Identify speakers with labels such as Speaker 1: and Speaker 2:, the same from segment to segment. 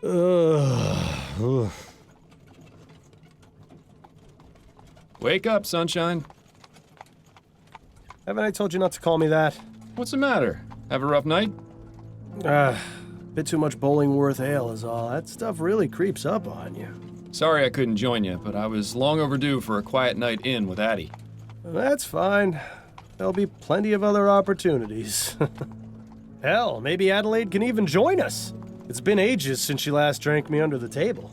Speaker 1: Ugh.
Speaker 2: Wake up, sunshine.
Speaker 1: Haven't I told you not to call me that?
Speaker 2: What's the matter? Have a rough night?
Speaker 1: Bit too much Bollingworth ale is all. That stuff really creeps up on you.
Speaker 2: Sorry I couldn't join you, but I was long overdue for a quiet night in with Addie.
Speaker 1: That's fine. There'll be plenty of other opportunities. Hell, maybe Adelaide can even join us. It's been ages since she last drank me under the table.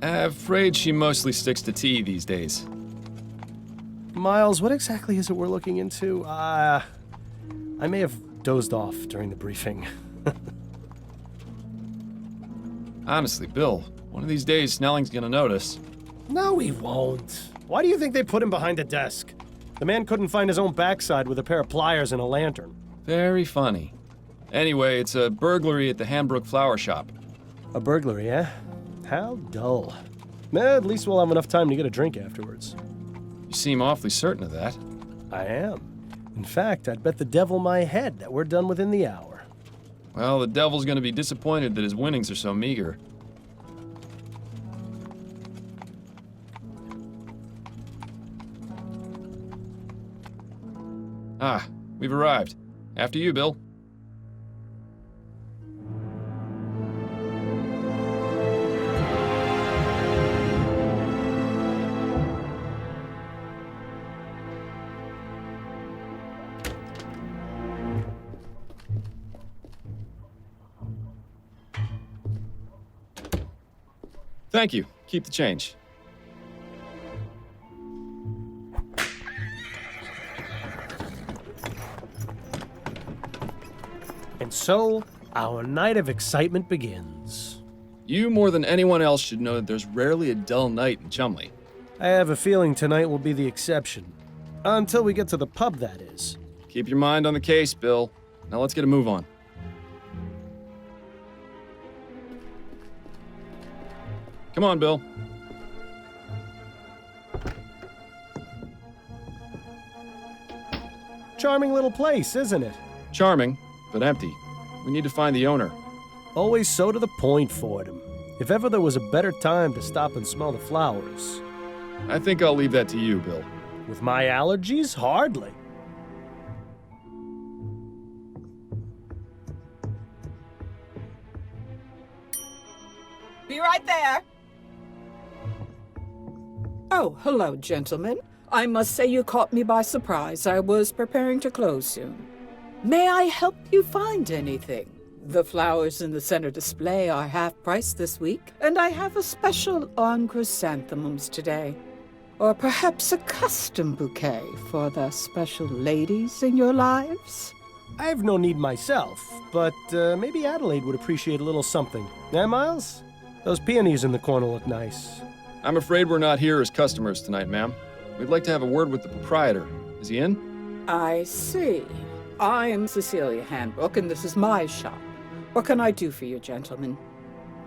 Speaker 2: Afraid she mostly sticks to tea these days.
Speaker 1: Miles, what exactly is it we're looking into? I may have dozed off during the briefing.
Speaker 2: Honestly, Bill, one of these days Snelling's gonna notice.
Speaker 1: No, he won't. Why do you think they put him behind a desk? The man couldn't find his own backside with a pair of pliers and a lantern.
Speaker 2: Very funny. Anyway, it's a burglary at the Hanbrook Flower Shop.
Speaker 1: A burglary, eh? How dull. At least we'll have enough time to get a drink afterwards.
Speaker 2: You seem awfully certain of that.
Speaker 1: I am. In fact, I'd bet the devil my head that we're done within the hour.
Speaker 2: Well, the devil's gonna be disappointed that his winnings are so meager. Ah, we've arrived. After you, Bill. Thank you. Keep the change.
Speaker 1: And so, our night of excitement begins.
Speaker 2: You, more than anyone else, should know that there's rarely a dull night in Chumley.
Speaker 1: I have a feeling tonight will be the exception. Until we get to the pub, that is.
Speaker 2: Keep your mind on the case, Bill. Now let's get a move on. Come on, Bill.
Speaker 1: Charming little place, isn't it?
Speaker 2: Charming, but empty. We need to find the owner.
Speaker 1: Always so to the point, Fordham. If ever there was a better time to stop and smell the flowers.
Speaker 2: I think I'll leave that to you, Bill.
Speaker 1: With my allergies? Hardly.
Speaker 3: Be right there. Oh, hello, gentlemen. I must say you caught me by surprise. I was preparing to close soon. May I help you find anything? The flowers in the center display are half price this week, and I have a special on chrysanthemums today. Or perhaps a custom bouquet for the special ladies in your lives?
Speaker 1: I have no need myself, but maybe Adelaide would appreciate a little something. Eh, Miles? Those peonies in the corner look nice.
Speaker 2: I'm afraid we're not here as customers tonight, ma'am. We'd like to have a word with the proprietor. Is he in?
Speaker 3: I see. I am Cecilia Hanbrook, and this is my shop. What can I do for you, gentlemen?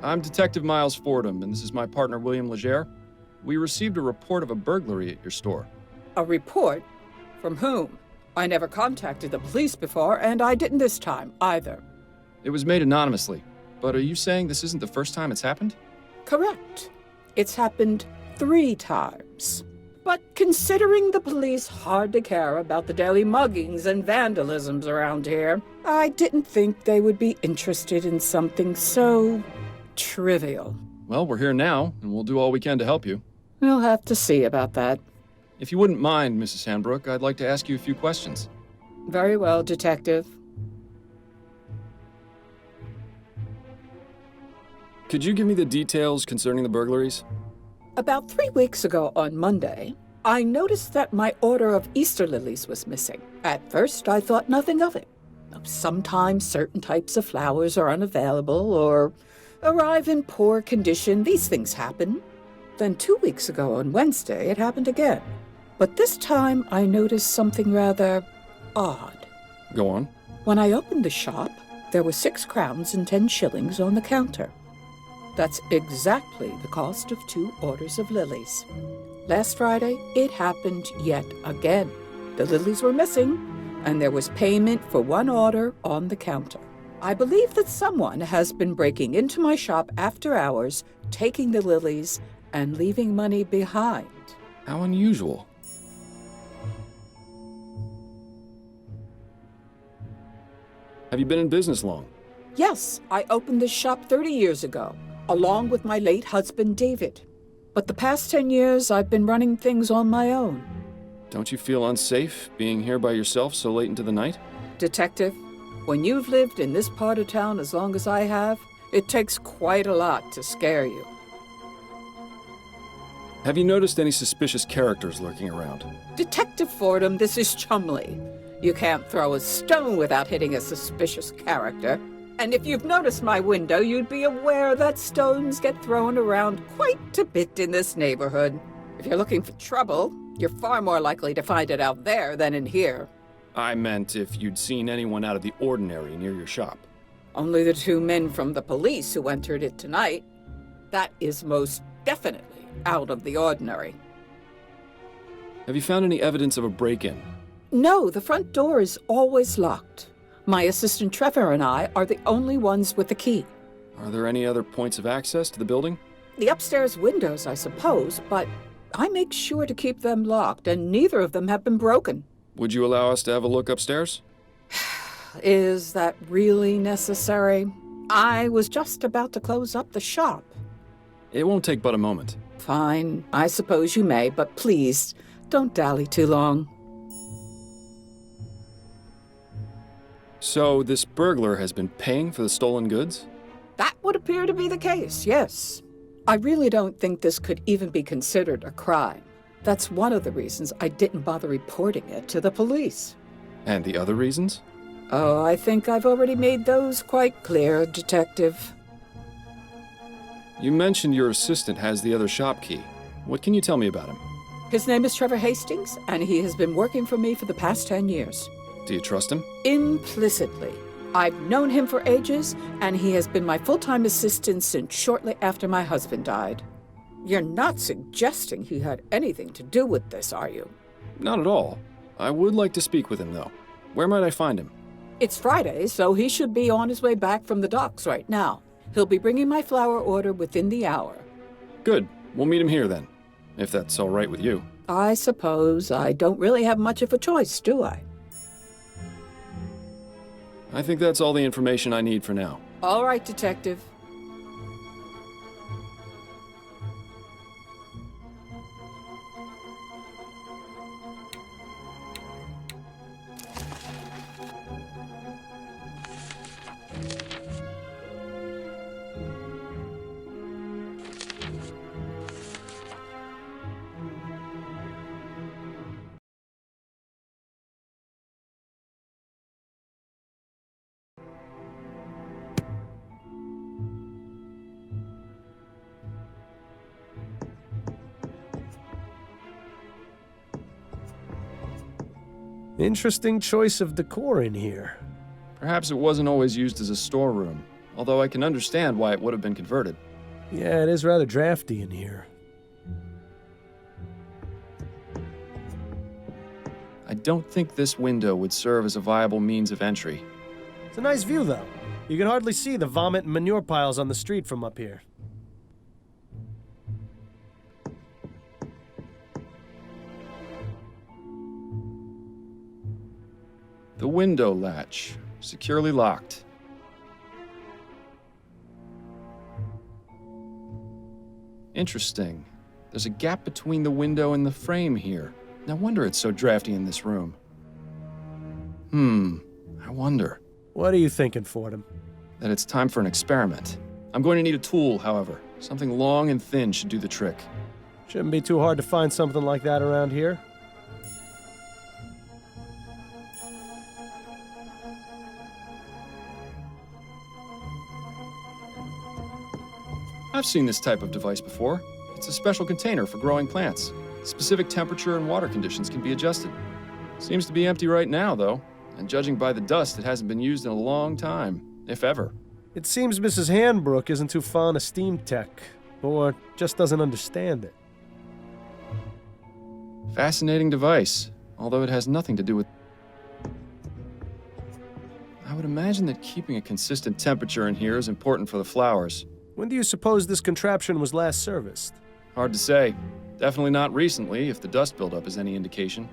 Speaker 2: I'm Detective Miles Fordham, and this is my partner, William Legere. We received a report of a burglary at your store.
Speaker 3: A report? From whom? I never contacted the police before, and I didn't this time, either.
Speaker 2: It was made anonymously, but are you saying this isn't the first time it's happened?
Speaker 3: Correct. It's happened 3 times. But considering the police hardly care about the daily muggings and vandalisms around here, I didn't think they would be interested in something so trivial.
Speaker 2: Well, we're here now, and we'll do all we can to help you.
Speaker 3: We'll have to see about that.
Speaker 2: If you wouldn't mind, Mrs. Hanbrook, I'd like to ask you a few questions.
Speaker 3: Very well, Detective.
Speaker 2: Could you give me the details concerning the burglaries?
Speaker 3: About 3 weeks ago on Monday, I noticed that my order of Easter lilies was missing. At first, I thought nothing of it. Sometimes certain types of flowers are unavailable or arrive in poor condition. These things happen. Then 2 weeks ago on Wednesday, it happened again. But this time, I noticed something rather odd.
Speaker 2: Go on.
Speaker 3: When I opened the shop, there were 6 crowns and 10 shillings on the counter. That's exactly the cost of 2 orders of lilies. Last Friday, it happened yet again. The lilies were missing, and there was payment for 1 order on the counter. I believe that someone has been breaking into my shop after hours, taking the lilies, and leaving money behind.
Speaker 2: How unusual. Have you been in business long?
Speaker 3: Yes, I opened this shop 30 years ago, along with my late husband, David. But the past 10 years, I've been running things on my own.
Speaker 2: Don't you feel unsafe being here by yourself so late into the night?
Speaker 3: Detective, when you've lived in this part of town as long as I have, it takes quite a lot to scare you.
Speaker 2: Have you noticed any suspicious characters lurking around?
Speaker 3: Detective Fordham, this is Chumley. You can't throw a stone without hitting a suspicious character. And if you've noticed my window, you'd be aware that stones get thrown around quite a bit in this neighborhood. If you're looking for trouble, you're far more likely to find it out there than in here.
Speaker 2: I meant if you'd seen anyone out of the ordinary near your shop.
Speaker 3: Only the 2 men from the police who entered it tonight. That is most definitely out of the ordinary.
Speaker 2: Have you found any evidence of a break-in?
Speaker 3: No, the front door is always locked. My assistant Trevor and I are the only ones with the key.
Speaker 2: Are there any other points of access to the building?
Speaker 3: The upstairs windows, I suppose, but I make sure to keep them locked, and neither of them have been broken.
Speaker 2: Would you allow us to have a look upstairs?
Speaker 3: Is that really necessary? I was just about to close up the shop.
Speaker 2: It won't take but a moment.
Speaker 3: Fine, I suppose you may, but please, don't dally too long.
Speaker 2: So this burglar has been paying for the stolen goods?
Speaker 3: That would appear to be the case, yes. I really don't think this could even be considered a crime. That's one of the reasons I didn't bother reporting it to the police.
Speaker 2: And the other reasons?
Speaker 3: Oh, I think I've already made those quite clear, Detective.
Speaker 2: You mentioned your assistant has the other shop key. What can you tell me about him?
Speaker 3: His name is Trevor Hastings, and he has been working for me for the past 10 years.
Speaker 2: Do you trust him?
Speaker 3: Implicitly. I've known him for ages, and he has been my full-time assistant since shortly after my husband died. You're not suggesting he had anything to do with this, are you?
Speaker 2: Not at all. I would like to speak with him, though. Where might I find him?
Speaker 3: It's Friday, so he should be on his way back from the docks right now. He'll be bringing my flower order within the hour.
Speaker 2: Good. We'll meet him here, then. If that's all right with you.
Speaker 3: I suppose I don't really have much of a choice, do I?
Speaker 2: I think that's all the information I need for now.
Speaker 3: All right, Detective.
Speaker 1: Interesting choice of decor in here.
Speaker 2: Perhaps it wasn't always used as a storeroom, although I can understand why it would have been converted.
Speaker 1: Yeah, it is rather drafty in here.
Speaker 2: I don't think this window would serve as a viable means of entry.
Speaker 1: It's a nice view, though. You can hardly see the vomit and manure piles on the street from up here.
Speaker 2: The window latch, securely locked. Interesting. There's a gap between the window and the frame here. No wonder it's so drafty in this room. I wonder.
Speaker 1: What are you thinking, Fordham?
Speaker 2: That it's time for an experiment. I'm going to need a tool, however. Something long and thin should do the trick.
Speaker 1: Shouldn't be too hard to find something like that around here.
Speaker 2: I've seen this type of device before. It's a special container for growing plants. Specific temperature and water conditions can be adjusted. Seems to be empty right now, though, and judging by the dust, it hasn't been used in a long time, if ever.
Speaker 1: It seems Mrs. Handbrook isn't too fond of steam tech, or just doesn't understand it.
Speaker 2: Fascinating device, although it has nothing to do with... I would imagine that keeping a consistent temperature in here is important for the flowers.
Speaker 1: When do you suppose this contraption was last serviced?
Speaker 2: Hard to say. Definitely not recently, if the dust buildup is any indication.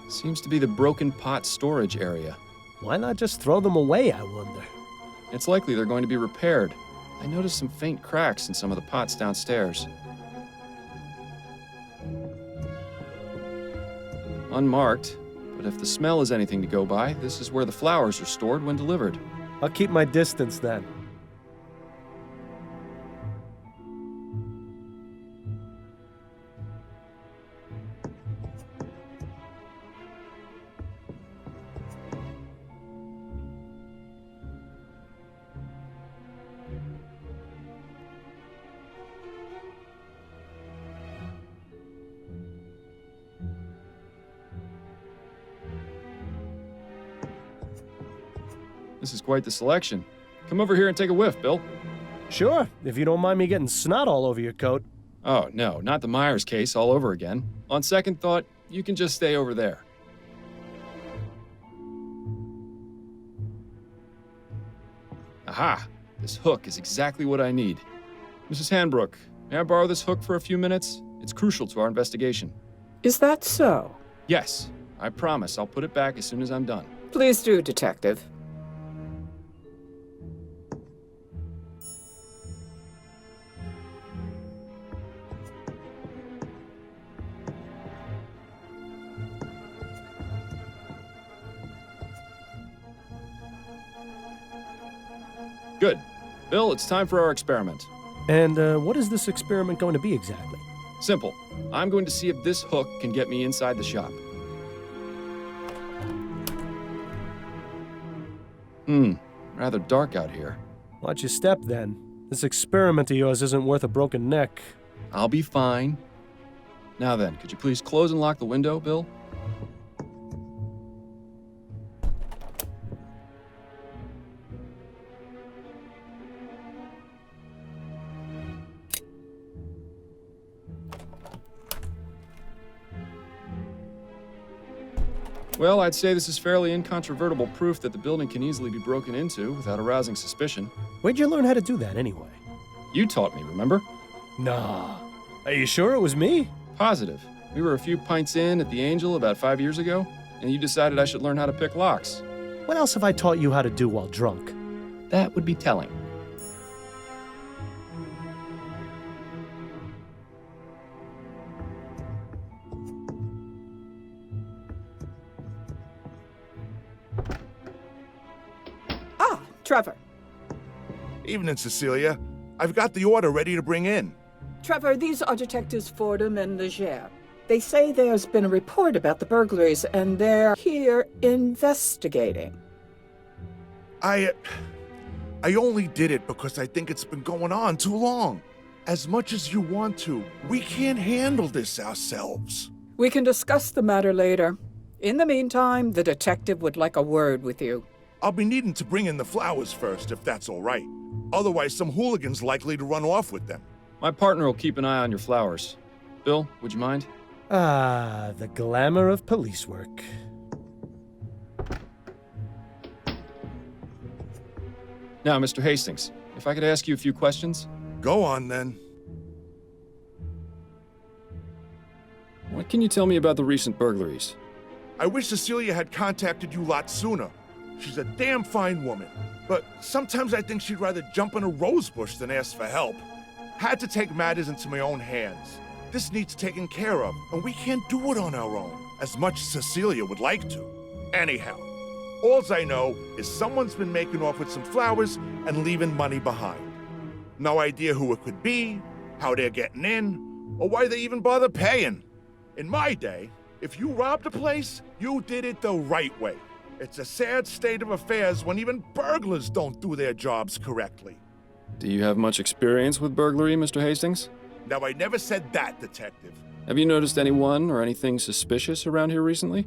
Speaker 2: Seems to be the broken pot storage area.
Speaker 1: Why not just throw them away, I wonder?
Speaker 2: It's likely they're going to be repaired. I noticed some faint cracks in some of the pots downstairs. Unmarked, but if the smell is anything to go by, this is where the flowers are stored when delivered.
Speaker 1: I'll keep my distance then.
Speaker 2: This is quite the selection. Come over here and take a whiff, Bill.
Speaker 1: Sure, if you don't mind me getting snot all over your coat.
Speaker 2: Oh, no, not the Myers case all over again. On second thought, you can just stay over there. Aha! This hook is exactly what I need. Mrs. Hanbrook, may I borrow this hook for a few minutes? It's crucial to our investigation.
Speaker 3: Is that so?
Speaker 2: Yes, I promise I'll put it back as soon as I'm done.
Speaker 3: Please do, Detective.
Speaker 2: Good. Bill, it's time for our experiment.
Speaker 1: And what is this experiment going to be exactly?
Speaker 2: Simple. I'm going to see if this hook can get me inside the shop. Rather dark out here.
Speaker 1: Watch your step then. This experiment of yours isn't worth a broken neck.
Speaker 2: I'll be fine. Now then, could you please close and lock the window, Bill? Well, I'd say this is fairly incontrovertible proof that the building can easily be broken into without arousing suspicion.
Speaker 1: Where'd you learn how to do that anyway?
Speaker 2: You taught me, remember?
Speaker 1: Nah. Are you sure it was me?
Speaker 2: Positive. We were a few pints in at the Angel about 5 years ago, and you decided I should learn how to pick locks.
Speaker 1: What else have I taught you how to do while drunk?
Speaker 2: That would be telling.
Speaker 3: Trevor.
Speaker 4: Evening, Cecilia. I've got the order ready to bring in.
Speaker 3: Trevor, these are Detectives Fordham and Leger. They say there's been a report about the burglaries, and they're here investigating.
Speaker 4: I only did it because I think it's been going on too long. As much as you want to, we can't handle this ourselves.
Speaker 3: We can discuss the matter later. In the meantime, the detective would like a word with you.
Speaker 4: I'll be needing to bring in the flowers first, if that's all right. Otherwise, some hooligan's likely to run off with them.
Speaker 2: My partner will keep an eye on your flowers. Bill, would you mind?
Speaker 1: Ah, the glamour of police work.
Speaker 2: Now, Mr. Hastings, if I could ask you a few questions?
Speaker 4: Go on, then.
Speaker 2: What can you tell me about the recent burglaries?
Speaker 4: I wish Cecilia had contacted you lots sooner. She's a damn fine woman, but sometimes I think she'd rather jump in a rose bush than ask for help. Had to take matters into my own hands. This needs taken care of, and we can't do it on our own, as much as Cecilia would like to. Anyhow, alls I know is someone's been making off with some flowers and leaving money behind. No idea who it could be, how they're getting in, or why they even bother paying. In my day, if you robbed a place, you did it the right way. It's a sad state of affairs when even burglars don't do their jobs correctly.
Speaker 2: Do you have much experience with burglary, Mr. Hastings?
Speaker 4: Now, I never said that, Detective.
Speaker 2: Have you noticed anyone or anything suspicious around here recently?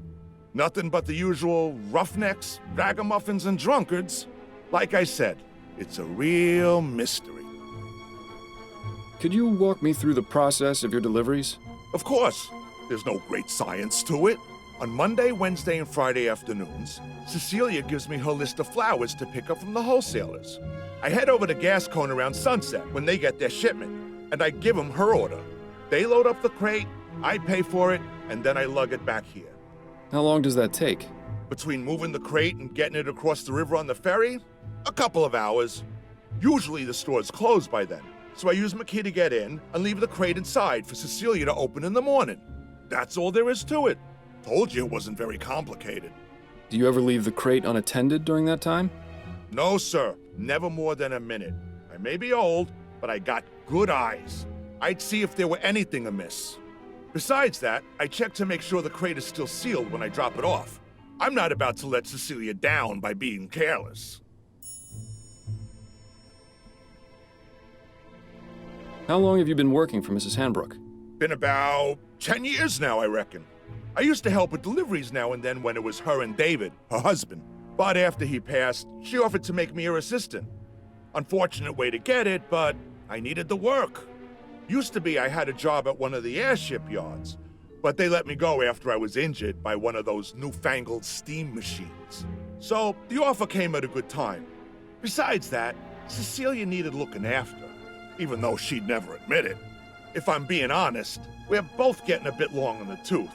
Speaker 4: Nothing but the usual roughnecks, ragamuffins, and drunkards. Like I said, it's a real mystery.
Speaker 2: Could you walk me through the process of your deliveries?
Speaker 4: Of course, there's no great science to it. On Monday, Wednesday, and Friday afternoons, Cecilia gives me her list of flowers to pick up from the wholesalers. I head over to Gascone around sunset when they get their shipment, and I give them her order. They load up the crate, I pay for it, and then I lug it back here.
Speaker 2: How long does that take?
Speaker 4: Between moving the crate and getting it across the river on the ferry, a couple of hours. Usually the store's closed by then, so I use my key to get in and leave the crate inside for Cecilia to open in the morning. That's all there is to it. Told you it wasn't very complicated.
Speaker 2: Do you ever leave the crate unattended during that time?
Speaker 4: No, sir. Never more than a minute. I may be old, but I got good eyes. I'd see if there were anything amiss. Besides that, I check to make sure the crate is still sealed when I drop it off. I'm not about to let Cecilia down by being careless.
Speaker 2: How long have you been working for Mrs. Hanbrook?
Speaker 4: Been about 10 years now, I reckon. I used to help with deliveries now and then when it was her and David, her husband. But after he passed, she offered to make me her assistant. Unfortunate way to get it, but I needed the work. Used to be I had a job at one of the airship yards, but they let me go after I was injured by one of those newfangled steam machines. So the offer came at a good time. Besides that, Cecilia needed looking after, even though she'd never admit it. If I'm being honest, we're both getting a bit long in the tooth.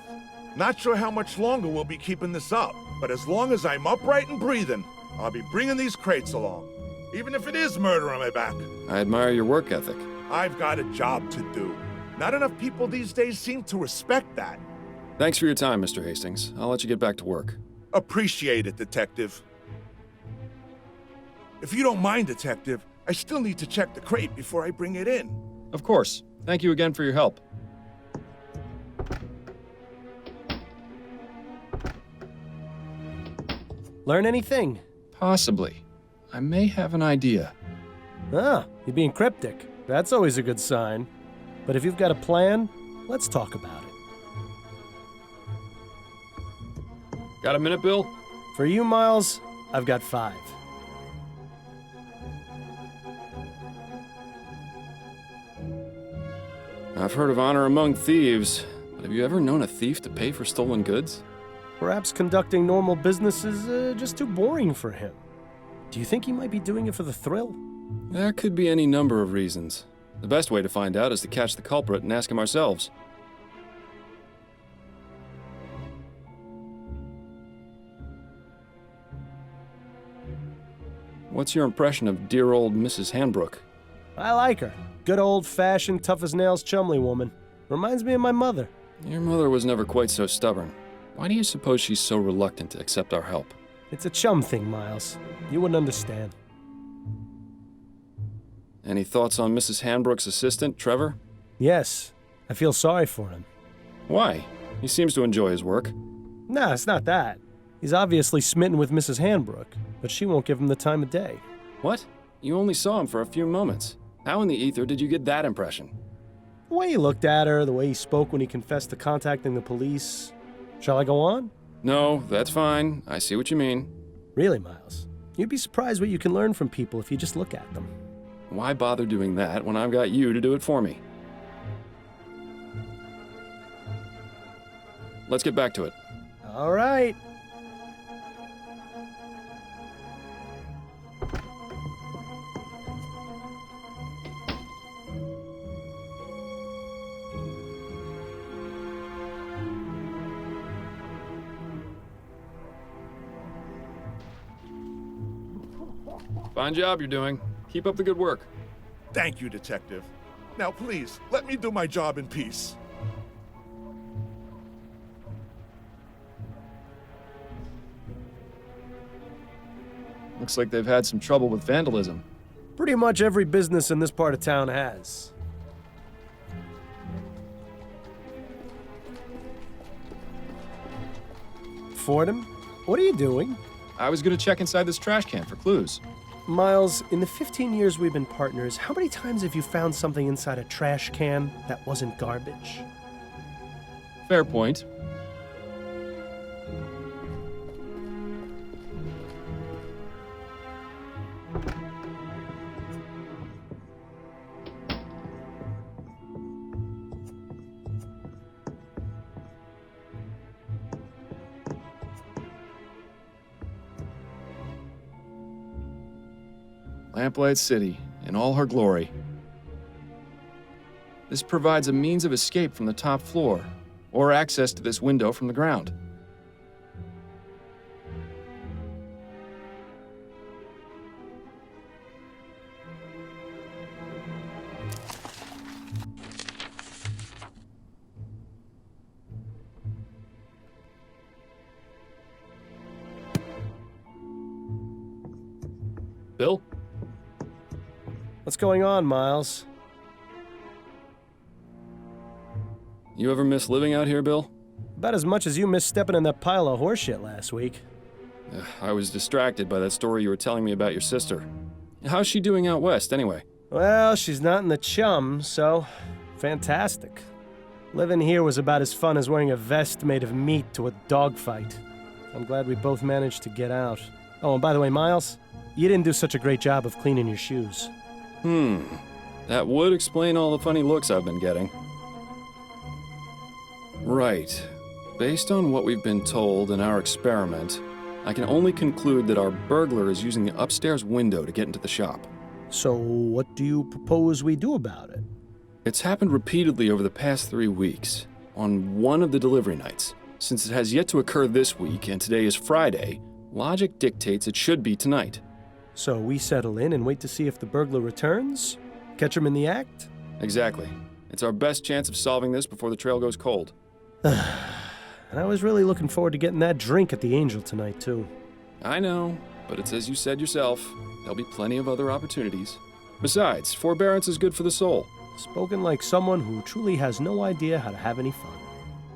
Speaker 4: Not sure how much longer we'll be keeping this up, but as long as I'm upright and breathing, I'll be bringing these crates along, even if it is murder on my back.
Speaker 2: I admire your work ethic.
Speaker 4: I've got a job to do. Not enough people these days seem to respect that.
Speaker 2: Thanks for your time, Mr. Hastings. I'll let you get back to work.
Speaker 4: Appreciate it, Detective. If you don't mind, Detective, I still need to check the crate before I bring it in.
Speaker 2: Of course. Thank you again for your help.
Speaker 1: Learn anything?
Speaker 2: Possibly. I may have an idea.
Speaker 1: Ah, you're being cryptic. That's always a good sign. But if you've got a plan, let's talk about it.
Speaker 2: Got a minute, Bill?
Speaker 1: For you, Miles, I've got 5.
Speaker 2: I've heard of honor among thieves, but have you ever known a thief to pay for stolen goods?
Speaker 1: Perhaps conducting normal business is just too boring for him. Do you think he might be doing it for the thrill?
Speaker 2: There could be any number of reasons. The best way to find out is to catch the culprit and ask him ourselves. What's your impression of dear old Mrs. Hanbrook?
Speaker 1: I like her. Good old-fashioned, tough-as-nails Chumley woman. Reminds me of my mother.
Speaker 2: Your mother was never quite so stubborn. Why do you suppose she's so reluctant to accept our help?
Speaker 1: It's a chum thing, Miles. You wouldn't understand.
Speaker 2: Any thoughts on Mrs. Hanbrook's assistant, Trevor?
Speaker 1: Yes, I feel sorry for him.
Speaker 2: Why? He seems to enjoy his work.
Speaker 1: Nah, it's not that. He's obviously smitten with Mrs. Hanbrook, but she won't give him the time of day.
Speaker 2: What? You only saw him for a few moments. How in the ether did you get that impression?
Speaker 1: The way he looked at her, the way he spoke when he confessed to contacting the police. Shall I go on?
Speaker 2: No, that's fine. I see what you mean.
Speaker 1: Really, Miles? You'd be surprised what you can learn from people if you just look at them.
Speaker 2: Why bother doing that when I've got you to do it for me? Let's get back to it.
Speaker 1: All right.
Speaker 2: Fine job you're doing. Keep up the good work.
Speaker 4: Thank you, Detective. Now, please, let me do my job in peace.
Speaker 2: Looks like they've had some trouble with vandalism.
Speaker 1: Pretty much every business in this part of town has. Fordham, what are you doing?
Speaker 2: I was gonna check inside this trash can for clues.
Speaker 1: Miles, in the 15 years we've been partners, how many times have you found something inside a trash can that wasn't garbage?
Speaker 2: Fair point. Lamplight City, in all her glory. This provides a means of escape from the top floor, or access to this window from the ground. Bill?
Speaker 1: What's going on, Miles?
Speaker 2: You ever miss living out here, Bill?
Speaker 1: About as much as you missed stepping in that pile of horseshit last week.
Speaker 2: I was distracted by that story you were telling me about your sister. How's she doing out west, anyway?
Speaker 1: Well, she's not in the chum, so fantastic. Living here was about as fun as wearing a vest made of meat to a dogfight. I'm glad we both managed to get out. Oh, and by the way, Miles, you didn't do such a great job of cleaning your shoes.
Speaker 2: That would explain all the funny looks I've been getting. Right. Based on what we've been told in our experiment, I can only conclude that our burglar is using the upstairs window to get into the shop.
Speaker 1: So what do you propose we do about it?
Speaker 2: It's happened repeatedly over the past 3 weeks, on one of the delivery nights. Since it has yet to occur this week, and today is Friday, logic dictates it should be tonight.
Speaker 1: So we settle in and wait to see if the burglar returns? Catch him in the act?
Speaker 2: Exactly. It's our best chance of solving this before the trail goes cold.
Speaker 1: And I was really looking forward to getting that drink at the Angel tonight, too.
Speaker 2: I know, but it's as you said yourself, there'll be plenty of other opportunities. Besides, forbearance is good for the soul.
Speaker 1: Spoken like someone who truly has no idea how to have any fun.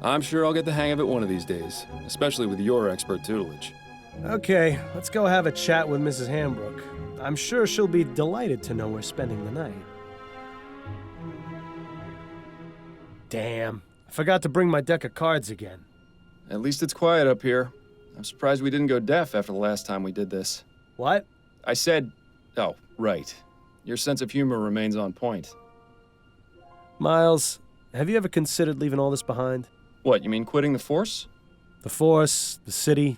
Speaker 2: I'm sure I'll get the hang of it one of these days, especially with your expert tutelage.
Speaker 1: Okay, let's go have a chat with Mrs. Hambrook. I'm sure she'll be delighted to know we're spending the night. Damn, I forgot to bring my deck of cards again.
Speaker 2: At least it's quiet up here. I'm surprised we didn't go deaf after the last time we did this.
Speaker 1: What?
Speaker 2: I said... Oh, right. Your sense of humor remains on point.
Speaker 1: Miles, have you ever considered leaving all this behind?
Speaker 2: What, you mean quitting the force?
Speaker 1: The force, the city,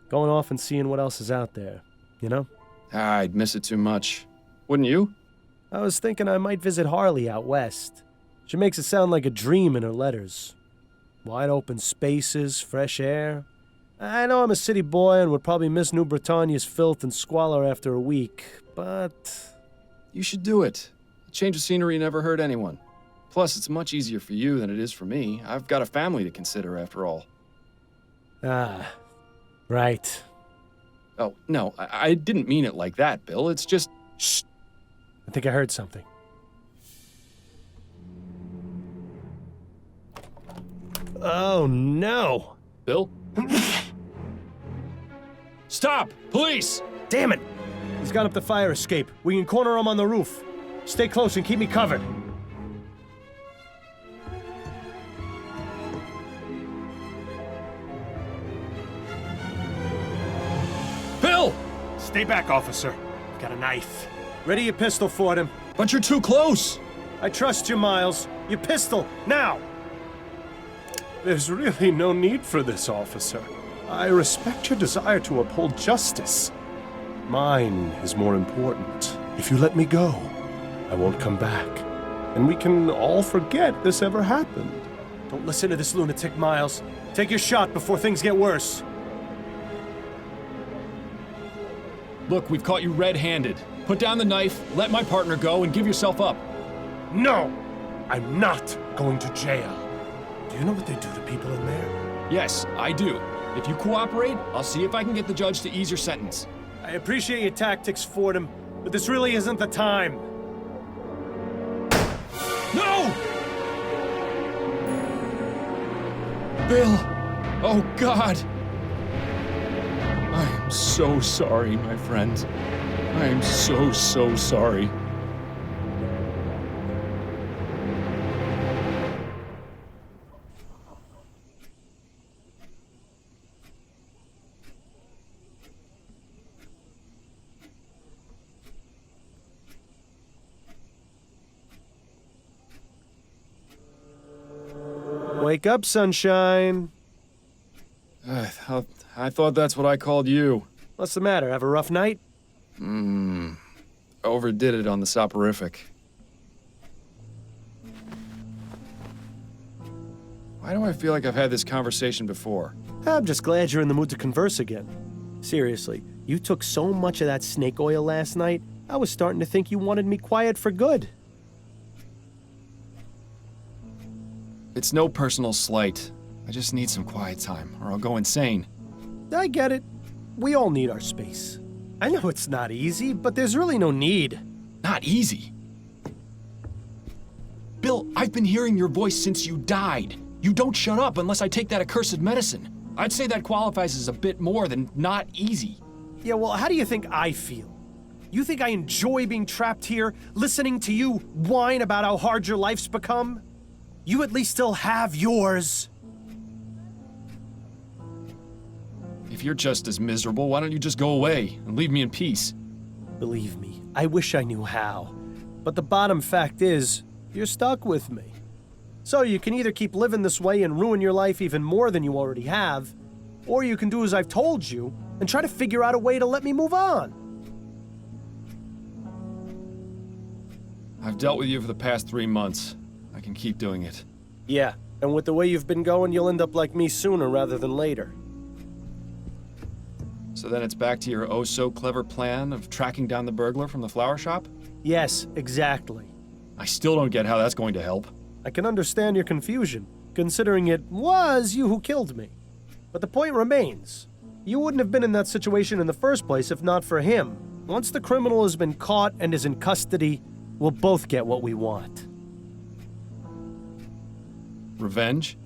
Speaker 1: going off and seeing what else is out there, you know?
Speaker 2: I'd miss it too much. Wouldn't you?
Speaker 1: I was thinking I might visit Harley out west. She makes it sound like a dream in her letters. Wide open spaces, fresh air. I know I'm a city boy and would probably miss New Britannia's filth and squalor after a week, but...
Speaker 2: You should do it. A change of scenery never hurt anyone. Plus, it's much easier for you than it is for me. I've got a family to consider, after all.
Speaker 1: Ah, right.
Speaker 2: Oh, no, I didn't mean it like that, Bill. It's just...
Speaker 1: Shh. I think I heard something. Oh, no.
Speaker 2: Bill? Stop! Police!
Speaker 1: Damn it! He's got up the fire escape. We can corner him on the roof. Stay close and keep me covered.
Speaker 2: Bill!
Speaker 1: Stay back, officer. I've got a knife. Ready your pistol for him.
Speaker 2: But you're too close!
Speaker 1: I trust you, Miles. Your pistol, now! There's really no need for this, officer. I respect your desire to uphold justice. Mine is more important. If you let me go, I won't come back. And we can all forget this ever happened. Don't listen to this lunatic, Miles. Take your shot before things get worse.
Speaker 2: Look, we've caught you red-handed. Put down the knife, let my partner go, and give yourself up.
Speaker 1: No! I'm not going to jail. Do you know what they do to people in there?
Speaker 2: Yes, I do. If you cooperate, I'll see if I can get the judge to ease your sentence.
Speaker 1: I appreciate your tactics, Fordham, but this really isn't the time.
Speaker 2: No! Bill! Oh, God! I am so sorry, my friend. I am so sorry.
Speaker 1: Wake up, sunshine.
Speaker 2: I thought that's what I called you.
Speaker 1: What's the matter? Have a rough night?
Speaker 2: overdid it on the soporific. Why do I feel like I've had this conversation before?
Speaker 1: I'm just glad you're in the mood to converse again. Seriously, you took so much of that snake oil last night, I was starting to think you wanted me quiet for good.
Speaker 2: It's no personal slight. I just need some quiet time, or I'll go insane.
Speaker 1: I get it. We all need our space. I know it's not easy, but there's really no need.
Speaker 2: Not easy. Bill, I've been hearing your voice since you died. You don't shut up unless I take that accursed medicine. I'd say that qualifies as a bit more than not easy.
Speaker 1: Yeah, well, how do you think I feel? You think I enjoy being trapped here, listening to you whine about how hard your life's become? You at least still have yours.
Speaker 2: If you're just as miserable, why don't you just go away and leave me in peace?
Speaker 1: Believe me, I wish I knew how. But the bottom fact is, you're stuck with me. So you can either keep living this way and ruin your life even more than you already have, or you can do as I've told you and try to figure out a way to let me move on.
Speaker 2: I've dealt with you for the past 3 months. I can keep doing it.
Speaker 1: Yeah, and with the way you've been going, you'll end up like me sooner rather than later.
Speaker 2: So then it's back to your oh-so-clever plan of tracking down the burglar from the flower shop?
Speaker 1: Yes, exactly.
Speaker 2: I still don't get how that's going to help.
Speaker 1: I can understand your confusion, considering it was you who killed me. But the point remains. You wouldn't have been in that situation in the first place if not for him. Once the criminal has been caught and is in custody, we'll both get what we want.
Speaker 2: Revenge?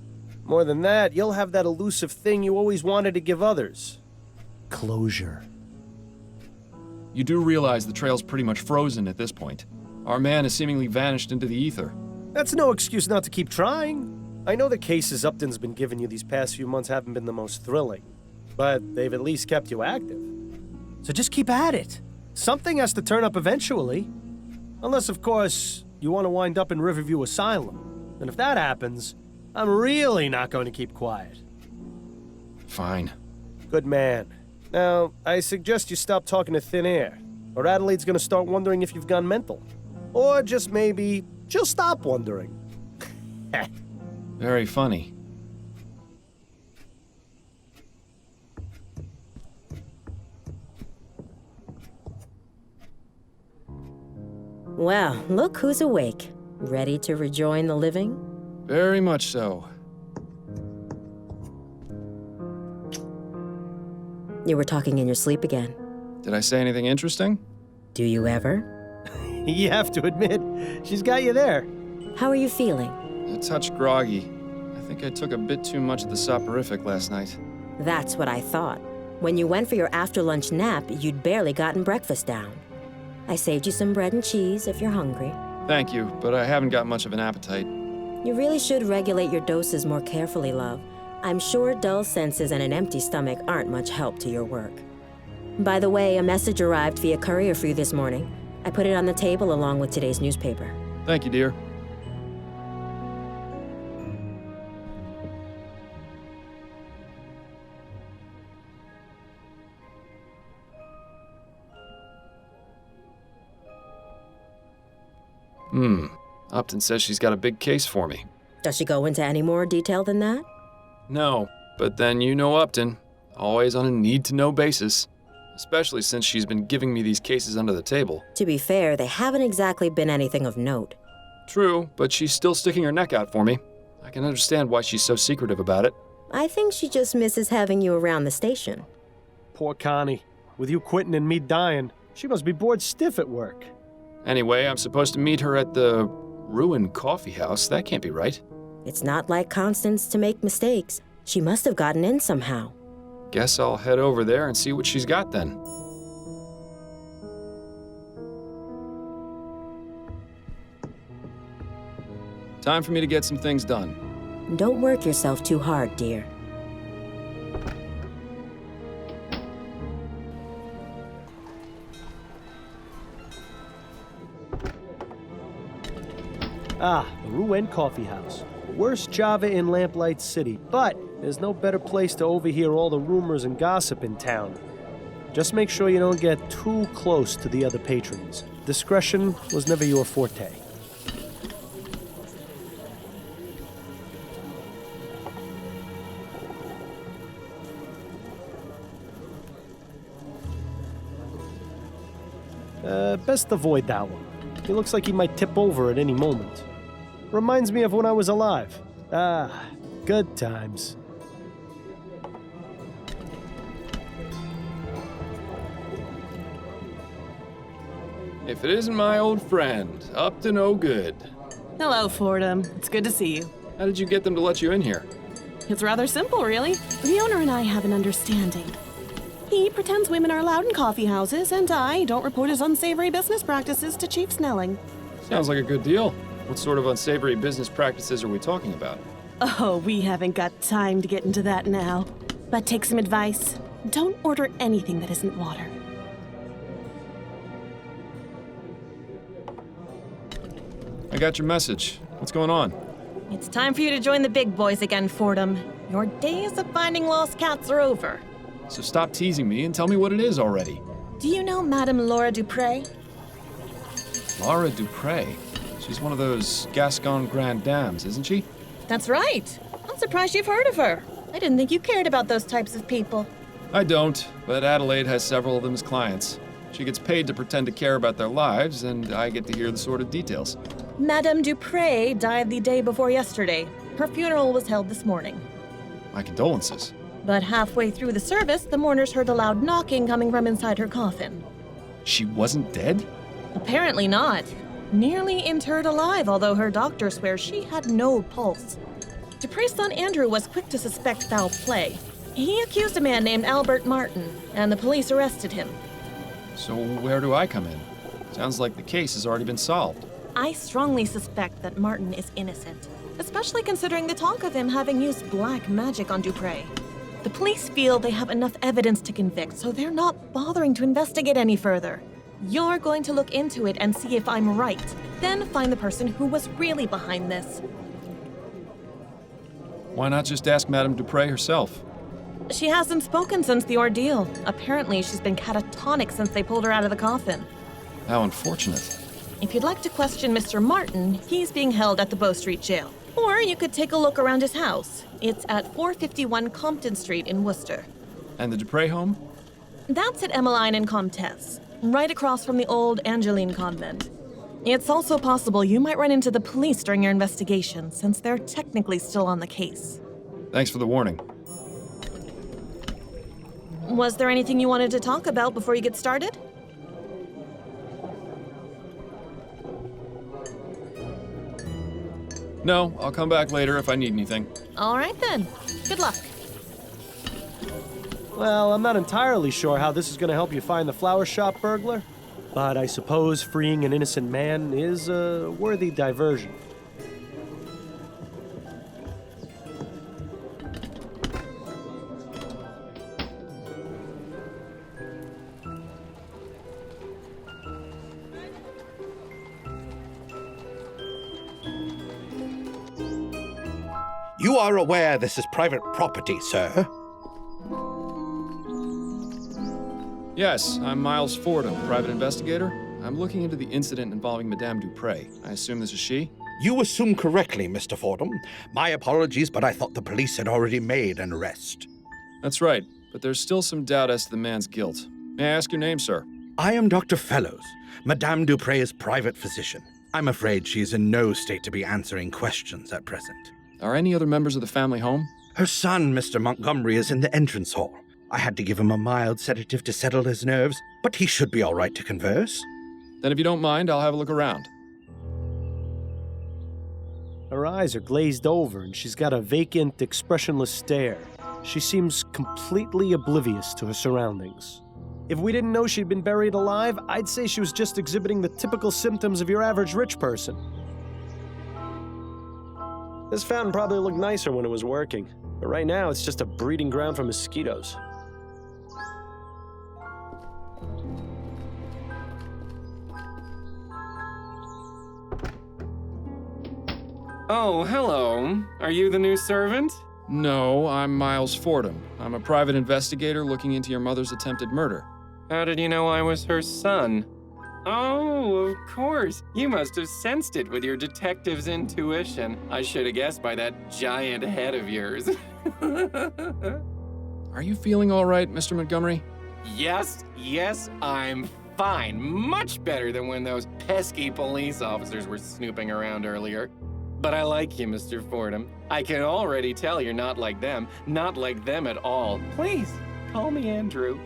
Speaker 1: More than that, you'll have that elusive thing you always wanted to give others. Closure.
Speaker 2: You do realize the trail's pretty much frozen at this point. Our man has seemingly vanished into the ether.
Speaker 1: That's no excuse not to keep trying. I know the cases Upton's been giving you these past few months haven't been the most thrilling, but they've at least kept you active. So just keep at it. Something has to turn up eventually. Unless, of course, you want to wind up in Riverview Asylum. And if that happens, I'm really not going to keep quiet.
Speaker 2: Fine.
Speaker 1: Good man. Now, I suggest you stop talking to thin air, or Adelaide's gonna start wondering if you've gone mental. Or just maybe, she'll stop wondering.
Speaker 2: Very funny.
Speaker 5: Well, look who's awake. Ready to rejoin the living?
Speaker 2: Very much so.
Speaker 5: You were talking in your sleep again.
Speaker 2: Did I say anything interesting?
Speaker 5: Do you ever?
Speaker 1: You have to admit, she's got you there.
Speaker 5: How are you feeling?
Speaker 2: A touch groggy. I think I took a bit too much of the soporific last night.
Speaker 5: That's what I thought. When you went for your after-lunch nap, you'd barely gotten breakfast down. I saved you some bread and cheese if you're hungry.
Speaker 2: Thank you, but I haven't got much of an appetite.
Speaker 5: You really should regulate your doses more carefully, love. I'm sure dull senses and an empty stomach aren't much help to your work. By the way, a message arrived via courier for you this morning. I put it on the table along with today's newspaper.
Speaker 2: Thank you, dear. Upton says she's got a big case for me.
Speaker 5: Does she go into any more detail than that?
Speaker 2: No, but then you know Upton. Always on a need-to-know basis. Especially since she's been giving me these cases under the table.
Speaker 5: To be fair, they haven't exactly been anything of note.
Speaker 2: True, but she's still sticking her neck out for me. I can understand why she's so secretive about it.
Speaker 5: I think she just misses having you around the station.
Speaker 1: Poor Connie. With you quitting and me dying, she must be bored stiff at work.
Speaker 2: Anyway, I'm supposed to meet her at the ruined coffee house. That can't be right.
Speaker 5: It's not like Constance to make mistakes. She must have gotten in somehow.
Speaker 2: Guess I'll head over there and see what she's got then. Time for me to get some things done.
Speaker 5: Don't work yourself too hard, dear.
Speaker 1: Ah, the Rouen Coffee House. Worst Java in Lamplight City, but there's no better place to overhear all the rumors and gossip in town. Just make sure you don't get too close to the other patrons. discretion was never your forte. Best avoid that one. He looks like he might tip over at any moment. Reminds me of when I was alive. Ah, good times.
Speaker 2: If it isn't my old friend, up to no good.
Speaker 6: Hello, Fordham. It's good to see you.
Speaker 2: How did you get them to let you in here?
Speaker 6: It's rather simple, really. The owner and I have an understanding. He pretends women are allowed in coffee houses, and I don't report his unsavory business practices to Chief Snelling.
Speaker 2: Sounds like a good deal. What sort of unsavory business practices are we talking about?
Speaker 6: Oh, we haven't got time to get into that now. But take some advice. Don't order anything that isn't water.
Speaker 2: I got your message. What's going on?
Speaker 6: It's time for you to join the big boys again, Fordham. Your days of finding lost cats are over.
Speaker 2: So stop teasing me and tell me what it is already.
Speaker 6: Do you know Madame Laura Duprey?
Speaker 2: Laura Duprey. She's one of those Gascon Grand Dames, isn't she?
Speaker 6: That's right. I'm surprised you've heard of her. I didn't think you cared about those types of people.
Speaker 2: I don't, but Adelaide has several of them as clients. She gets paid to pretend to care about their lives, and I get to hear the sort of details.
Speaker 6: Madame Duprey died the day before yesterday. Her funeral was held this morning.
Speaker 2: My condolences.
Speaker 6: But halfway through the service, the mourners heard a loud knocking coming from inside her coffin.
Speaker 2: She wasn't dead?
Speaker 6: Apparently not. Nearly interred alive, although her doctor swears she had no pulse. Duprey's son Andrew was quick to suspect foul play. He accused a man named Albert Martin, and the police arrested him.
Speaker 2: So where do I come in? Sounds like the case has already been solved.
Speaker 6: I strongly suspect that Martin is innocent, especially considering the talk of him having used black magic on Duprey. The police feel they have enough evidence to convict, so they're not bothering to investigate any further. You're going to look into it and see if I'm right, then find the person who was really behind this.
Speaker 2: Why not just ask Madame Duprey herself?
Speaker 6: She hasn't spoken since the ordeal. Apparently, she's been catatonic since they pulled her out of the coffin.
Speaker 2: How unfortunate.
Speaker 6: If you'd like to question Mr. Martin, he's being held at the Bow Street Jail. Or you could take a look around his house. It's at 451 Compton Street in Worcester.
Speaker 2: And the Duprey home?
Speaker 6: That's at Emmeline and Comtesse, right across from the old Angeline convent. It's also possible you might run into the police during your investigation, since they're technically still on the case.
Speaker 2: Thanks for the warning.
Speaker 6: Was there anything you wanted to talk about before you get started?
Speaker 2: No, I'll come back later if I need anything.
Speaker 6: All right then. Good luck.
Speaker 1: Well, I'm not entirely sure how this is going to help you find the flower shop burglar, but I suppose freeing an innocent man is a worthy diversion.
Speaker 7: You are aware this is private property, sir?
Speaker 2: Yes, I'm Miles Fordham, private investigator. I'm looking into the incident involving Madame Duprey. I assume this is she?
Speaker 7: You assume correctly, Mr. Fordham. My apologies, but I thought the police had already made an arrest.
Speaker 2: That's right, but there's still some doubt as to the man's guilt. May I ask your name, sir?
Speaker 7: I am Dr. Fellows, Madame Duprey's private physician. I'm afraid she is in no state to be answering questions at present.
Speaker 2: Are any other members of the family home?
Speaker 7: Her son, Mr. Montgomery, is in the entrance hall. I had to give him a mild sedative to settle his nerves, but he should be all right to converse.
Speaker 2: Then if you don't mind, I'll have a look around.
Speaker 1: Her eyes are glazed over and she's got a vacant, expressionless stare. She seems completely oblivious to her surroundings. If we didn't know she'd been buried alive, I'd say she was just exhibiting the typical symptoms of your average rich person. This fountain probably looked nicer when it was working, but right now it's just a breeding ground for mosquitoes.
Speaker 8: Oh, hello. Are you the new servant?
Speaker 2: No, I'm Miles Fordham. I'm a private investigator looking into your mother's attempted murder.
Speaker 8: How did you know I was her son? Oh, of course. You must have sensed it with your detective's intuition. I should have guessed by that giant head of yours.
Speaker 2: Are you feeling all right, Mr. Montgomery?
Speaker 8: Yes, I'm fine. Much better than when those pesky police officers were snooping around earlier. But I like you, Mr. Fordham. I can already tell you're not like them at all. Please, call me Andrew.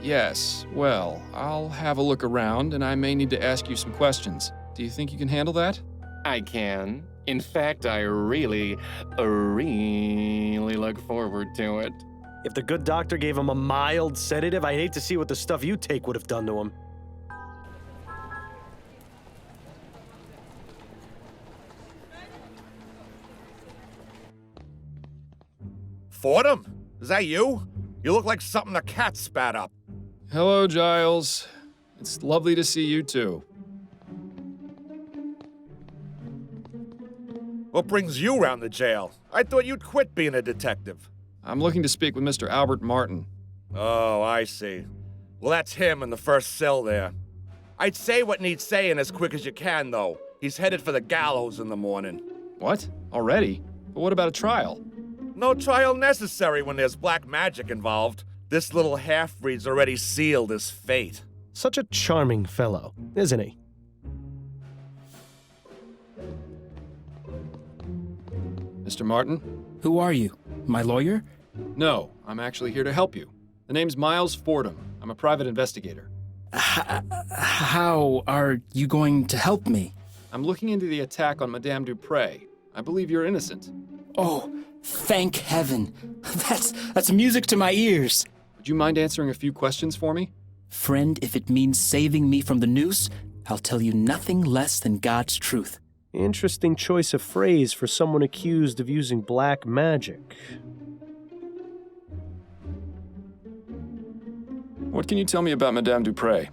Speaker 2: Yes, well, I'll have a look around and I may need to ask you some questions. Do you think you can handle that?
Speaker 8: I can. In fact, I really look forward to it.
Speaker 9: If the good doctor gave him a mild sedative, I'd hate to see what the stuff you take would have done to him.
Speaker 4: Fordham? Is that you? You look like something a cat spat up.
Speaker 2: Hello, Giles. It's lovely to see you too.
Speaker 4: What brings you round the jail? I thought you'd quit being a detective.
Speaker 2: I'm looking to speak with Mr. Albert Martin.
Speaker 4: Oh, I see. Well, that's him in the first cell there. I'd say what needs saying as quick as you can, though. He's headed for the gallows in the morning.
Speaker 2: What? Already? But what about a trial?
Speaker 4: No trial necessary when there's black magic involved. This little half-breed's already sealed his fate.
Speaker 9: Such a charming fellow, isn't he?
Speaker 2: Mr. Martin?
Speaker 10: Who are you? My lawyer?
Speaker 2: No, I'm actually here to help you. The name's Miles Fordham. I'm a private investigator.
Speaker 10: How are you going to help me?
Speaker 2: I'm looking into the attack on Madame Duprey. I believe you're innocent.
Speaker 10: Oh, thank heaven. That's music to my ears.
Speaker 2: Would you mind answering a few questions for me?
Speaker 10: Friend, if it means saving me from the noose, I'll tell you nothing less than God's truth.
Speaker 9: Interesting choice of phrase for someone accused of using black magic.
Speaker 2: What can you tell me about Madame Duprey?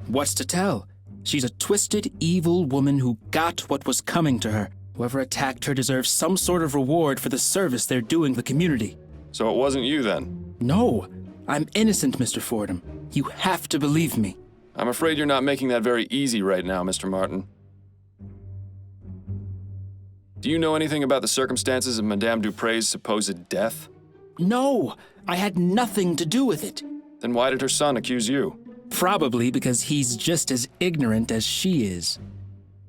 Speaker 10: What's to tell? She's a twisted, evil woman who got what was coming to her. Whoever attacked her deserves some sort of reward for the service they're doing the community.
Speaker 2: So it wasn't you then?
Speaker 10: No, I'm innocent, Mr. Fordham. You have to believe me.
Speaker 2: I'm afraid you're not making that very easy right now, Mr. Martin. Do you know anything about the circumstances of Madame Duprey's supposed death?
Speaker 10: No, I had nothing to do with it.
Speaker 2: Then why did her son accuse you?
Speaker 10: Probably because he's just as ignorant as she is.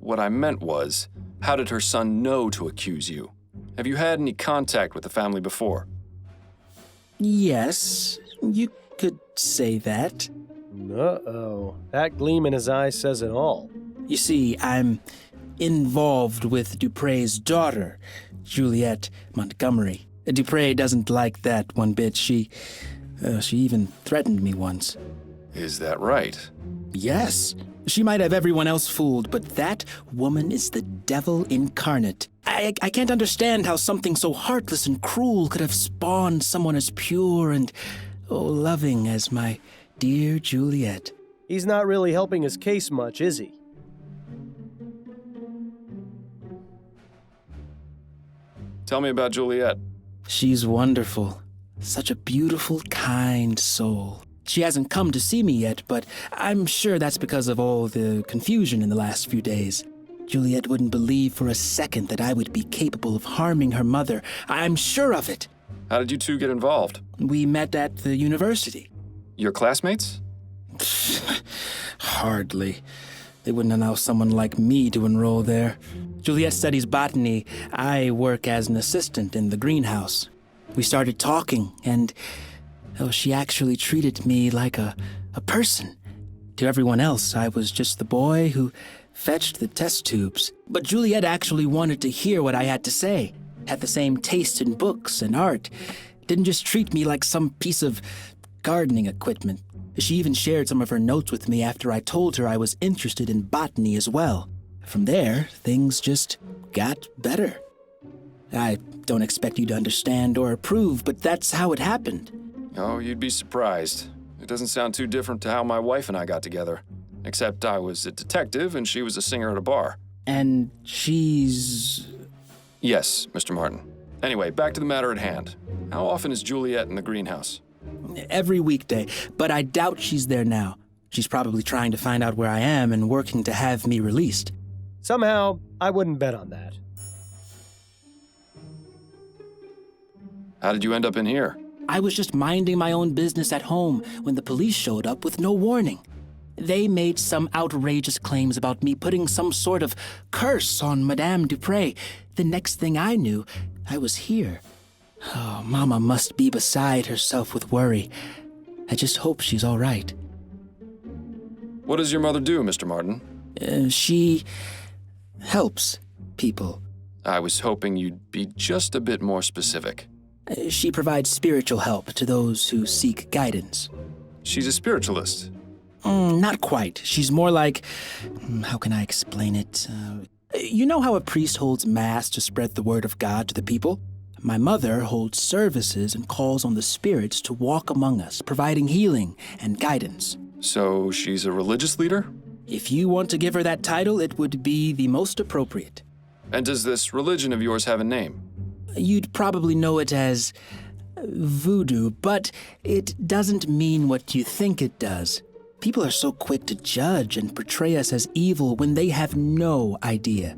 Speaker 2: What I meant was, how did her son know to accuse you? Have you had any contact with the family before?
Speaker 10: Yes, you could say that.
Speaker 9: Uh-oh. That gleam in his eye says it all.
Speaker 10: You see, I'm involved with Duprey's daughter, Juliet Montgomery. Duprey doesn't like that one bit. She even threatened me once.
Speaker 2: Is that right?
Speaker 10: Yes. She might have everyone else fooled, but that woman is the devil incarnate. I can't understand how something so heartless and cruel could have spawned someone as pure and, loving as my dear Juliet.
Speaker 9: He's not really helping his case much, is he?
Speaker 2: Tell me about Juliet.
Speaker 10: She's wonderful. Such a beautiful, kind soul. She hasn't come to see me yet, but I'm sure that's because of all the confusion in the last few days. Juliet wouldn't believe for a second that I would be capable of harming her mother. I'm sure of it.
Speaker 2: How did you two get involved?
Speaker 10: We met at the university.
Speaker 2: Your classmates?
Speaker 10: Hardly. They wouldn't allow someone like me to enroll there. Juliet studies botany. I work as an assistant in the greenhouse. We started talking, and she actually treated me like a person. To everyone else, I was just the boy who fetched the test tubes. But Juliet actually wanted to hear what I had to say, had the same taste in books and art, didn't just treat me like some piece of gardening equipment. She even shared some of her notes with me after I told her I was interested in botany as well. From there, things just got better. I don't expect you to understand or approve, but that's how it happened.
Speaker 2: Oh, you'd be surprised. It doesn't sound too different to how my wife and I got together. Except I was a detective and she was a singer at a bar.
Speaker 10: And she's...
Speaker 2: Yes, Mr. Martin. Anyway, back to the matter at hand. How often is Juliet in the greenhouse?
Speaker 10: Every weekday, but I doubt she's there now. She's probably trying to find out where I am and working to have me released.
Speaker 1: Somehow, I wouldn't bet on that.
Speaker 2: How did you end up in here?
Speaker 10: I was just minding my own business at home when the police showed up with no warning. They made some outrageous claims about me putting some sort of curse on Madame Duprey. The next thing I knew, I was here. Oh, Mama must be beside herself with worry. I just hope she's all right.
Speaker 2: What does your mother do, Mr. Martin?
Speaker 10: She helps people.
Speaker 2: I was hoping you'd be just a bit more specific.
Speaker 10: She provides spiritual help to those who seek guidance.
Speaker 2: She's a spiritualist.
Speaker 10: Not quite. She's more like... how can I explain it? You know how a priest holds mass to spread the word of God to the people? My mother holds services and calls on the spirits to walk among us, providing healing and guidance.
Speaker 2: So she's a religious leader?
Speaker 10: If you want to give her that title, it would be the most appropriate.
Speaker 2: And does this religion of yours have a name?
Speaker 10: You'd probably know it as voodoo, but it doesn't mean what you think it does. People are so quick to judge and portray us as evil when they have no idea.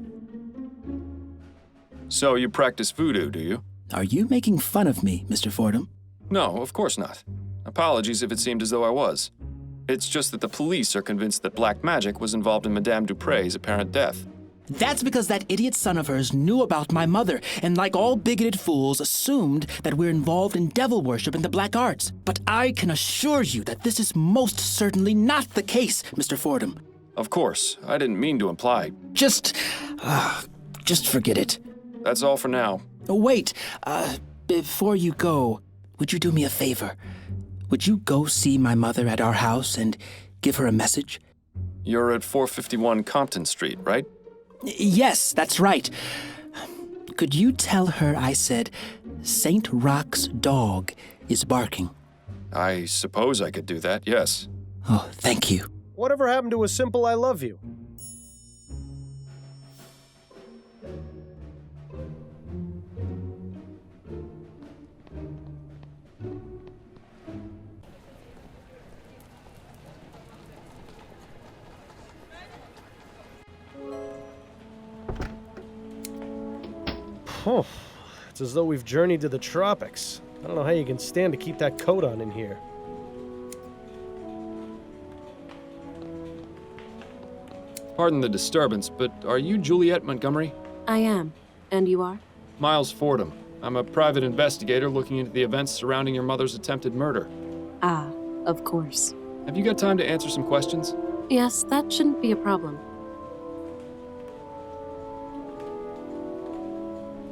Speaker 2: So you practice voodoo, do you?
Speaker 10: Are you making fun of me, Mr. Fordham?
Speaker 2: No, of course not. Apologies if it seemed as though I was. It's just that the police are convinced that black magic was involved in Madame Duprey's apparent death.
Speaker 10: That's because that idiot son of hers knew about my mother, and like all bigoted fools, assumed that we're involved in devil worship and the black arts. But I can assure you that this is most certainly not the case, Mr. Fordham.
Speaker 2: Of course, I didn't mean to imply.
Speaker 10: Just forget it.
Speaker 2: That's all for now.
Speaker 10: Wait, before you go, would you do me a favor? Would you go see my mother at our house and give her a message?
Speaker 2: You're at 451 Compton Street, right?
Speaker 10: Yes, that's right. Could you tell her I said St. Roch's dog is barking?
Speaker 2: I suppose I could do that, yes.
Speaker 10: Oh, thank you.
Speaker 1: Whatever happened to a simple I love you? Oh, it's as though we've journeyed to the tropics. I don't know how you can stand to keep that coat on in here.
Speaker 2: Pardon the disturbance, but are you Juliet Montgomery?
Speaker 11: I am. And you are?
Speaker 2: Miles Fordham. I'm a private investigator looking into the events surrounding your mother's attempted murder.
Speaker 11: Ah, of course.
Speaker 2: Have you got time to answer some questions?
Speaker 11: Yes, that shouldn't be a problem.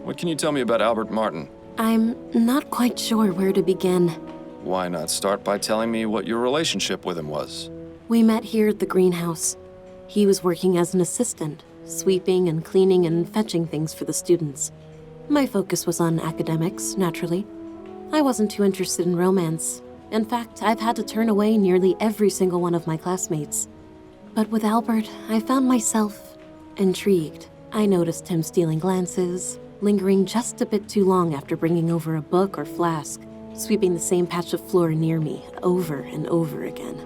Speaker 2: What can you tell me about Albert Martin?
Speaker 11: I'm not quite sure where to begin.
Speaker 2: Why not start by telling me what your relationship with him was?
Speaker 11: We met here at the greenhouse. He was working as an assistant, sweeping and cleaning and fetching things for the students. My focus was on academics, naturally. I wasn't too interested in romance. In fact, I've had to turn away nearly every single one of my classmates. But with Albert, I found myself intrigued. I noticed him stealing glances, lingering just a bit too long after bringing over a book or flask, sweeping the same patch of floor near me over and over again.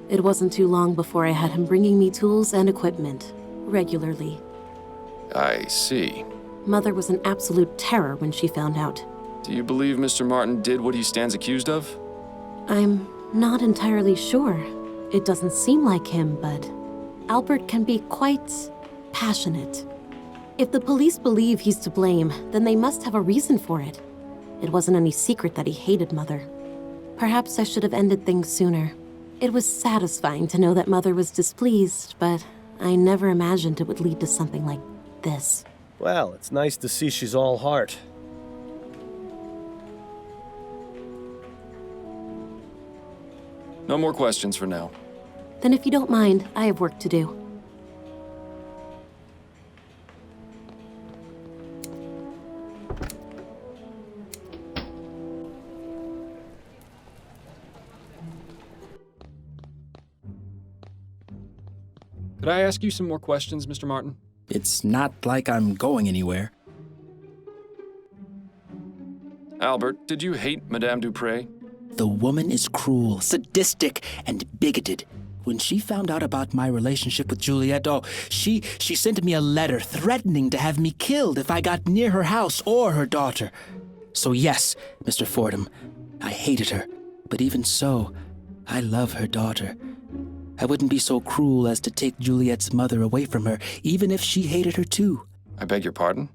Speaker 11: It wasn't too long before I had him bringing me tools and equipment, regularly.
Speaker 2: I see.
Speaker 11: Mother was an absolute terror when she found out.
Speaker 2: Do you believe Mr. Martin did what he stands accused of?
Speaker 11: I'm not entirely sure. It doesn't seem like him, but Albert can be quite passionate. If the police believe he's to blame, then they must have a reason for it. It wasn't any secret that he hated Mother. Perhaps I should have ended things sooner. It was satisfying to know that Mother was displeased, but I never imagined it would lead to something like this.
Speaker 1: Well, it's nice to see she's all heart.
Speaker 2: No more questions for now.
Speaker 11: Then if you don't mind, I have work to do.
Speaker 2: Could I ask you some more questions, Mr. Martin?
Speaker 10: It's not like I'm going anywhere.
Speaker 2: Albert, did you hate Madame Duprey?
Speaker 10: The woman is cruel, sadistic, and bigoted. when she found out about my relationship with Juliet, she sent me a letter threatening to have me killed if I got near her house or her daughter. So yes, Mr. Fordham, I hated her, but even so, I love her daughter. I wouldn't be so cruel as to take Juliet's mother away from her, even if she hated her too.
Speaker 2: I beg your pardon?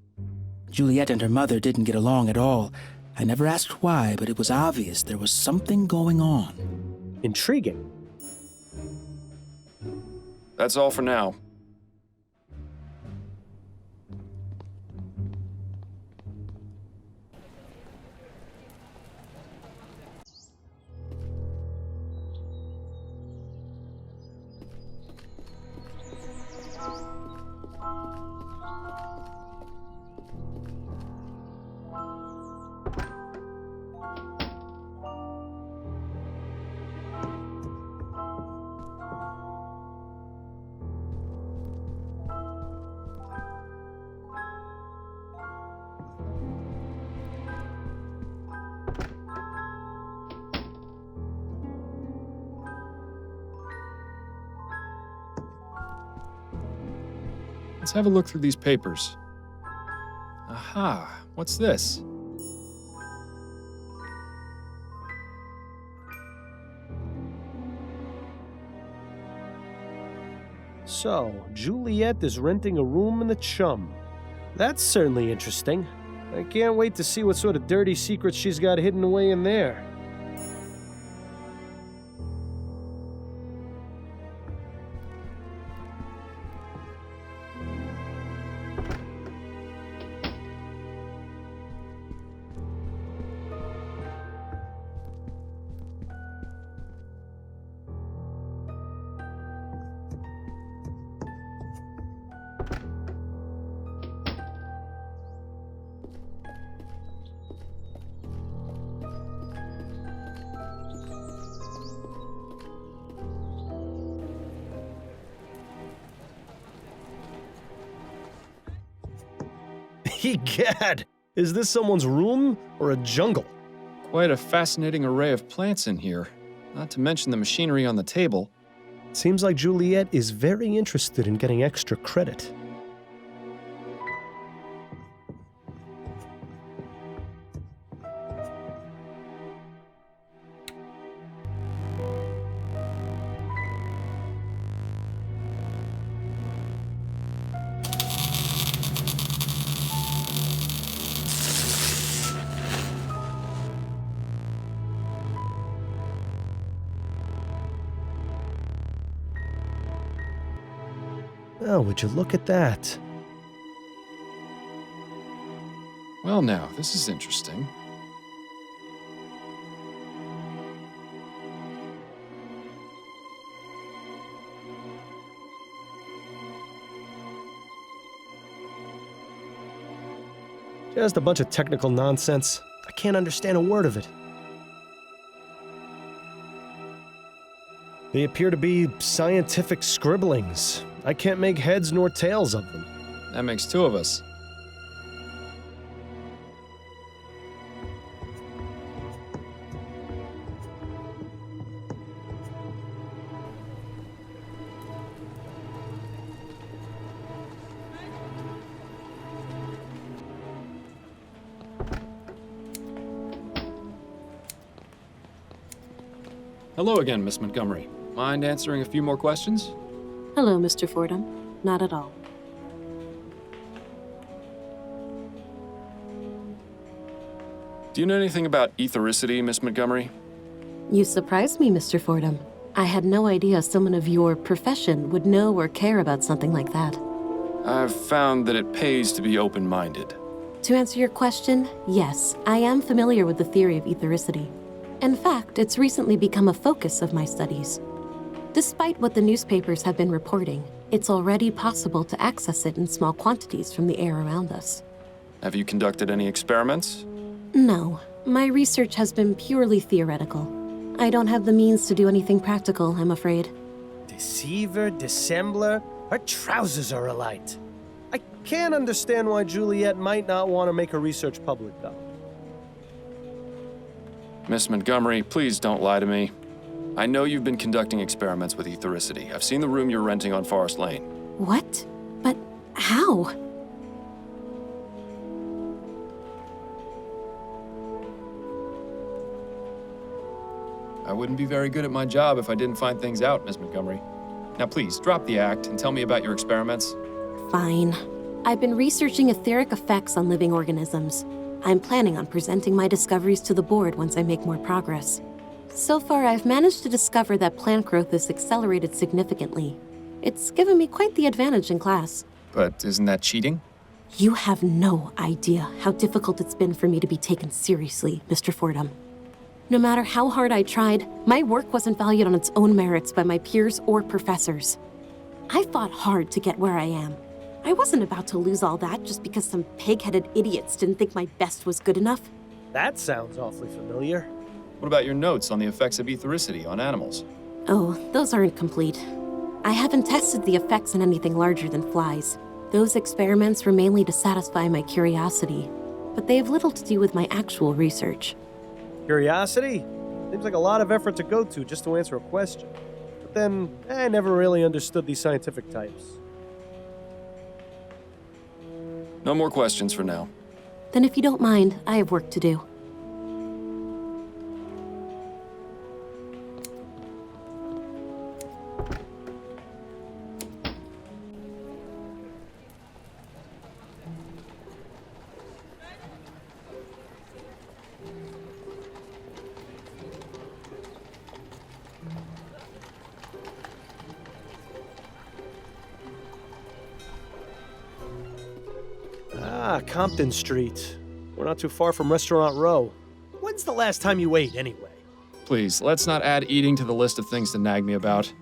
Speaker 10: Juliet and her mother didn't get along at all. I never asked why, but it was obvious there was something going on.
Speaker 1: Intriguing.
Speaker 2: That's all for now. Let's have a look through these papers. Aha, what's this?
Speaker 1: So, Juliet is renting a room in the Chum. That's certainly interesting. I can't wait to see what sort of dirty secrets she's got hidden away in there. Egad! Is this someone's room or a jungle?
Speaker 2: Quite a fascinating array of plants in here, not to mention the machinery on the table.
Speaker 1: Seems like Juliet is very interested in getting extra credit. Oh, would you look at that?
Speaker 2: Well now, this is interesting.
Speaker 1: Just a bunch of technical nonsense. I can't understand a word of it. They appear to be scientific scribblings. I can't make heads nor tails of them.
Speaker 2: That makes two of us. Hello again, Miss Montgomery. Mind answering a few more questions?
Speaker 11: Hello, Mr. Fordham. Not at all.
Speaker 2: Do you know anything about ethericity, Miss Montgomery?
Speaker 11: You surprised me, Mr. Fordham. I had no idea someone of your profession would know or care about something like that.
Speaker 2: I've found that it pays to be open-minded.
Speaker 11: To answer your question, yes, I am familiar with the theory of ethericity. In fact, it's recently become a focus of my studies. Despite what the newspapers have been reporting, it's already possible to access it in small quantities from the air around us.
Speaker 2: Have you conducted any experiments?
Speaker 11: No, my research has been purely theoretical. I don't have the means to do anything practical, I'm afraid.
Speaker 1: Deceiver, dissembler, her trousers are alight. I can't understand why Juliet might not want to make her research public, though.
Speaker 2: Miss Montgomery, please don't lie to me. I know you've been conducting experiments with ethericity. I've seen the room you're renting on Forest Lane.
Speaker 11: What? But how?
Speaker 2: I wouldn't be very good at my job if I didn't find things out, Miss Montgomery. Now please, drop the act and tell me about your experiments.
Speaker 11: Fine. I've been researching etheric effects on living organisms. I'm planning on presenting my discoveries to the board once I make more progress. So far, I've managed to discover that plant growth is accelerated significantly. It's given me quite the advantage in class.
Speaker 2: But isn't that cheating?
Speaker 11: You have no idea how difficult it's been for me to be taken seriously, Mr. Fordham. No matter how hard I tried, my work wasn't valued on its own merits by my peers or professors. I fought hard to get where I am. I wasn't about to lose all that just because some pig-headed idiots didn't think my best was good enough.
Speaker 9: That sounds awfully familiar.
Speaker 2: What about your notes on the effects of ethericity on animals?
Speaker 11: Oh, those aren't complete. I haven't tested the effects on anything larger than flies. Those experiments were mainly to satisfy my curiosity, but they have little to do with my actual research.
Speaker 9: Curiosity? Seems like a lot of effort to go to just to answer a question. But then, I never really understood these scientific types.
Speaker 2: No more questions for now.
Speaker 11: Then if you don't mind, I have work to do.
Speaker 9: Compton Street. We're not too far from Restaurant Row. When's the last time you ate, anyway?
Speaker 2: Please, let's not add eating to the list of things to nag me about.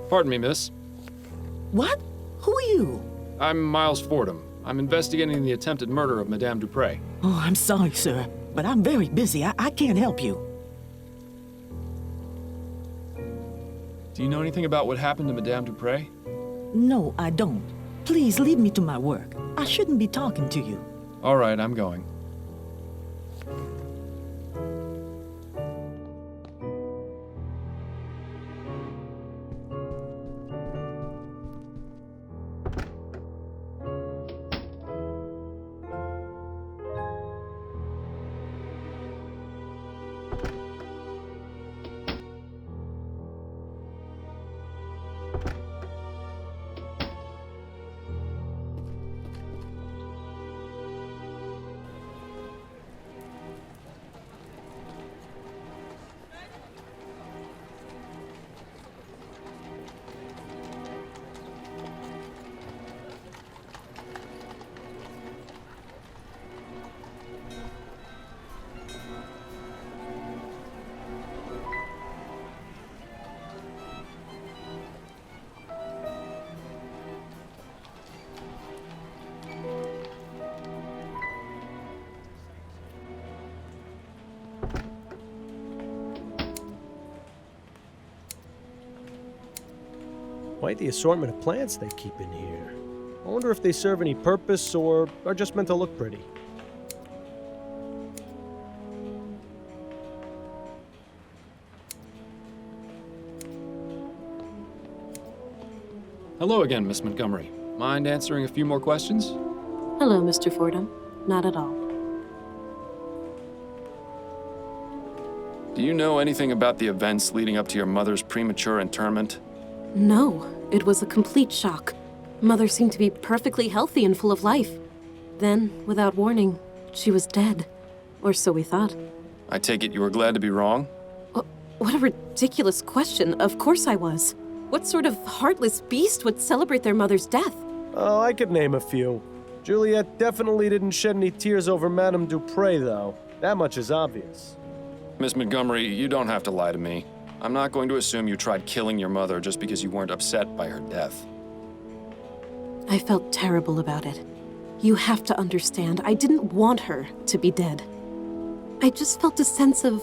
Speaker 2: Pardon me, miss.
Speaker 12: What? Who are you?
Speaker 2: I'm Miles Fordham. I'm investigating the attempted murder of Madame Duprey.
Speaker 12: Oh, I'm sorry, sir, but I'm very busy. I can't help you.
Speaker 2: Do you know anything about what happened to Madame Duprey?
Speaker 12: No, I don't. Please leave me to my work. I shouldn't be talking to you.
Speaker 2: All right, I'm going.
Speaker 9: Quite the assortment of plants they keep in here. I wonder if they serve any purpose or are just meant to look pretty.
Speaker 2: Hello again, Miss Montgomery. Mind answering a few more questions?
Speaker 11: Hello, Mr. Fordham. Not at all.
Speaker 2: Do you know anything about the events leading up to your mother's premature interment?
Speaker 11: No, it was a complete shock. Mother seemed to be perfectly healthy and full of life. Then, without warning, she was dead. Or so we thought.
Speaker 2: I take it you were glad to be wrong?
Speaker 11: What a ridiculous question. Of course I was. What sort of heartless beast would celebrate their mother's death?
Speaker 9: Oh, I could name a few. Juliet definitely didn't shed any tears over Madame Duprey, though. That much is obvious.
Speaker 2: Miss Montgomery, you don't have to lie to me. I'm not going to assume you tried killing your mother just because you weren't upset by her death.
Speaker 11: I felt terrible about it. You have to understand, I didn't want her to be dead. I just felt a sense of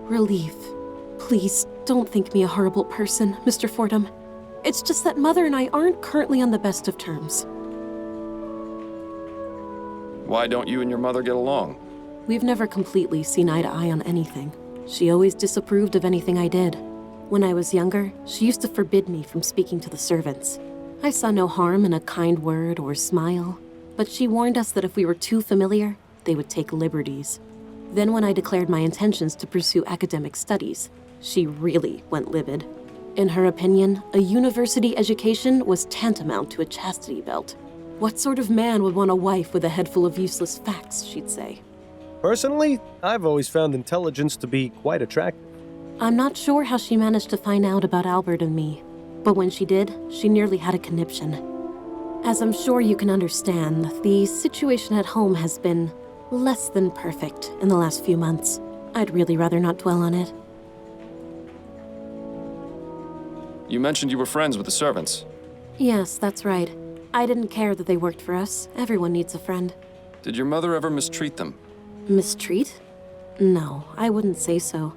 Speaker 11: relief. Please, don't think me a horrible person, Mr. Fordham. It's just that Mother and I aren't currently on the best of terms.
Speaker 2: Why don't you and your mother get along?
Speaker 11: We've never completely seen eye to eye on anything. She always disapproved of anything I did. When I was younger, she used to forbid me from speaking to the servants. I saw no harm in a kind word or smile, but she warned us that if we were too familiar, they would take liberties. Then when I declared my intentions to pursue academic studies, she really went livid. In her opinion, a university education was tantamount to a chastity belt. What sort of man would want a wife with a head full of useless facts, she'd say.
Speaker 9: Personally, I've always found intelligence to be quite attractive.
Speaker 11: I'm not sure how she managed to find out about Albert and me, but when she did, she nearly had a conniption. As I'm sure you can understand, the situation at home has been less than perfect in the last few months. I'd really rather not dwell on it.
Speaker 2: You mentioned you were friends with the servants.
Speaker 11: Yes, that's right. I didn't care that they worked for us. Everyone needs a friend.
Speaker 2: Did your mother ever mistreat them?
Speaker 11: Mistreat? No, I wouldn't say so.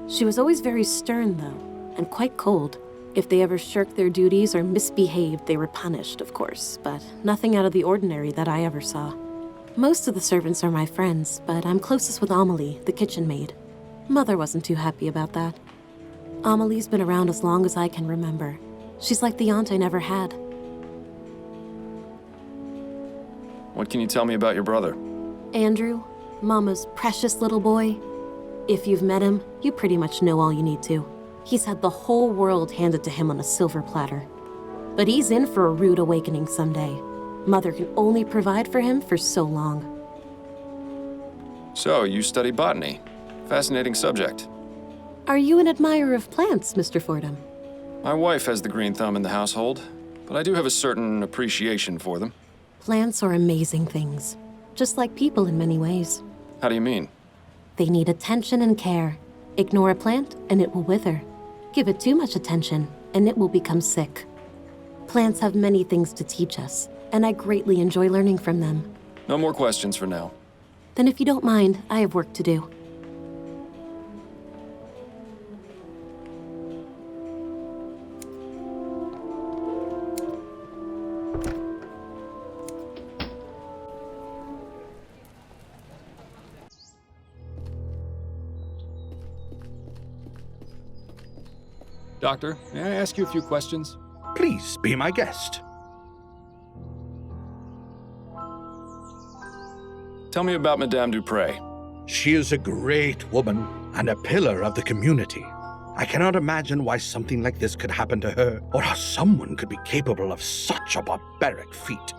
Speaker 11: She was always very stern, though, and quite cold. If they ever shirked their duties or misbehaved, they were punished, of course, but nothing out of the ordinary that I ever saw. Most of the servants are my friends, but I'm closest with Amelie, the kitchen maid. Mother wasn't too happy about that. Amelie's been around as long as I can remember. She's like the aunt I never had.
Speaker 2: What can you tell me about your brother?
Speaker 11: Andrew, Mama's precious little boy. If you've met him, you pretty much know all you need to. He's had the whole world handed to him on a silver platter. But he's in for a rude awakening someday. Mother can only provide for him for so long.
Speaker 2: So, you study botany. Fascinating subject.
Speaker 11: Are you an admirer of plants, Mr. Fordham?
Speaker 2: My wife has the green thumb in the household, but I do have a certain appreciation for them.
Speaker 11: Plants are amazing things, just like people in many ways.
Speaker 2: How do you mean?
Speaker 11: They need attention and care. Ignore a plant, and it will wither. Give it too much attention, and it will become sick. Plants have many things to teach us, and I greatly enjoy learning from them.
Speaker 2: No more questions for now.
Speaker 11: Then if you don't mind, I have work to do.
Speaker 2: Doctor, may I ask you a few questions?
Speaker 7: Please be my guest.
Speaker 2: Tell me about Madame Duprey.
Speaker 7: She is a great woman and a pillar of the community. I cannot imagine why something like this could happen to her, or how someone could be capable of such a barbaric feat.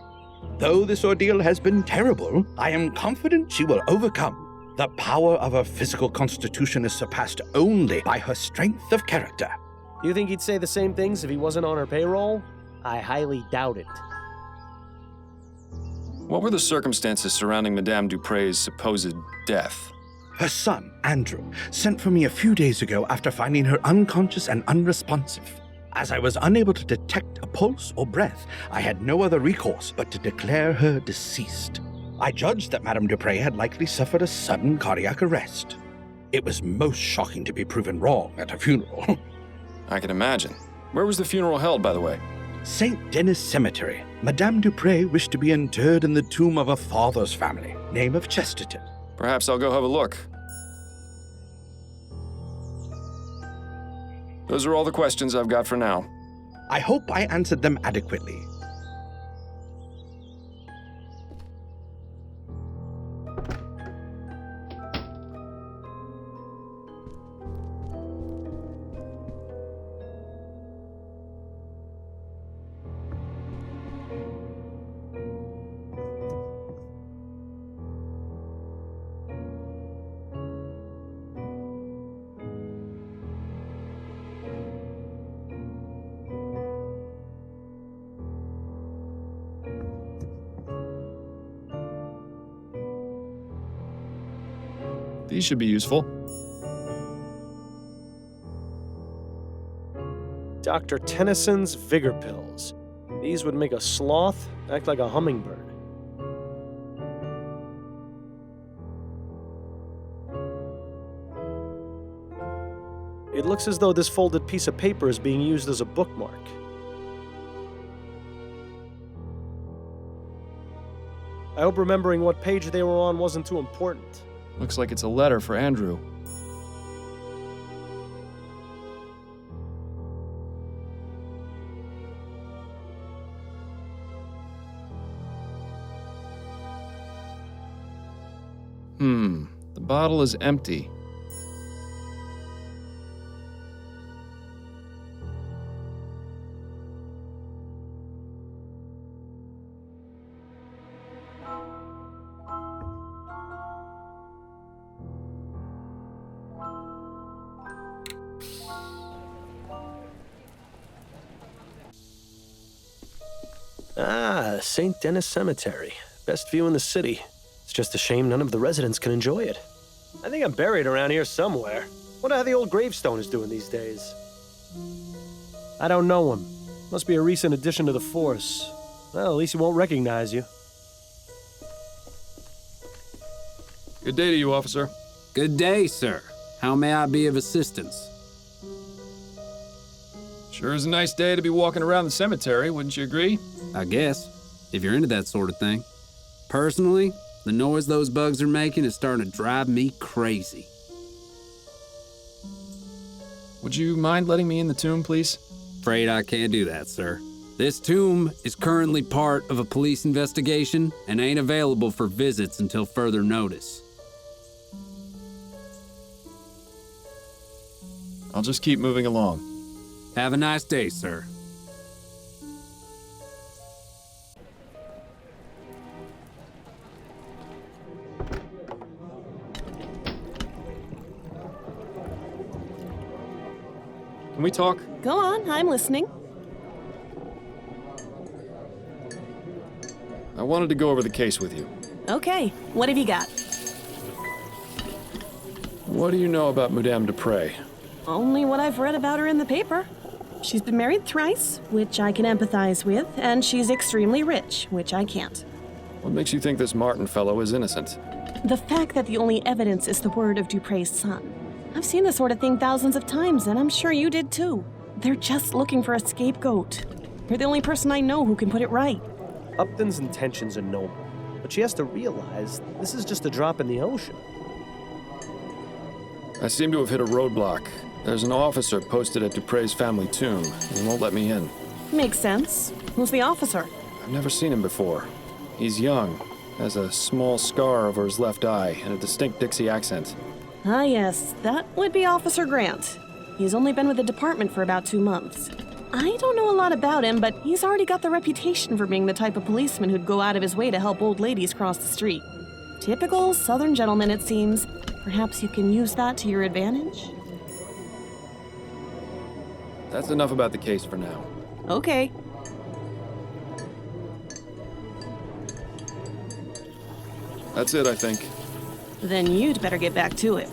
Speaker 7: Though this ordeal has been terrible, I am confident she will overcome. The power of her physical constitution is surpassed only by her strength of character.
Speaker 9: You think he'd say the same things if he wasn't on her payroll? I highly doubt it.
Speaker 2: What were the circumstances surrounding Madame Duprey's supposed death?
Speaker 7: Her son, Andrew, sent for me a few days ago after finding her unconscious and unresponsive. As I was unable to detect a pulse or breath, I had no other recourse but to declare her deceased. I judged that Madame Duprey had likely suffered a sudden cardiac arrest. It was most shocking to be proven wrong at a funeral.
Speaker 2: I can imagine. Where was the funeral held, by the way?
Speaker 7: St. Denis Cemetery. Madame Duprey wished to be interred in the tomb of her father's family, name of Chesterton.
Speaker 2: Perhaps I'll go have a look. Those are all the questions I've got for now.
Speaker 7: I hope I answered them adequately.
Speaker 2: These should be useful.
Speaker 9: Dr. Tennyson's Vigor Pills. These would make a sloth act like a hummingbird. It looks as though this folded piece of paper is being used as a bookmark. I hope remembering what page they were on wasn't too important.
Speaker 2: Looks like it's a letter for Andrew. The bottle is empty.
Speaker 9: Ah, St. Denis Cemetery. Best view in the city. It's just a shame none of the residents can enjoy it. I think I'm buried around here somewhere. Wonder how the old gravestone is doing these days. I don't know him. Must be a recent addition to the force. Well, at least he won't recognize you.
Speaker 2: Good day to you, officer.
Speaker 13: Good day, sir. How may I be of assistance?
Speaker 2: Sure is a nice day to be walking around the cemetery, wouldn't you agree?
Speaker 13: I guess, if you're into that sort of thing. Personally, the noise those bugs are making is starting to drive me crazy.
Speaker 2: Would you mind letting me in the tomb, please?
Speaker 13: Afraid I can't do that, sir. This tomb is currently part of a police investigation and ain't available for visits until further notice.
Speaker 2: I'll just keep moving along.
Speaker 13: Have a nice day, sir.
Speaker 2: Can we talk?
Speaker 6: Go on, I'm listening.
Speaker 2: I wanted to go over the case with you.
Speaker 6: Okay, what have you got?
Speaker 2: What do you know about Madame Duprey?
Speaker 6: Only what I've read about her in the paper. She's been married thrice, which I can empathize with, and she's extremely rich, which I can't.
Speaker 2: What makes you think this Martin fellow is innocent?
Speaker 6: The fact that the only evidence is the word of Duprey's son. I've seen this sort of thing thousands of times, and I'm sure you did too. They're just looking for a scapegoat. You're the only person I know who can put it right.
Speaker 9: Upton's intentions are noble, but she has to realize this is just a drop in the ocean.
Speaker 2: I seem to have hit a roadblock. There's an officer posted at Duprey's family tomb, and he won't let me in.
Speaker 6: Makes sense. Who's the officer?
Speaker 2: I've never seen him before. He's young, has a small scar over his left eye, and a distinct Dixie accent.
Speaker 6: Ah, yes, that would be Officer Grant. He's only been with the department for about 2 months. I don't know a lot about him, but he's already got the reputation for being the type of policeman who'd go out of his way to help old ladies cross the street. Typical Southern gentleman, it seems. Perhaps you can use that to your advantage?
Speaker 2: That's enough about the case for now.
Speaker 6: Okay.
Speaker 2: That's it, I think.
Speaker 6: Then you'd better get back to it.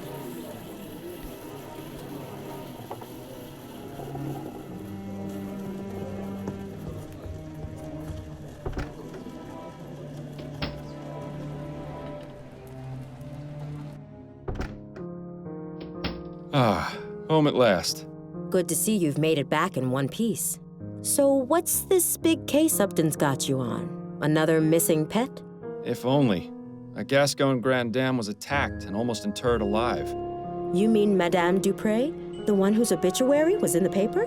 Speaker 2: Ah, home at last.
Speaker 5: Good to see you've made it back in one piece. So what's this big case Upton's got you on? Another missing pet?
Speaker 2: If only. A Gascon Grand Dame was attacked and almost interred alive.
Speaker 5: You mean Madame Duprey? The one whose obituary was in the paper?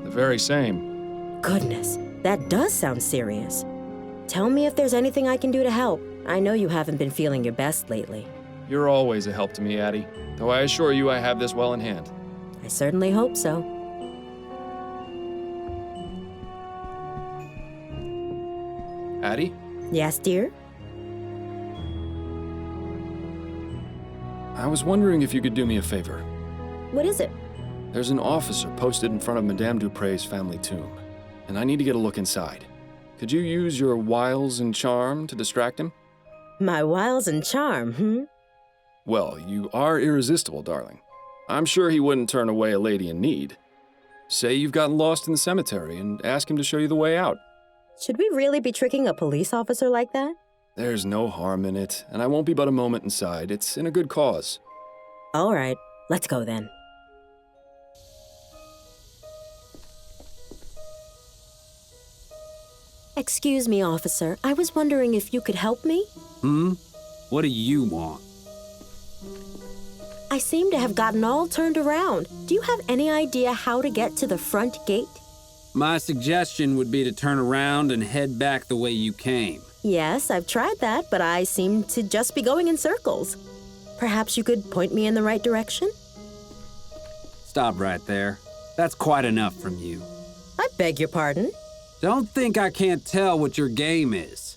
Speaker 2: The very same.
Speaker 5: Goodness, that does sound serious. Tell me if there's anything I can do to help. I know you haven't been feeling your best lately.
Speaker 2: You're always a help to me, Addie. Though I assure you I have this well in hand.
Speaker 5: I certainly hope so.
Speaker 2: Addie?
Speaker 5: Yes, dear?
Speaker 2: I was wondering if you could do me a favor.
Speaker 5: What is it?
Speaker 2: There's an officer posted in front of Madame Duprey's family tomb, and I need to get a look inside. Could you use your wiles and charm to distract him?
Speaker 5: My wiles and charm,
Speaker 2: Well, you are irresistible, darling. I'm sure he wouldn't turn away a lady in need. Say you've gotten lost in the cemetery and ask him to show you the way out.
Speaker 5: Should we really be tricking a police officer like that?
Speaker 2: There's no harm in it, and I won't be but a moment inside. It's in a good cause.
Speaker 5: All right, let's go then. Excuse me, officer. I was wondering if you could help me?
Speaker 13: What do you want?
Speaker 5: I seem to have gotten all turned around. Do you have any idea how to get to the front gate?
Speaker 13: My suggestion would be to turn around and head back the way you came.
Speaker 5: Yes, I've tried that, but I seem to just be going in circles. Perhaps you could point me in the right direction?
Speaker 13: Stop right there. That's quite enough from you.
Speaker 5: I beg your pardon?
Speaker 13: Don't think I can't tell what your game is.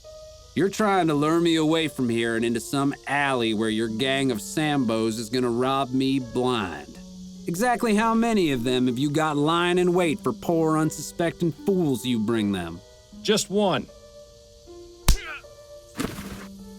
Speaker 13: You're trying to lure me away from here and into some alley where your gang of Sambos is gonna rob me blind. Exactly how many of them have you got lying in wait for poor, unsuspecting fools you bring them?
Speaker 2: Just one.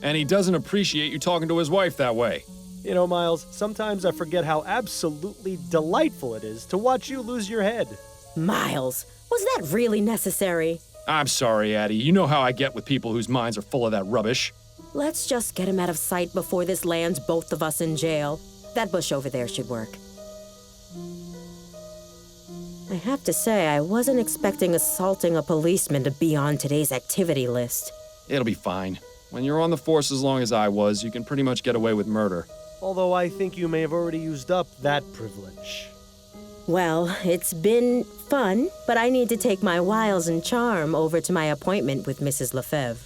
Speaker 2: And he doesn't appreciate you talking to his wife that way.
Speaker 9: You know, Miles, sometimes I forget how absolutely delightful it is to watch you lose your head.
Speaker 5: Miles, was that really necessary?
Speaker 2: I'm sorry, Addie. You know how I get with people whose minds are full of that rubbish.
Speaker 5: Let's just get him out of sight before this lands both of us in jail. That bush over there should work. I have to say, I wasn't expecting assaulting a policeman to be on today's activity list.
Speaker 2: It'll be fine. When you're on the force as long as I was, you can pretty much get away with murder.
Speaker 9: Although I think you may have already used up that privilege.
Speaker 5: Well, it's been fun, but I need to take my wiles and charm over to my appointment with Mrs. Lefebvre.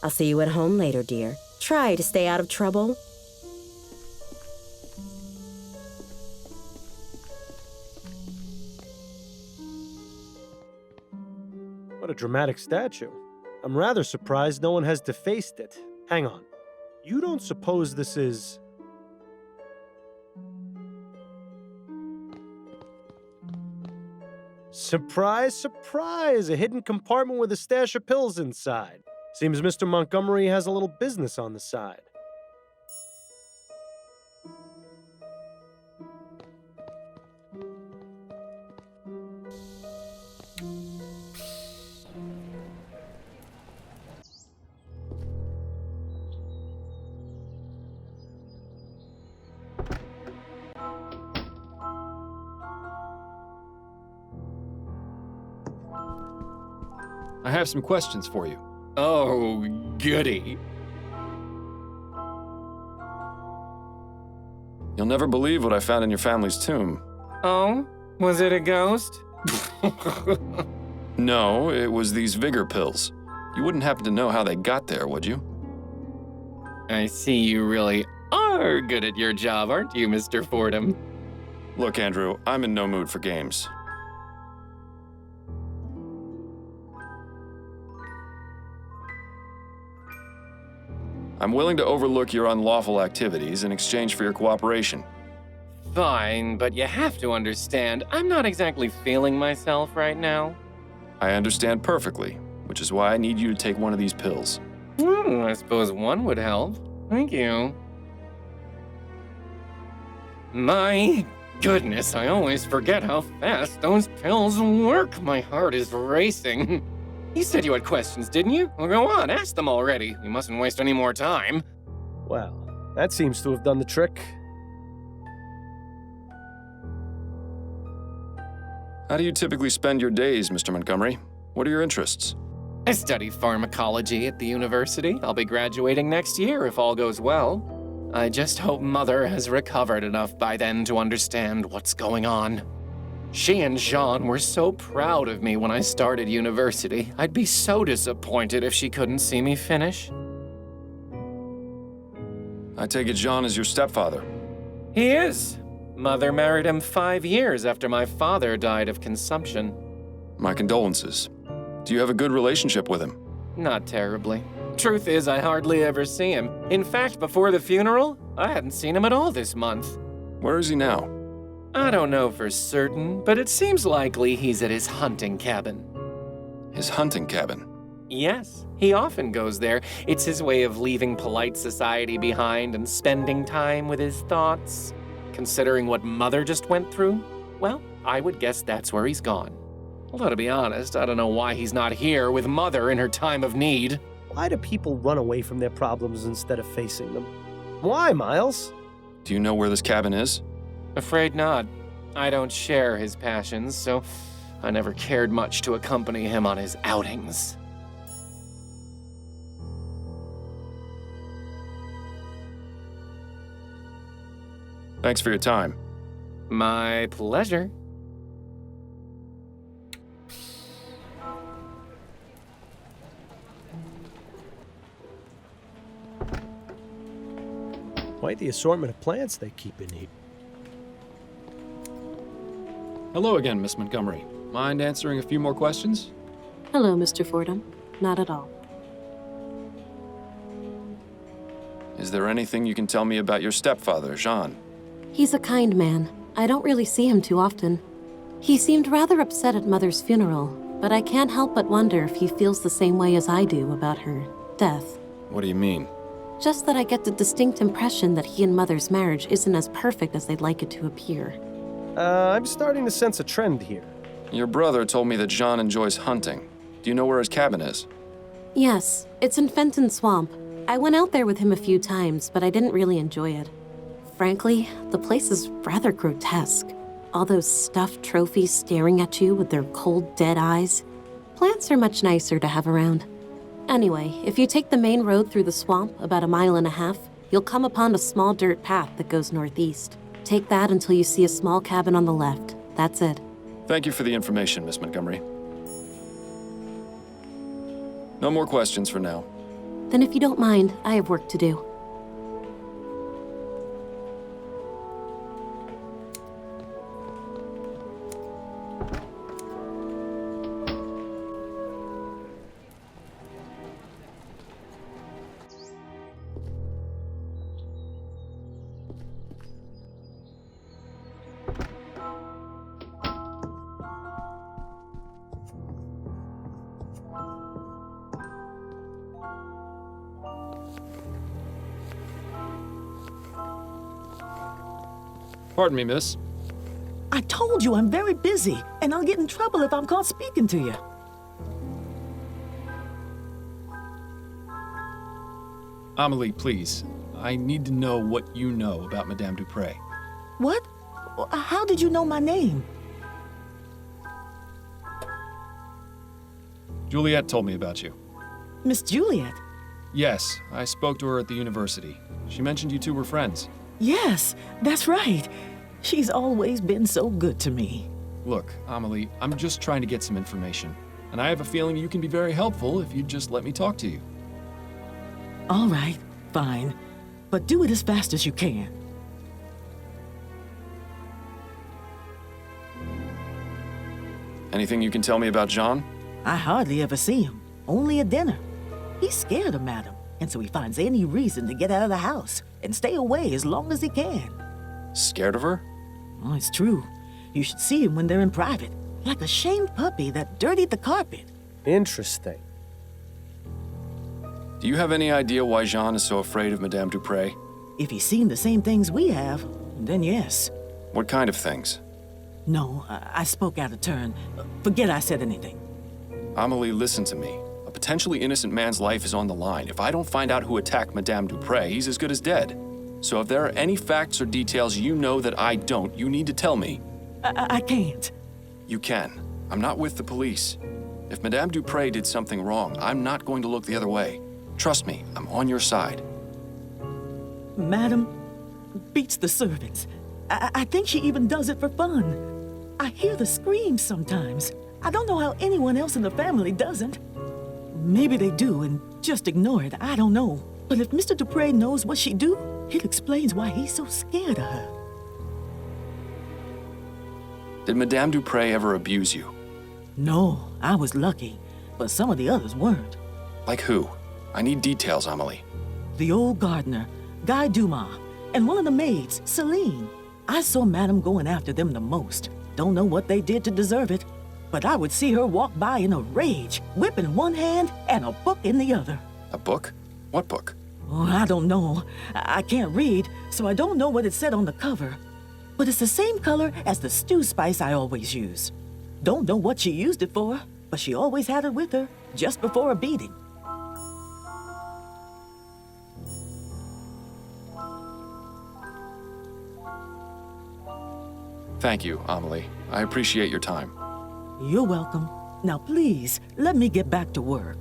Speaker 5: I'll see you at home later, dear. Try to stay out of trouble.
Speaker 9: What a dramatic statue. I'm rather surprised no one has defaced it. Hang on. You don't suppose this is... Surprise, surprise! A hidden compartment with a stash of pills inside. Seems Mr. Montgomery has a little business on the side.
Speaker 2: I have some questions for you.
Speaker 8: Oh, goody.
Speaker 2: You'll never believe what I found in your family's tomb.
Speaker 8: Oh? Was it a ghost?
Speaker 2: No, it was these vigor pills. You wouldn't happen to know how they got there, would you?
Speaker 8: I see you really are good at your job, aren't you, Mr. Fordham?
Speaker 2: Look, Andrew, I'm in no mood for games. I'm willing to overlook your unlawful activities in exchange for your cooperation.
Speaker 8: Fine, but you have to understand, I'm not exactly feeling myself right now.
Speaker 2: I understand perfectly, which is why I need you to take one of these pills.
Speaker 8: I suppose one would help. Thank you. My goodness, I always forget how fast those pills work. My heart is racing. You said you had questions, didn't you? Well, go on, ask them already. We mustn't waste any more time.
Speaker 9: Well, that seems to have done the trick.
Speaker 2: How do you typically spend your days, Mr. Montgomery? What are your interests?
Speaker 8: I study pharmacology at the university. I'll be graduating next year if all goes well. I just hope Mother has recovered enough by then to understand what's going on. She and Jean were so proud of me when I started university. I'd be so disappointed if she couldn't see me finish.
Speaker 2: I take it Jean is your stepfather.
Speaker 8: He is. Mother married him 5 years after my father died of consumption.
Speaker 2: My condolences. Do you have a good relationship with him?
Speaker 8: Not terribly. Truth is, I hardly ever see him. In fact, before the funeral, I hadn't seen him at all this month.
Speaker 2: Where is he now?
Speaker 8: I don't know for certain, but it seems likely he's at his hunting cabin.
Speaker 2: His hunting cabin?
Speaker 8: Yes, he often goes there. It's his way of leaving polite society behind and spending time with his thoughts. Considering what Mother just went through, well, I would guess that's where he's gone. Although to be honest, I don't know why he's not here with Mother in her time of need.
Speaker 9: Why do people run away from their problems instead of facing them? Why, Miles?
Speaker 2: Do you know where this cabin is?
Speaker 8: Afraid not. I don't share his passions, so I never cared much to accompany him on his outings.
Speaker 2: Thanks for your time.
Speaker 8: My pleasure.
Speaker 9: Quite the assortment of plants they keep in here.
Speaker 2: Hello again, Miss Montgomery. Mind answering a few more questions?
Speaker 11: Hello, Mr. Fordham. Not at all.
Speaker 2: Is there anything you can tell me about your stepfather, Jean?
Speaker 11: He's a kind man. I don't really see him too often. He seemed rather upset at Mother's funeral, but I can't help but wonder if he feels the same way as I do about her death.
Speaker 2: What do you mean?
Speaker 11: Just that I get the distinct impression that he and Mother's marriage isn't as perfect as they'd like it to appear.
Speaker 9: I'm starting to sense a trend here.
Speaker 2: Your brother told me that Jean enjoys hunting. Do you know where his cabin is?
Speaker 11: Yes, it's in Fenton Swamp. I went out there with him a few times, but I didn't really enjoy it. Frankly, the place is rather grotesque. All those stuffed trophies staring at you with their cold, dead eyes. Plants are much nicer to have around. Anyway, if you take the main road through the swamp about 1.5 miles, you'll come upon a small dirt path that goes northeast. Take that until you see a small cabin on the left. That's it.
Speaker 2: Thank you for the information, Miss Montgomery. No more questions for now.
Speaker 11: Then if you don't mind, I have work to do.
Speaker 2: Pardon me, miss.
Speaker 12: I told you I'm very busy, and I'll get in trouble if I'm caught speaking to you.
Speaker 2: Amelie, please. I need to know what you know about Madame Duprey.
Speaker 12: What? How did you know my name?
Speaker 2: Juliet told me about you.
Speaker 12: Miss Juliet?
Speaker 2: Yes, I spoke to her at the university. She mentioned you two were friends.
Speaker 12: Yes, that's right. She's always been so good to me.
Speaker 2: Look, Amelie, I'm just trying to get some information. And I have a feeling you can be very helpful if you just let me talk to you.
Speaker 12: All right, fine. But do it as fast as you can.
Speaker 2: Anything you can tell me about Jean?
Speaker 12: I hardly ever see him, only at dinner. He's scared of Madame, and so he finds any reason to get out of the house and stay away as long as he can.
Speaker 2: Scared of her?
Speaker 12: Oh, it's true. You should see him when they're in private, like a shamed puppy that dirtied the carpet.
Speaker 9: Interesting.
Speaker 2: Do you have any idea why Jean is so afraid of Madame Duprey?
Speaker 12: If he's seen the same things we have, then yes.
Speaker 2: What kind of things?
Speaker 12: No, I spoke out of turn. Forget I said anything.
Speaker 2: Amelie, listen to me. A potentially innocent man's life is on the line. If I don't find out who attacked Madame Duprey, he's as good as dead. So if there are any facts or details you know that I don't, you need to tell me.
Speaker 12: I can't.
Speaker 2: You can. I'm not with the police. If Madame Duprey did something wrong, I'm not going to look the other way. Trust me, I'm on your side.
Speaker 12: Madam beats the servants. I think she even does it for fun. I hear the screams sometimes. I don't know how anyone else in the family doesn't. Maybe they do and just ignore it. I don't know. But if Mr. Duprey knows what she do, it explains why he's so scared of her.
Speaker 2: Did Madame Duprey ever abuse you?
Speaker 12: No, I was lucky, but some of the others weren't.
Speaker 2: Like who? I need details, Amelie.
Speaker 12: The old gardener, Guy Dumas, and one of the maids, Celine. I saw Madame going after them the most. Don't know what they did to deserve it, but I would see her walk by in a rage, whip in one hand and a book in the other.
Speaker 2: A book? What book?
Speaker 12: Oh, I don't know. I can't read, so I don't know what it said on the cover. But it's the same color as the stew spice I always use. Don't know what she used it for, but she always had it with her, just before a beating.
Speaker 2: Thank you, Amelie. I appreciate your time.
Speaker 12: You're welcome. Now please, let me get back to work.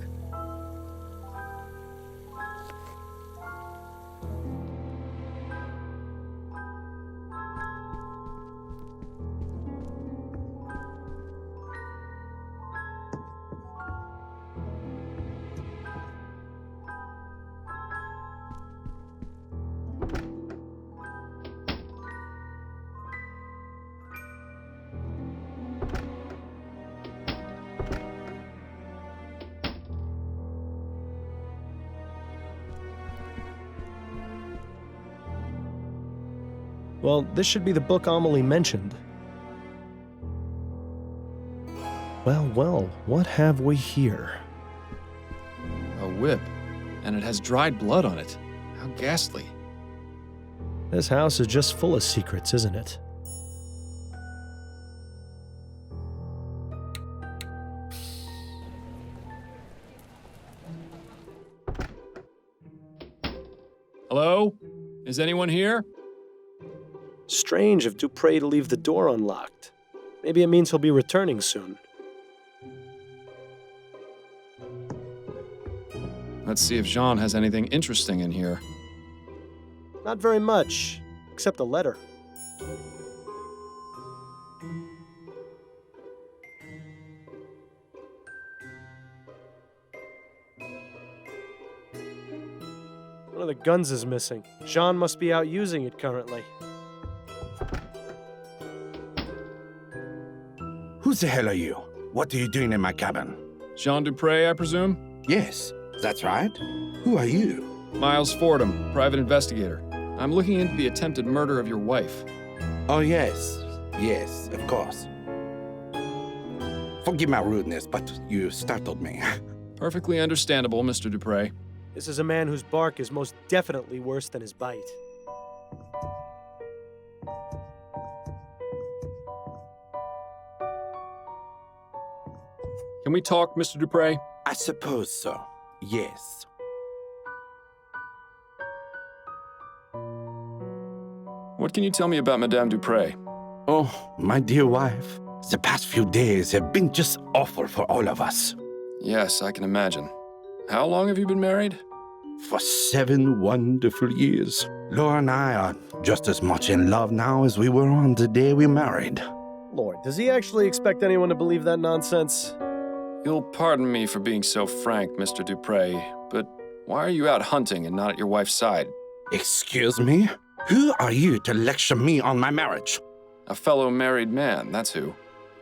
Speaker 1: Well, this should be the book Amelie mentioned. Well, what have we here?
Speaker 2: A whip. And it has dried blood on it. How ghastly.
Speaker 1: This house is just full of secrets, isn't it?
Speaker 2: Hello? Is anyone here?
Speaker 1: Strange of Duprey to leave the door unlocked. Maybe it means he'll be returning soon.
Speaker 2: Let's see if Jean has anything interesting in here.
Speaker 1: Not very much, except a letter. One of the guns is missing. Jean must be out using it currently.
Speaker 7: Who the hell are you? What are you doing in my cabin?
Speaker 2: Jean Duprey, I presume?
Speaker 7: Yes, that's right. Who are you?
Speaker 2: Miles Fordham, private investigator. I'm looking into the attempted murder of your wife.
Speaker 7: Oh, yes. Yes, of course. Forgive my rudeness, but you startled me.
Speaker 2: Perfectly understandable, Mr. Duprey.
Speaker 1: This is a man whose bark is most definitely worse than his bite.
Speaker 2: Can we talk, Mr. Duprey?
Speaker 7: I suppose so. Yes.
Speaker 2: What can you tell me about Madame Duprey?
Speaker 7: Oh, my dear wife. The past few days have been just awful for all of us.
Speaker 2: Yes, I can imagine. How long have you been married?
Speaker 7: For 7 wonderful years. Laura and I are just as much in love now as we were on the day we married.
Speaker 1: Lord, does he actually expect anyone to believe that nonsense?
Speaker 2: You'll pardon me for being so frank, Mr. Duprey, but why are you out hunting and not at your wife's side?
Speaker 7: Excuse me? Who are you to lecture me on my marriage?
Speaker 2: A fellow married man, that's who.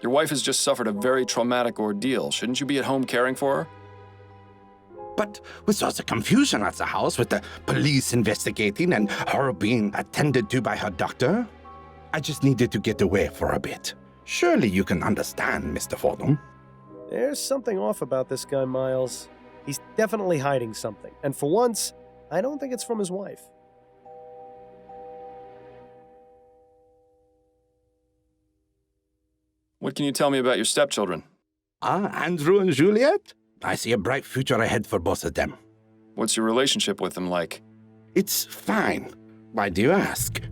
Speaker 2: Your wife has just suffered a very traumatic ordeal. Shouldn't you be at home caring for her?
Speaker 7: But with all the confusion at the house, with the police investigating and her being attended to by her doctor, I just needed to get away for a bit. Surely you can understand, Mr. Fordham.
Speaker 1: There's something off about this guy, Miles. He's definitely hiding something. And for once, I don't think it's from his wife.
Speaker 2: What can you tell me about your stepchildren?
Speaker 7: Andrew and Juliet? I see a bright future ahead for both of them.
Speaker 2: What's your relationship with them like?
Speaker 7: It's fine. Why do you ask?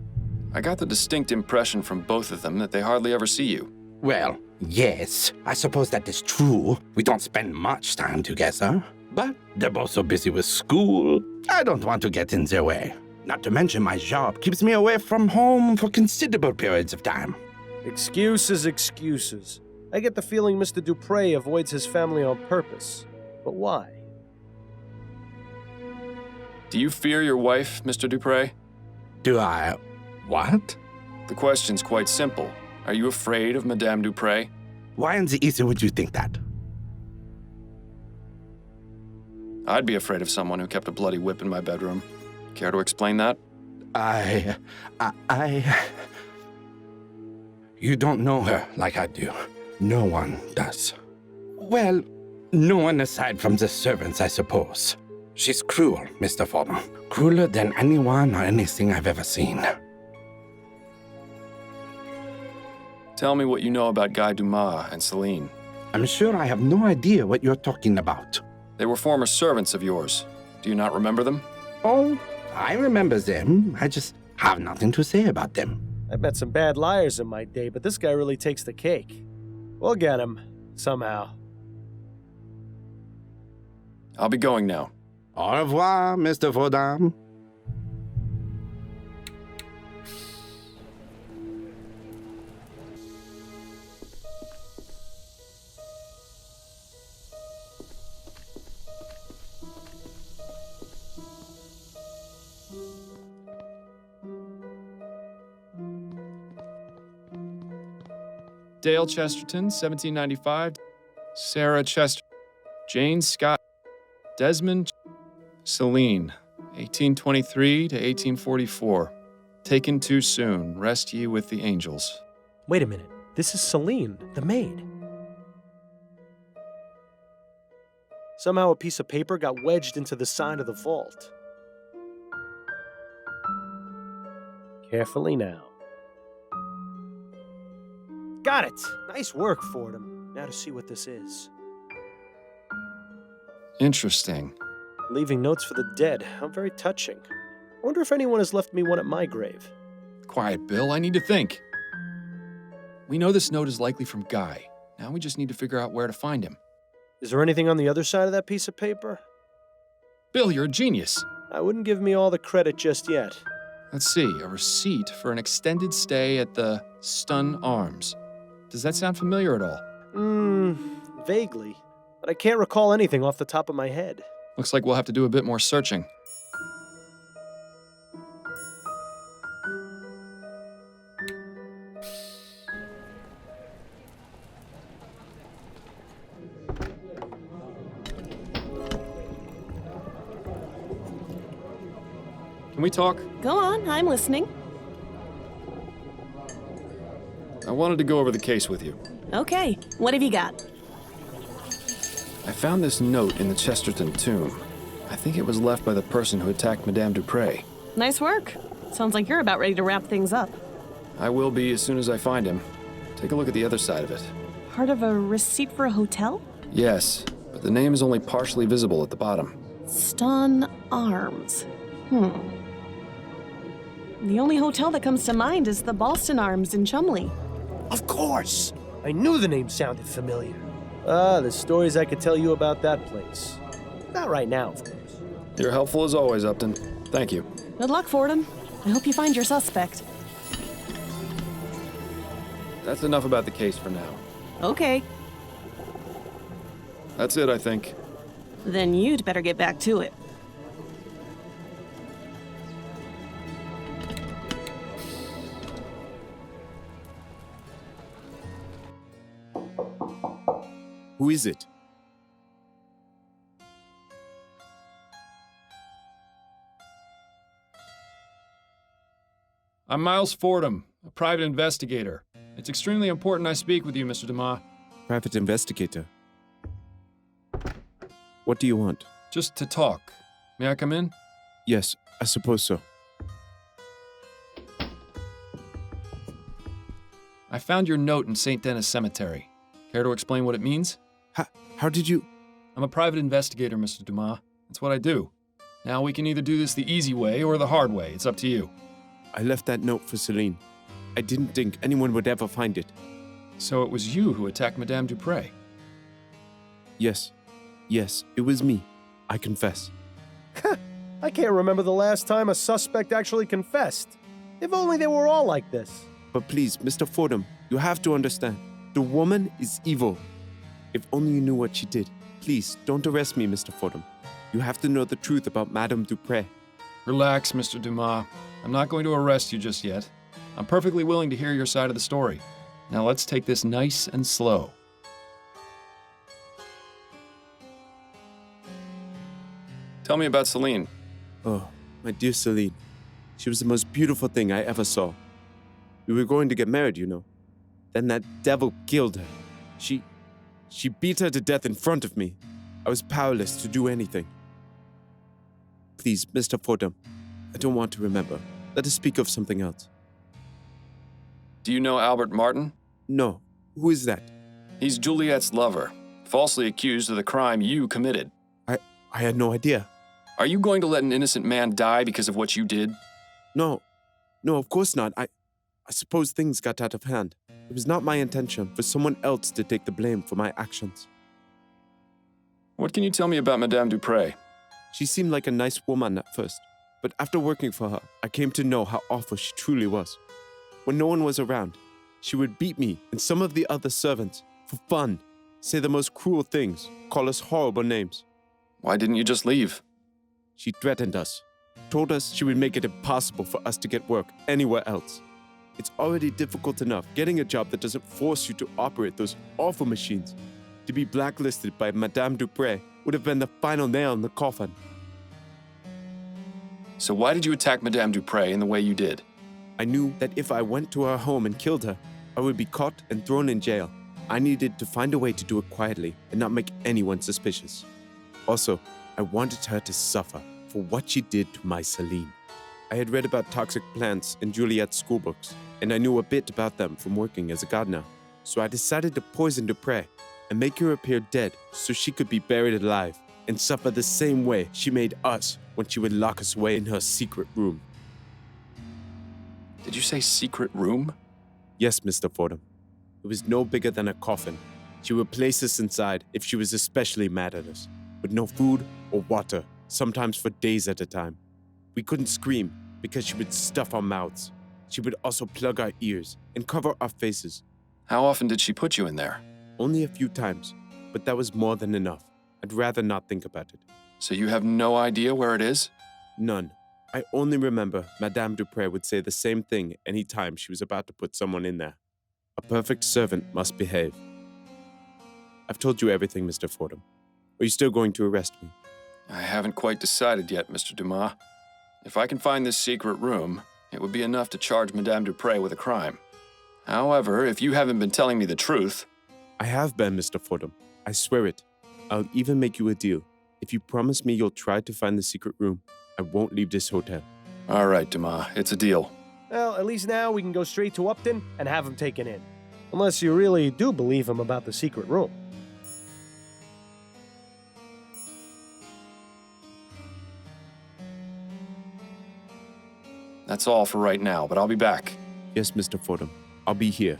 Speaker 2: I got the distinct impression from both of them that they hardly ever see you.
Speaker 7: Well, Yes, I suppose that is true. We don't spend much time together. But they're both so busy with school, I don't want to get in their way. Not to mention my job keeps me away from home for considerable periods of time.
Speaker 1: Excuses, excuses. I get the feeling Mr. Duprey avoids his family on purpose. But why?
Speaker 2: Do you fear your wife, Mr. Duprey?
Speaker 7: Do I... what?
Speaker 2: The question's quite simple. Are you afraid of Madame Duprey?
Speaker 7: Why in the ether would you think that?
Speaker 2: I'd be afraid of someone who kept a bloody whip in my bedroom. Care to explain that?
Speaker 7: You don't know her like I do. No one does. Well, no one aside from the servants, I suppose. She's cruel, Mr. Fordham. Crueler than anyone or anything I've ever seen.
Speaker 2: Tell me what you know about Guy Dumas and Celine.
Speaker 7: I'm sure I have no idea what you're talking about.
Speaker 2: They were former servants of yours. Do you not remember them?
Speaker 7: Oh, I remember them. I just have nothing to say about them.
Speaker 1: I've met some bad liars in my day, but this guy really takes the cake. We'll get him, somehow.
Speaker 2: I'll be going now.
Speaker 7: Au revoir, Mr. Fordham.
Speaker 2: Dale Chesterton, 1795. Sarah Chester. Jane Scott. Desmond Celine, 1823 to 1844. Taken too soon. Rest ye with the angels.
Speaker 1: Wait a minute. This is Celine, the maid. Somehow a piece of paper got wedged into the side of the vault. Carefully now. Got it! Nice work, Fordham. Now to see what this is.
Speaker 2: Interesting.
Speaker 1: Leaving notes for the dead. How very touching. I wonder if anyone has left me one at my grave.
Speaker 2: Quiet, Bill. I need to think. We know this note is likely from Guy. Now we just need to figure out where to find him.
Speaker 1: Is there anything on the other side of that piece of paper?
Speaker 2: Bill, you're a genius.
Speaker 1: I wouldn't give me all the credit just yet.
Speaker 2: Let's see. A receipt for an extended stay at the Stun Arms. Does that sound familiar at all?
Speaker 1: Vaguely. But I can't recall anything off the top of my head.
Speaker 2: Looks like we'll have to do a bit more searching. Can we talk?
Speaker 6: Go on, I'm listening.
Speaker 2: I wanted to go over the case with you.
Speaker 6: Okay, what have you got?
Speaker 2: I found this note in the Chesterton tomb. I think it was left by the person who attacked Madame Duprey.
Speaker 6: Nice work. Sounds like you're about ready to wrap things up.
Speaker 2: I will be as soon as I find him. Take a look at the other side of it.
Speaker 6: Part of a receipt for a hotel?
Speaker 2: Yes, but the name is only partially visible at the bottom.
Speaker 6: Stun Arms. The only hotel that comes to mind is the Boston Arms in Chumley.
Speaker 1: Of course! I knew the name sounded familiar. The stories I could tell you about that place. Not right now, of course.
Speaker 2: You're helpful as always, Upton. Thank you.
Speaker 6: Good luck, Fordham. I hope you find your suspect.
Speaker 2: That's enough about the case for now.
Speaker 6: Okay.
Speaker 2: That's it, I think.
Speaker 6: Then you'd better get back to it.
Speaker 14: Who is it?
Speaker 2: I'm Miles Fordham, a private investigator. It's extremely important I speak with you, Mr. Dumas.
Speaker 14: Private investigator. What do you want?
Speaker 2: Just to talk. May I come in?
Speaker 14: Yes, I suppose so.
Speaker 2: I found your note in St. Denis Cemetery. Care to explain what it means?
Speaker 14: How did you...
Speaker 2: I'm a private investigator, Mr. Dumas. That's what I do. Now we can either do this the easy way or the hard way. It's up to you.
Speaker 14: I left that note for Celine. I didn't think anyone would ever find it.
Speaker 2: So it was you who attacked Madame Duprey?
Speaker 14: Yes. Yes, it was me. I confess.
Speaker 1: I can't remember the last time a suspect actually confessed. If only they were all like this.
Speaker 14: But please, Mr. Fordham, you have to understand. The woman is evil. If only you knew what she did. Please, don't arrest me, Mr. Fordham. You have to know the truth about Madame Duprey.
Speaker 2: Relax, Mr. Dumas. I'm not going to arrest you just yet. I'm perfectly willing to hear your side of the story. Now let's take this nice and slow. Tell me about Celine.
Speaker 14: Oh, my dear Celine. She was the most beautiful thing I ever saw. We were going to get married, you know. Then that devil killed her. She beat her to death in front of me. I was powerless to do anything. Please, Mr. Fordham, I don't want to remember. Let us speak of something else.
Speaker 2: Do you know Albert Martin?
Speaker 14: No. Who is that?
Speaker 2: He's Juliet's lover, falsely accused of the crime you committed.
Speaker 14: I had no idea.
Speaker 2: Are you going to let an innocent man die because of what you did?
Speaker 14: No, of course not. I suppose things got out of hand. It was not my intention for someone else to take the blame for my actions.
Speaker 2: What can you tell me about Madame Duprey?
Speaker 14: She seemed like a nice woman at first, but after working for her, I came to know how awful she truly was. When no one was around, she would beat me and some of the other servants for fun, say the most cruel things, call us horrible names.
Speaker 2: Why didn't you just leave?
Speaker 14: She threatened us, told us she would make it impossible for us to get work anywhere else. It's already difficult enough getting a job that doesn't force you to operate those awful machines. To be blacklisted by Madame Duprey would have been the final nail in the coffin.
Speaker 2: So why did you attack Madame Duprey in the way you did?
Speaker 14: I knew that if I went to her home and killed her, I would be caught and thrown in jail. I needed to find a way to do it quietly and not make anyone suspicious. Also, I wanted her to suffer for what she did to my Celine. I had read about toxic plants in Juliet's schoolbooks, and I knew a bit about them from working as a gardener. So I decided to poison Duprey and make her appear dead so she could be buried alive and suffer the same way she made us when she would lock us away in her secret room.
Speaker 2: Did you say secret room?
Speaker 14: Yes, Mr. Fordham. It was no bigger than a coffin. She would place us inside if she was especially mad at us, with no food or water, sometimes for days at a time. We couldn't scream because she would stuff our mouths. She would also plug our ears and cover our faces.
Speaker 2: How often did she put you in there?
Speaker 14: Only a few times, but that was more than enough. I'd rather not think about it.
Speaker 2: So you have no idea where it is?
Speaker 14: None. I only remember Madame Duprey would say the same thing any time she was about to put someone in there. A perfect servant must behave. I've told you everything, Mr. Fordham. Are you still going to arrest me?
Speaker 2: I haven't quite decided yet, Mr. Dumas. If I can find this secret room, it would be enough to charge Madame Duprey with a crime. However, if you haven't been telling me the truth...
Speaker 14: I have been, Mr. Fordham. I swear it. I'll even make you a deal. If you promise me you'll try to find the secret room, I won't leave this hotel.
Speaker 2: All right, Dumas, it's a deal.
Speaker 1: Well, at least now we can go straight to Upton and have him taken in. Unless you really do believe him about the secret room.
Speaker 2: That's all for right now, but I'll be back.
Speaker 14: Yes, Mr. Fordham. I'll be here.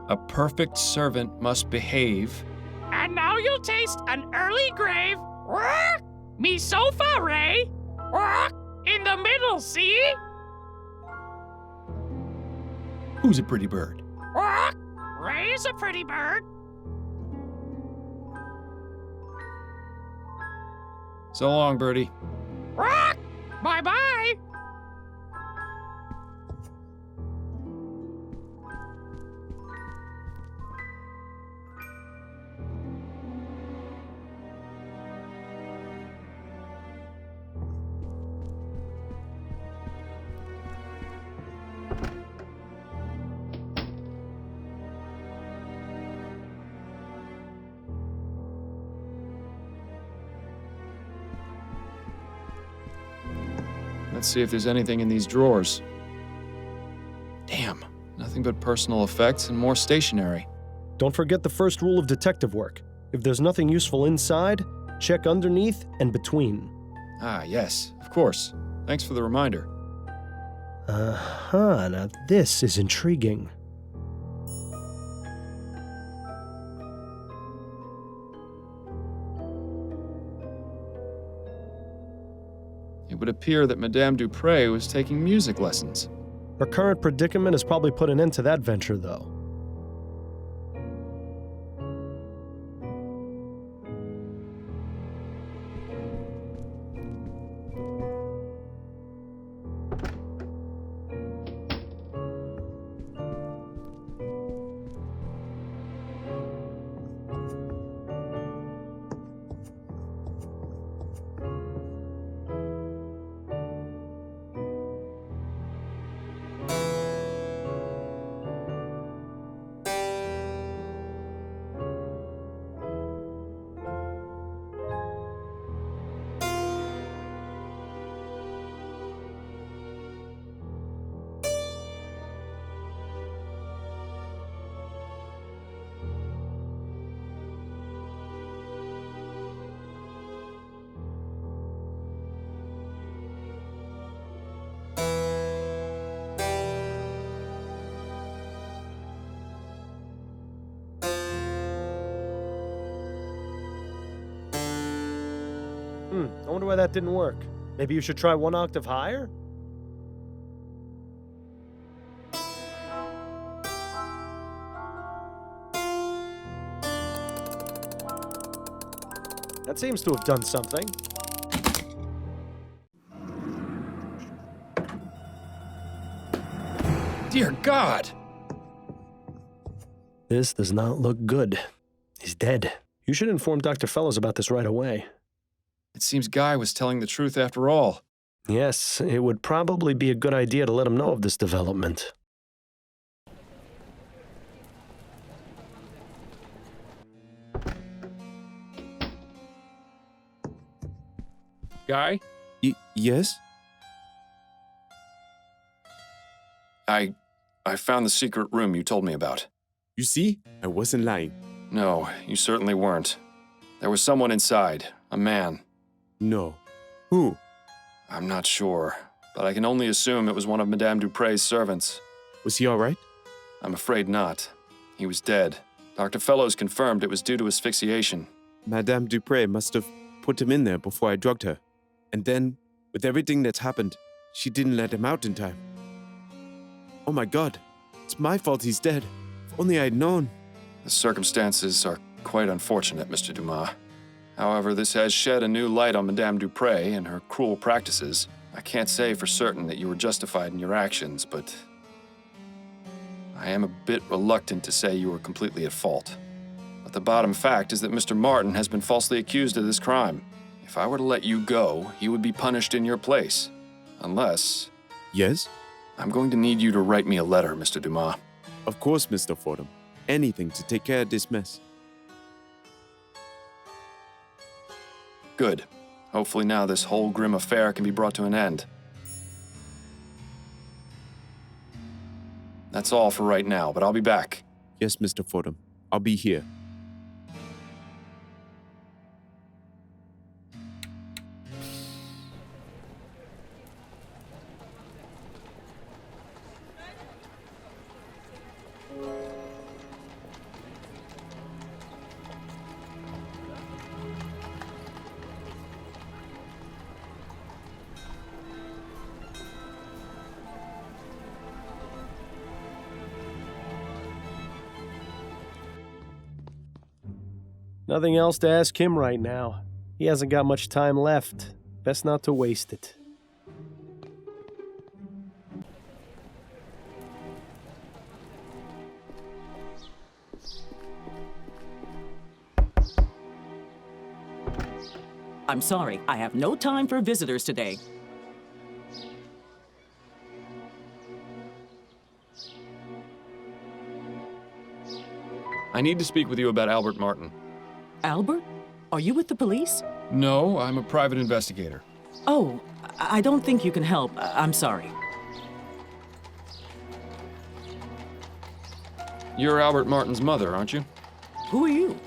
Speaker 2: A perfect servant must behave.
Speaker 15: And now you'll taste an early grave. Me sofa, Ray. In the middle, see?
Speaker 2: Who's a pretty bird?
Speaker 15: Ray's a pretty bird.
Speaker 2: So long, birdie.
Speaker 15: Bye-bye.
Speaker 2: Let's see if there's anything in these drawers. Damn, nothing but personal effects and more stationery.
Speaker 1: Don't forget the first rule of detective work. If there's nothing useful inside, check underneath and between.
Speaker 2: Ah, yes, of course. Thanks for the reminder.
Speaker 1: Now this is intriguing.
Speaker 2: It would appear that Madame Duprey was taking music lessons.
Speaker 1: Her current predicament has probably put an end to that venture, though. I wonder why that didn't work. Maybe you should try one octave higher? That seems to have done something.
Speaker 2: Dear God!
Speaker 1: This does not look good. He's dead. You should inform Dr. Fellows about this right away.
Speaker 2: It seems Guy was telling the truth after all.
Speaker 1: Yes, it would probably be a good idea to let him know of this development.
Speaker 2: Guy?
Speaker 14: Yes?
Speaker 2: I found the secret room you told me about.
Speaker 14: You see? I wasn't lying.
Speaker 2: No, you certainly weren't. There was someone inside, a man.
Speaker 14: No. Who?
Speaker 2: I'm not sure, but I can only assume it was one of Madame Duprey's servants.
Speaker 14: Was he all right?
Speaker 2: I'm afraid not. He was dead. Dr. Fellows confirmed it was due to asphyxiation.
Speaker 14: Madame Duprey must have put him in there before I drugged her. And then, with everything that's happened, she didn't let him out in time. Oh my God, it's my fault he's dead. If only I'd known.
Speaker 2: The circumstances are quite unfortunate, Mr. Dumas. However, this has shed a new light on Madame Duprey and her cruel practices. I can't say for certain that you were justified in your actions, but I am a bit reluctant to say you were completely at fault. But the bottom fact is that Mr. Martin has been falsely accused of this crime. If I were to let you go, he would be punished in your place. Unless...
Speaker 14: Yes?
Speaker 2: I'm going to need you to write me a letter, Mr. Dumas.
Speaker 14: Of course, Mr. Fordham. Anything to take care of this mess.
Speaker 2: Good. Hopefully now this whole grim affair can be brought to an end. That's all for right now, but I'll be back.
Speaker 14: Yes, Mr. Fordham. I'll be here.
Speaker 1: Nothing else to ask him right now. He hasn't got much time left. Best not to waste it.
Speaker 12: I'm sorry, I have no time for visitors today.
Speaker 2: I need to speak with you about Albert Martin.
Speaker 12: Albert? Are you with the police?
Speaker 2: No, I'm a private investigator.
Speaker 12: Oh, I don't think you can help. I'm sorry.
Speaker 2: You're Albert Martin's mother, aren't you?
Speaker 12: Who are you?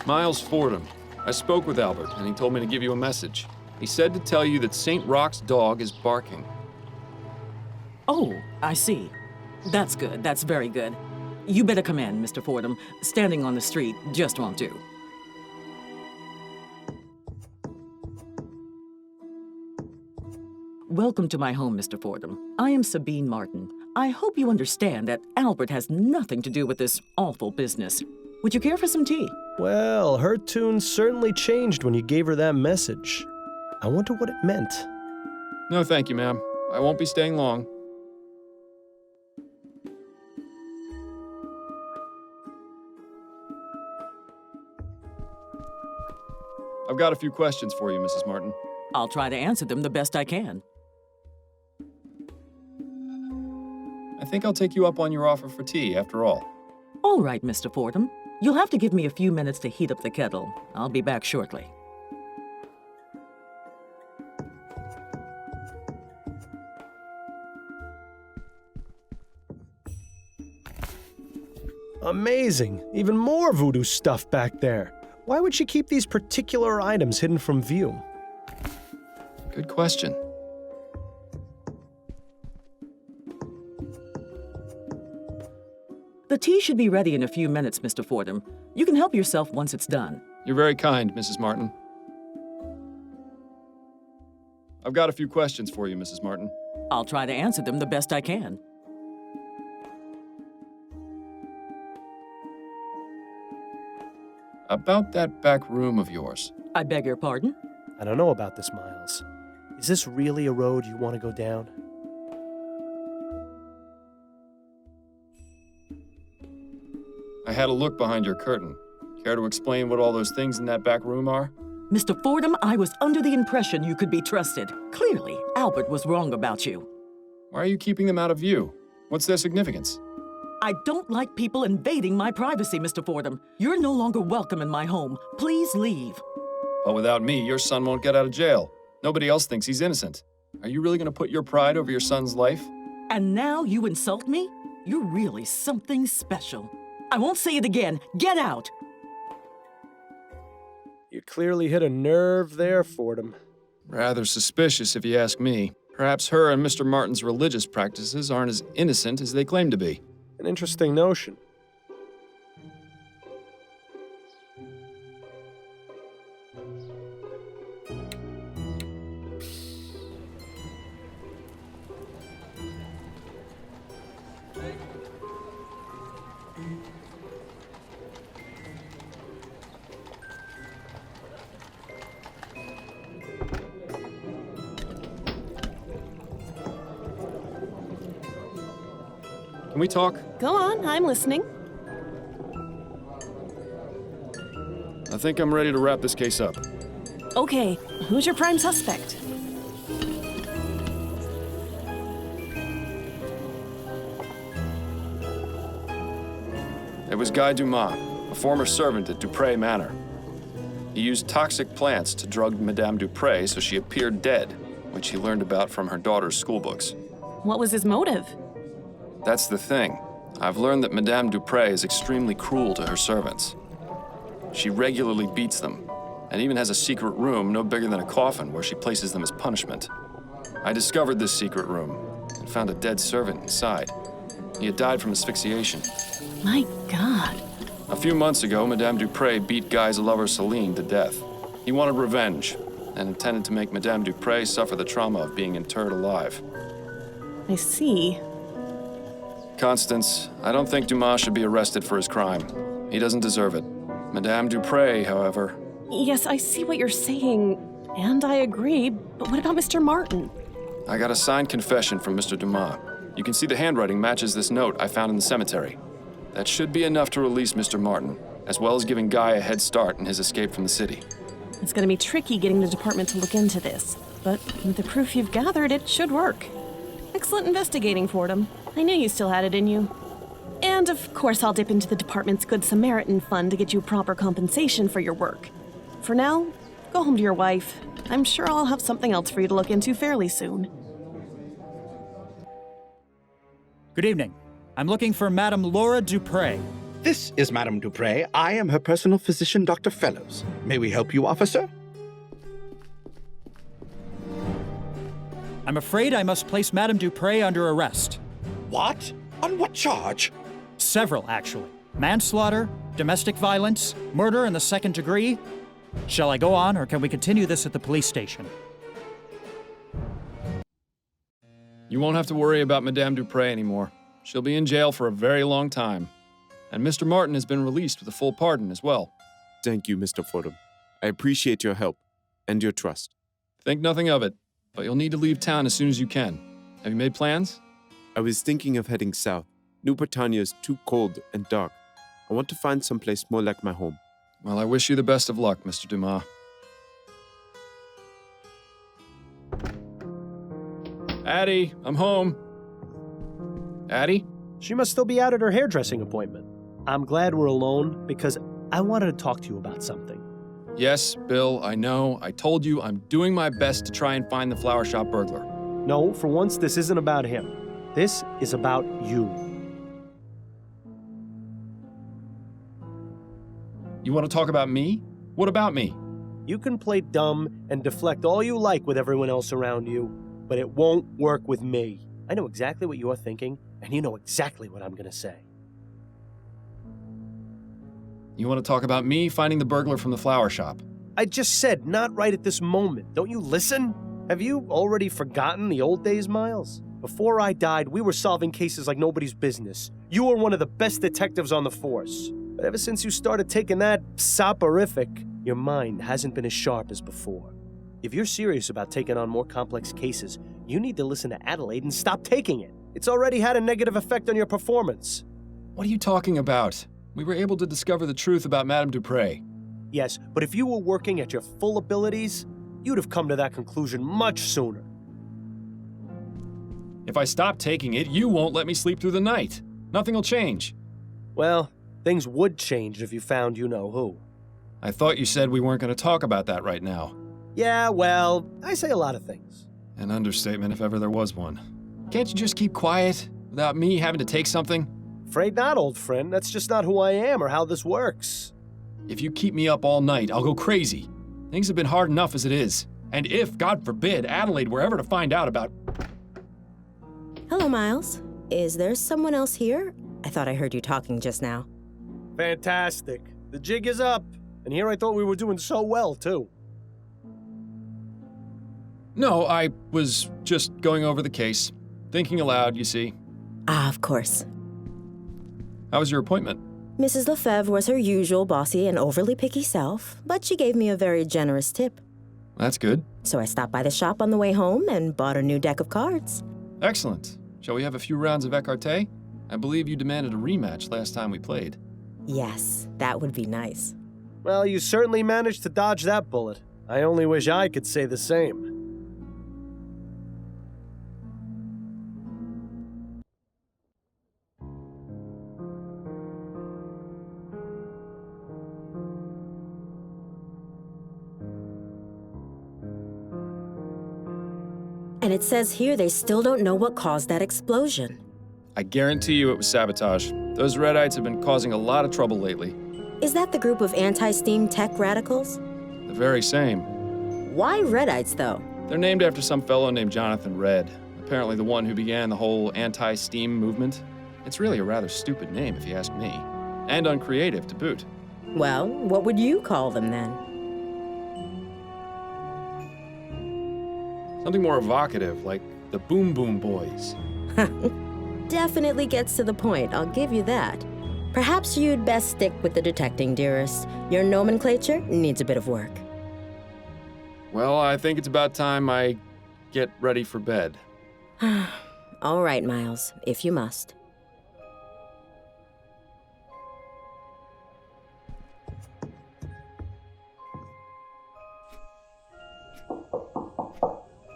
Speaker 2: Miles Fordham. I spoke with Albert, and he told me to give you a message. He said to tell you that St. Roch's dog is barking.
Speaker 12: Oh, I see. That's good. That's very good. You better come in, Mr. Fordham. Standing on the street just won't do. Welcome to my home, Mr. Fordham. I am Sabine Martin. I hope you understand that Albert has nothing to do with this awful business. Would you care for some tea?
Speaker 16: Well, her tune certainly changed when you gave her that message. I wonder what it meant.
Speaker 2: No, thank you, ma'am. I won't be staying long. I've got a few questions for you, Mrs. Martin.
Speaker 12: I'll try to answer them the best I can.
Speaker 2: I think I'll take you up on your offer for tea, after all.
Speaker 12: All right, Mr. Fordham. You'll have to give me a few minutes to heat up the kettle. I'll be back shortly.
Speaker 16: Amazing! Even more voodoo stuff back there. Why would she keep these particular items hidden from view?
Speaker 2: Good question.
Speaker 12: The tea should be ready in a few minutes, Mr. Fordham. You can help yourself once it's done.
Speaker 2: You're very kind, Mrs. Martin. I've got a few questions for you, Mrs. Martin.
Speaker 12: I'll try to answer them the best I can.
Speaker 2: About that back room of yours.
Speaker 12: I beg your pardon?
Speaker 16: I don't know about this, Miles. Is this really a road you want to go down?
Speaker 2: I had a look behind your curtain. Care to explain what all those things in that back room are?
Speaker 12: Mr. Fordham, I was under the impression you could be trusted. Clearly, Albert was wrong about you.
Speaker 2: Why are you keeping them out of view? What's their significance?
Speaker 12: I don't like people invading my privacy, Mr. Fordham. You're no longer welcome in my home. Please leave.
Speaker 2: But without me, your son won't get out of jail. Nobody else thinks he's innocent. Are you really going to put your pride over your son's life?
Speaker 12: And now you insult me? You're really something special. I won't say it again. Get out!
Speaker 16: You clearly hit a nerve there, Fordham.
Speaker 2: Rather suspicious, if you ask me. Perhaps her and Mr. Martin's religious practices aren't as innocent as they claim to be.
Speaker 16: An interesting notion.
Speaker 2: Can we talk?
Speaker 6: Go on, I'm listening.
Speaker 2: I think I'm ready to wrap this case up.
Speaker 6: Okay, who's your prime suspect?
Speaker 2: It was Guy Dumas, a former servant at Duprey Manor. He used toxic plants to drug Madame Duprey so she appeared dead, which he learned about from her daughter's schoolbooks.
Speaker 6: What was his motive?
Speaker 2: That's the thing. I've learned that Madame Duprey is extremely cruel to her servants. She regularly beats them, and even has a secret room no bigger than a coffin where she places them as punishment. I discovered this secret room and found a dead servant inside. He had died from asphyxiation.
Speaker 6: My God.
Speaker 2: A few months ago, Madame Duprey beat Guy's lover Celine to death. He wanted revenge and intended to make Madame Duprey suffer the trauma of being interred alive.
Speaker 6: I see.
Speaker 2: Constance, I don't think Dumas should be arrested for his crime. He doesn't deserve it. Madame Duprey, however...
Speaker 6: Yes, I see what you're saying, and I agree, but what about Mr. Martin?
Speaker 2: I got a signed confession from Mr. Dumas. You can see the handwriting matches this note I found in the cemetery. That should be enough to release Mr. Martin, as well as giving Guy a head start in his escape from the city.
Speaker 6: It's going to be tricky getting the department to look into this, but with the proof you've gathered, it should work. Excellent investigating, Fordham. I knew you still had it in you. And of course, I'll dip into the department's Good Samaritan fund to get you proper compensation for your work. For now, go home to your wife. I'm sure I'll have something else for you to look into fairly soon.
Speaker 17: Good evening. I'm looking for Madame Laura Duprey.
Speaker 7: This is Madame Duprey. I am her personal physician, Dr. Fellows. May we help you, officer?
Speaker 17: I'm afraid I must place Madame Duprey under arrest.
Speaker 7: What? On what charge?
Speaker 17: Several, actually. Manslaughter, domestic violence, murder in the second degree. Shall I go on, or can we continue this at the police station?
Speaker 2: You won't have to worry about Madame Duprey anymore. She'll be in jail for a very long time. And Mr. Martin has been released with a full pardon as well.
Speaker 14: Thank you, Mr. Fordham. I appreciate your help and your trust.
Speaker 2: Think nothing of it, but you'll need to leave town as soon as you can. Have you made plans?
Speaker 14: I was thinking of heading south. New Britannia is too cold and dark. I want to find someplace more like my home.
Speaker 2: Well, I wish you the best of luck, Mr. Dumas. Addie, I'm home. Addie?
Speaker 16: She must still be out at her hairdressing appointment. I'm glad we're alone because I wanted to talk to you about something.
Speaker 2: Yes, Bill, I know. I told you I'm doing my best to try and find the flower shop burglar.
Speaker 16: No, for once, this isn't about him. This is about you.
Speaker 2: You want to talk about me? What about me?
Speaker 16: You can play dumb and deflect all you like with everyone else around you, but it won't work with me. I know exactly what you're thinking, and you know exactly what I'm gonna say.
Speaker 2: You want to talk about me finding the burglar from the flower shop?
Speaker 16: I just said not right at this moment. Don't you listen? Have you already forgotten the old days, Miles? Before I died, we were solving cases like nobody's business. You were one of the best detectives on the force. But ever since you started taking that soporific, your mind hasn't been as sharp as before. If you're serious about taking on more complex cases, you need to listen to Adelaide and stop taking it. It's already had a negative effect on your performance.
Speaker 2: What are you talking about? We were able to discover the truth about Madame Duprey.
Speaker 16: Yes, but if you were working at your full abilities, you'd have come to that conclusion much sooner.
Speaker 2: If I stop taking it, you won't let me sleep through the night. Nothing will change.
Speaker 16: Well, things would change if you found you-know-who.
Speaker 2: I thought you said we weren't going to talk about that right now.
Speaker 16: Yeah, well, I say a lot of things.
Speaker 2: An understatement if ever there was one. Can't you just keep quiet without me having to take something?
Speaker 16: Afraid not, old friend. That's just not who I am or how this works.
Speaker 2: If you keep me up all night, I'll go crazy. Things have been hard enough as it is. And if, God forbid, Adelaide were ever to find out about...
Speaker 5: Hello, Miles. Is there someone else here? I thought I heard you talking just now.
Speaker 16: Fantastic. The jig is up. And here I thought we were doing so well, too.
Speaker 2: No, I was just going over the case. Thinking aloud, you see.
Speaker 5: Ah, of course.
Speaker 2: How was your appointment?
Speaker 5: Mrs. Lefebvre was her usual bossy and overly picky self, but she gave me a very generous tip.
Speaker 2: That's good.
Speaker 5: So I stopped by the shop on the way home and bought a new deck of cards.
Speaker 2: Excellent. Shall we have a few rounds of écarté? I believe you demanded a rematch last time we played.
Speaker 5: Yes, that would be nice.
Speaker 16: Well, you certainly managed to dodge that bullet. I only wish I could say the same.
Speaker 5: And it says here they still don't know what caused that explosion.
Speaker 2: I guarantee you it was sabotage. Those Redites have been causing a lot of trouble lately.
Speaker 5: Is that the group of anti-steam tech radicals?
Speaker 2: The very same.
Speaker 5: Why Redites, though?
Speaker 2: They're named after some fellow named Jonathan Red, apparently the one who began the whole anti-steam movement. It's really a rather stupid name, if you ask me. And uncreative, to boot.
Speaker 5: Well, what would you call them, then?
Speaker 2: Something more evocative, like the Boom Boom Boys.
Speaker 5: Definitely gets to the point, I'll give you that. Perhaps you'd best stick with the detecting, dearest. Your nomenclature needs a bit of work.
Speaker 2: Well, I think it's about time I get ready for bed.
Speaker 5: All right, Miles, if you must.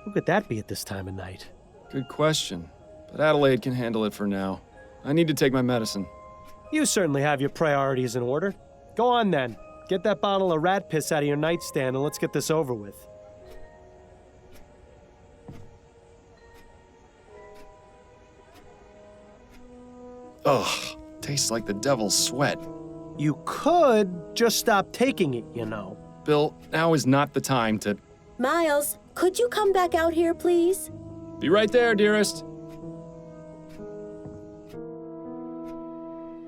Speaker 16: Who could that be at this time of night?
Speaker 2: Good question, but Adelaide can handle it for now. I need to take my medicine.
Speaker 16: You certainly have your priorities in order. Go on then. Get that bottle of rat piss out of your nightstand and let's get this over with.
Speaker 2: Ugh, tastes like the devil's sweat.
Speaker 16: You could just stop taking it, you know.
Speaker 2: Bill, now is not the time to...
Speaker 5: Miles, could you come back out here, please?
Speaker 2: Be right there, dearest.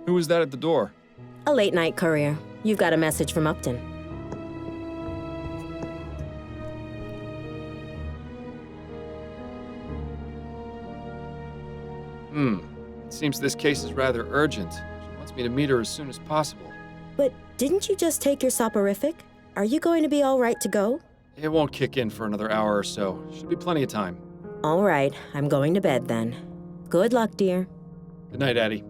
Speaker 2: Who was that at the door?
Speaker 5: A late-night courier. You've got a message from Upton.
Speaker 2: It seems this case is rather urgent. She wants me to meet her as soon as possible.
Speaker 5: But didn't you just take your soporific? Are you going to be all right to go?
Speaker 2: It won't kick in for another hour or so. Should be plenty of time.
Speaker 5: All right, I'm going to bed then. Good luck, dear.
Speaker 2: Good night, Addie.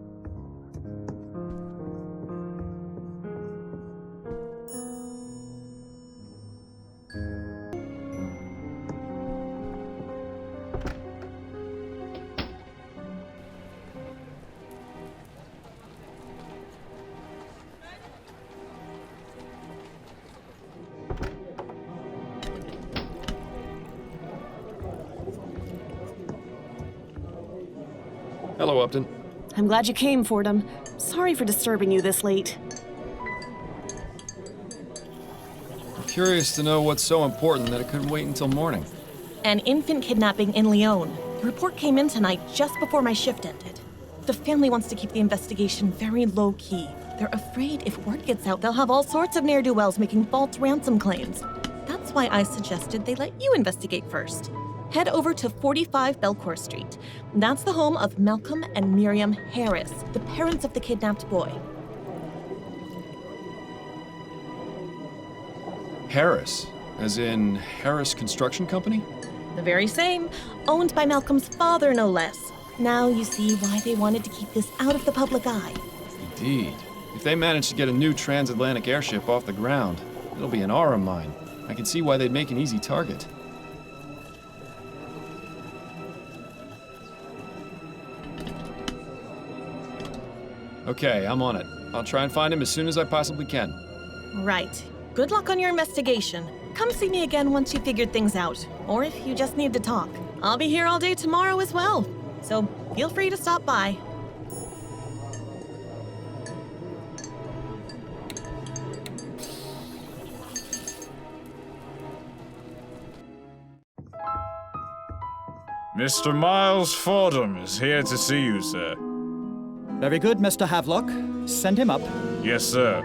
Speaker 2: Hello, Upton.
Speaker 6: I'm glad you came, Fordham. Sorry for disturbing you this late.
Speaker 2: I'm curious to know what's so important that it couldn't wait until morning.
Speaker 6: An infant kidnapping in Lyon. The report came in tonight just before my shift ended. The family wants to keep the investigation very low-key. They're afraid if word gets out, they'll have all sorts of ne'er-do-wells making false ransom claims. That's why I suggested they let you investigate first. Head over to 45 Belcourt Street. That's the home of Malcolm and Miriam Harris, the parents of the kidnapped boy.
Speaker 2: Harris? As in Harris Construction Company?
Speaker 6: The very same. Owned by Malcolm's father, no less. Now you see why they wanted to keep this out of the public eye.
Speaker 2: Indeed. If they manage to get a new transatlantic airship off the ground, it'll be an aura mine. I can see why they'd make an easy target. Okay, I'm on it. I'll try and find him as soon as I possibly can.
Speaker 6: Right. Good luck on your investigation. Come see me again once you figured things out, or if you just need to talk. I'll be here all day tomorrow as well, so feel free to stop by.
Speaker 18: Mr. Miles Fordham is here to see you, sir.
Speaker 17: Very good, Mr. Havelock. Send him up.
Speaker 18: Yes, sir.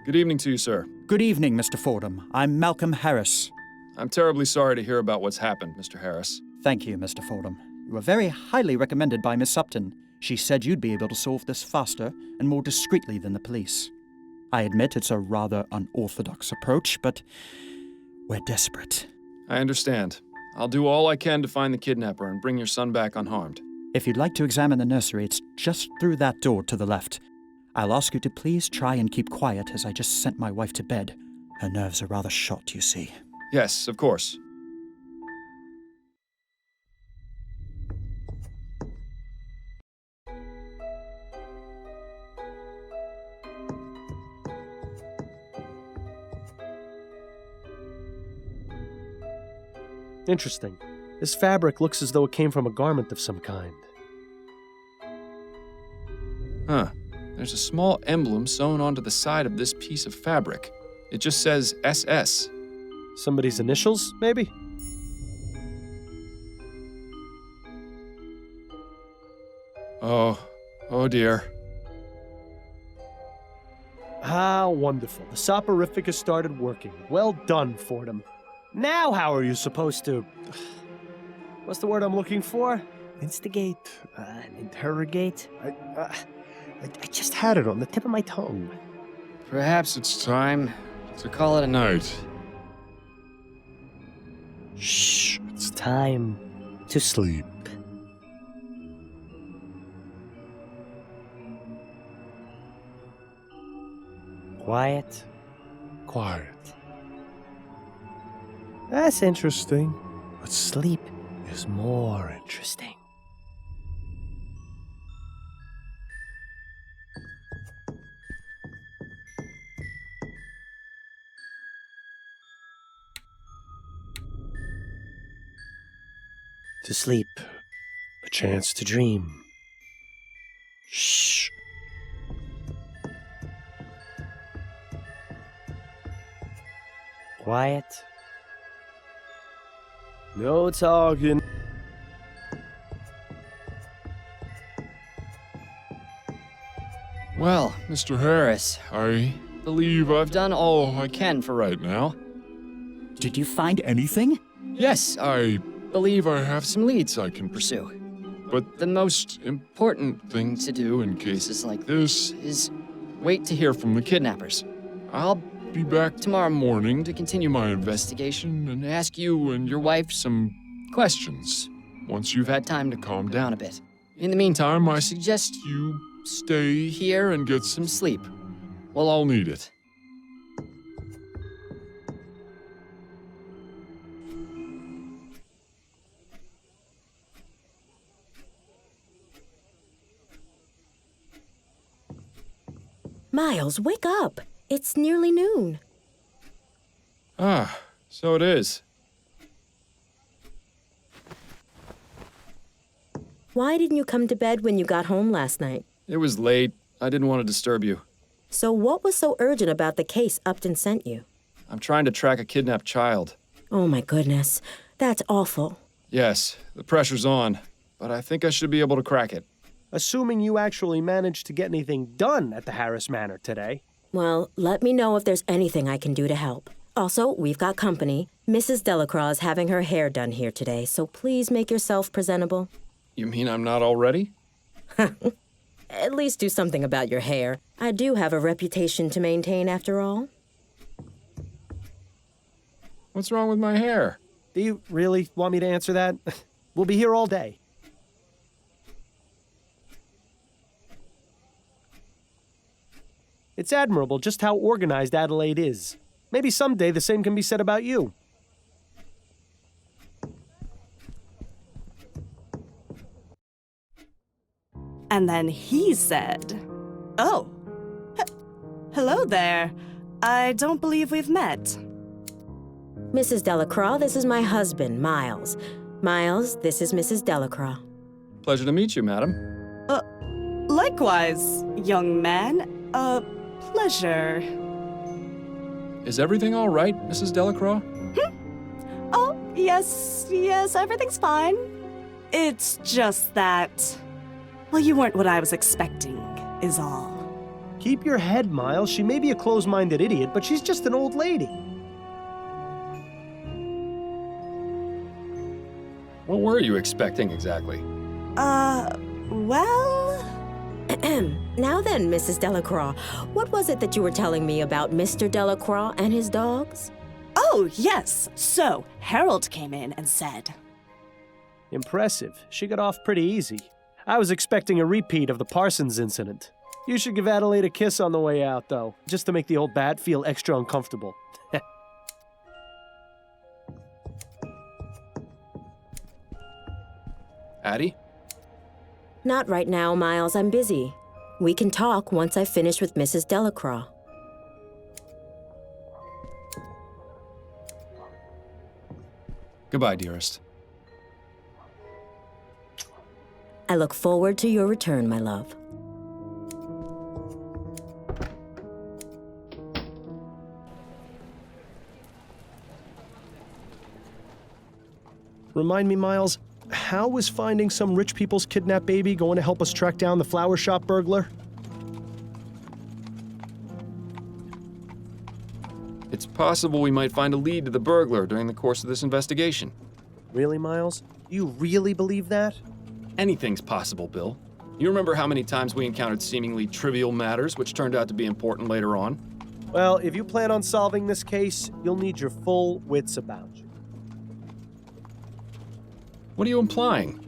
Speaker 2: Good evening to you, sir.
Speaker 17: Good evening, Mr. Fordham. I'm Malcolm Harris.
Speaker 2: I'm terribly sorry to hear about what's happened, Mr. Harris.
Speaker 17: Thank you, Mr. Fordham. You were very highly recommended by Miss Upton. She said you'd be able to solve this faster and more discreetly than the police. I admit it's a rather unorthodox approach, but we're desperate.
Speaker 2: I understand. I'll do all I can to find the kidnapper and bring your son back unharmed.
Speaker 17: If you'd like to examine the nursery, it's just through that door to the left. I'll ask you to please try and keep quiet as I just sent my wife to bed. Her nerves are rather shot, you see.
Speaker 2: Yes, of course.
Speaker 16: Interesting. This fabric looks as though it came from a garment of some kind.
Speaker 2: Huh. There's a small emblem sewn onto the side of this piece of fabric. It just says SS.
Speaker 16: Somebody's initials, maybe?
Speaker 2: Oh dear.
Speaker 16: Ah, wonderful. The soporific has started working. Well done, Fordham. Now how are you supposed to... What's the word I'm looking for? Instigate? Interrogate? I just had it on the tip of my tongue.
Speaker 19: Perhaps it's time to call it a night.
Speaker 16: Shh, it's time to sleep. Quiet. Quiet. That's interesting, but sleep is more interesting. To sleep. A chance to dream. Shh. Quiet. No talking.
Speaker 2: Well, Mr. Harris, I believe I've done all I can for right now.
Speaker 17: Did you find anything?
Speaker 2: Yes, I believe I have some leads I can pursue. But the most important thing to do in cases like this is wait to hear from the kidnappers. I'll be back tomorrow morning to continue my investigation and ask you and your wife some questions once you've had time to calm down a bit. In the meantime, I suggest you stay here and get some sleep. We'll all need it.
Speaker 5: Miles, wake up. It's nearly noon.
Speaker 2: Ah, so it is.
Speaker 5: Why didn't you come to bed when you got home last night?
Speaker 2: It was late. I didn't want to disturb you.
Speaker 5: So what was so urgent about the case Upton sent you?
Speaker 2: I'm trying to track a kidnapped child.
Speaker 5: Oh my goodness. That's awful.
Speaker 2: Yes, the pressure's on, but I think I should be able to crack it.
Speaker 16: Assuming you actually managed to get anything done at the Harris Manor today.
Speaker 5: Well, let me know if there's anything I can do to help. Also, we've got company. Mrs. Delacroix is having her hair done here today, so please make yourself presentable.
Speaker 2: You mean I'm not all ready?
Speaker 5: At least do something about your hair. I do have a reputation to maintain after all.
Speaker 2: What's wrong with my hair?
Speaker 16: Do you really want me to answer that? We'll be here all day. It's admirable just how organized Adelaide is. Maybe someday the same can be said about you.
Speaker 20: And then he said, "Oh, hello there. I don't believe we've met."
Speaker 5: Mrs. Delacroix, this is my husband, Miles. Miles, this is Mrs. Delacroix.
Speaker 2: Pleasure to meet you, madam.
Speaker 20: Likewise, young man. Pleasure.
Speaker 2: Is everything all right, Mrs. Delacroix?
Speaker 20: Oh, yes, everything's fine. It's just that, well, you weren't what I was expecting, is all.
Speaker 16: Keep your head, Miles. She may be a closed-minded idiot, but she's just an old lady.
Speaker 2: What were you expecting exactly?
Speaker 20: Well...
Speaker 5: Now then, Mrs. Delacroix, what was it that you were telling me about Mr. Delacroix and his dogs?
Speaker 20: Oh, yes. So, Harold came in and said...
Speaker 16: Impressive. She got off pretty easy. I was expecting a repeat of the Parsons incident. You should give Adelaide a kiss on the way out, though, just to make the old bat feel extra uncomfortable.
Speaker 2: Addie?
Speaker 5: Not right now, Miles. I'm busy. We can talk once I finish with Mrs. Delacroix.
Speaker 2: Goodbye, dearest.
Speaker 5: I look forward to your return, my love.
Speaker 16: Remind me, Miles, how is finding some rich people's kidnapped baby going to help us track down the flower shop burglar?
Speaker 2: It's possible we might find a lead to the burglar during the course of this investigation.
Speaker 16: Really, Miles? You really believe that?
Speaker 2: Anything's possible, Bill. You remember how many times we encountered seemingly trivial matters which turned out to be important later on?
Speaker 16: Well, if you plan on solving this case, you'll need your full wits about you.
Speaker 2: What are you implying?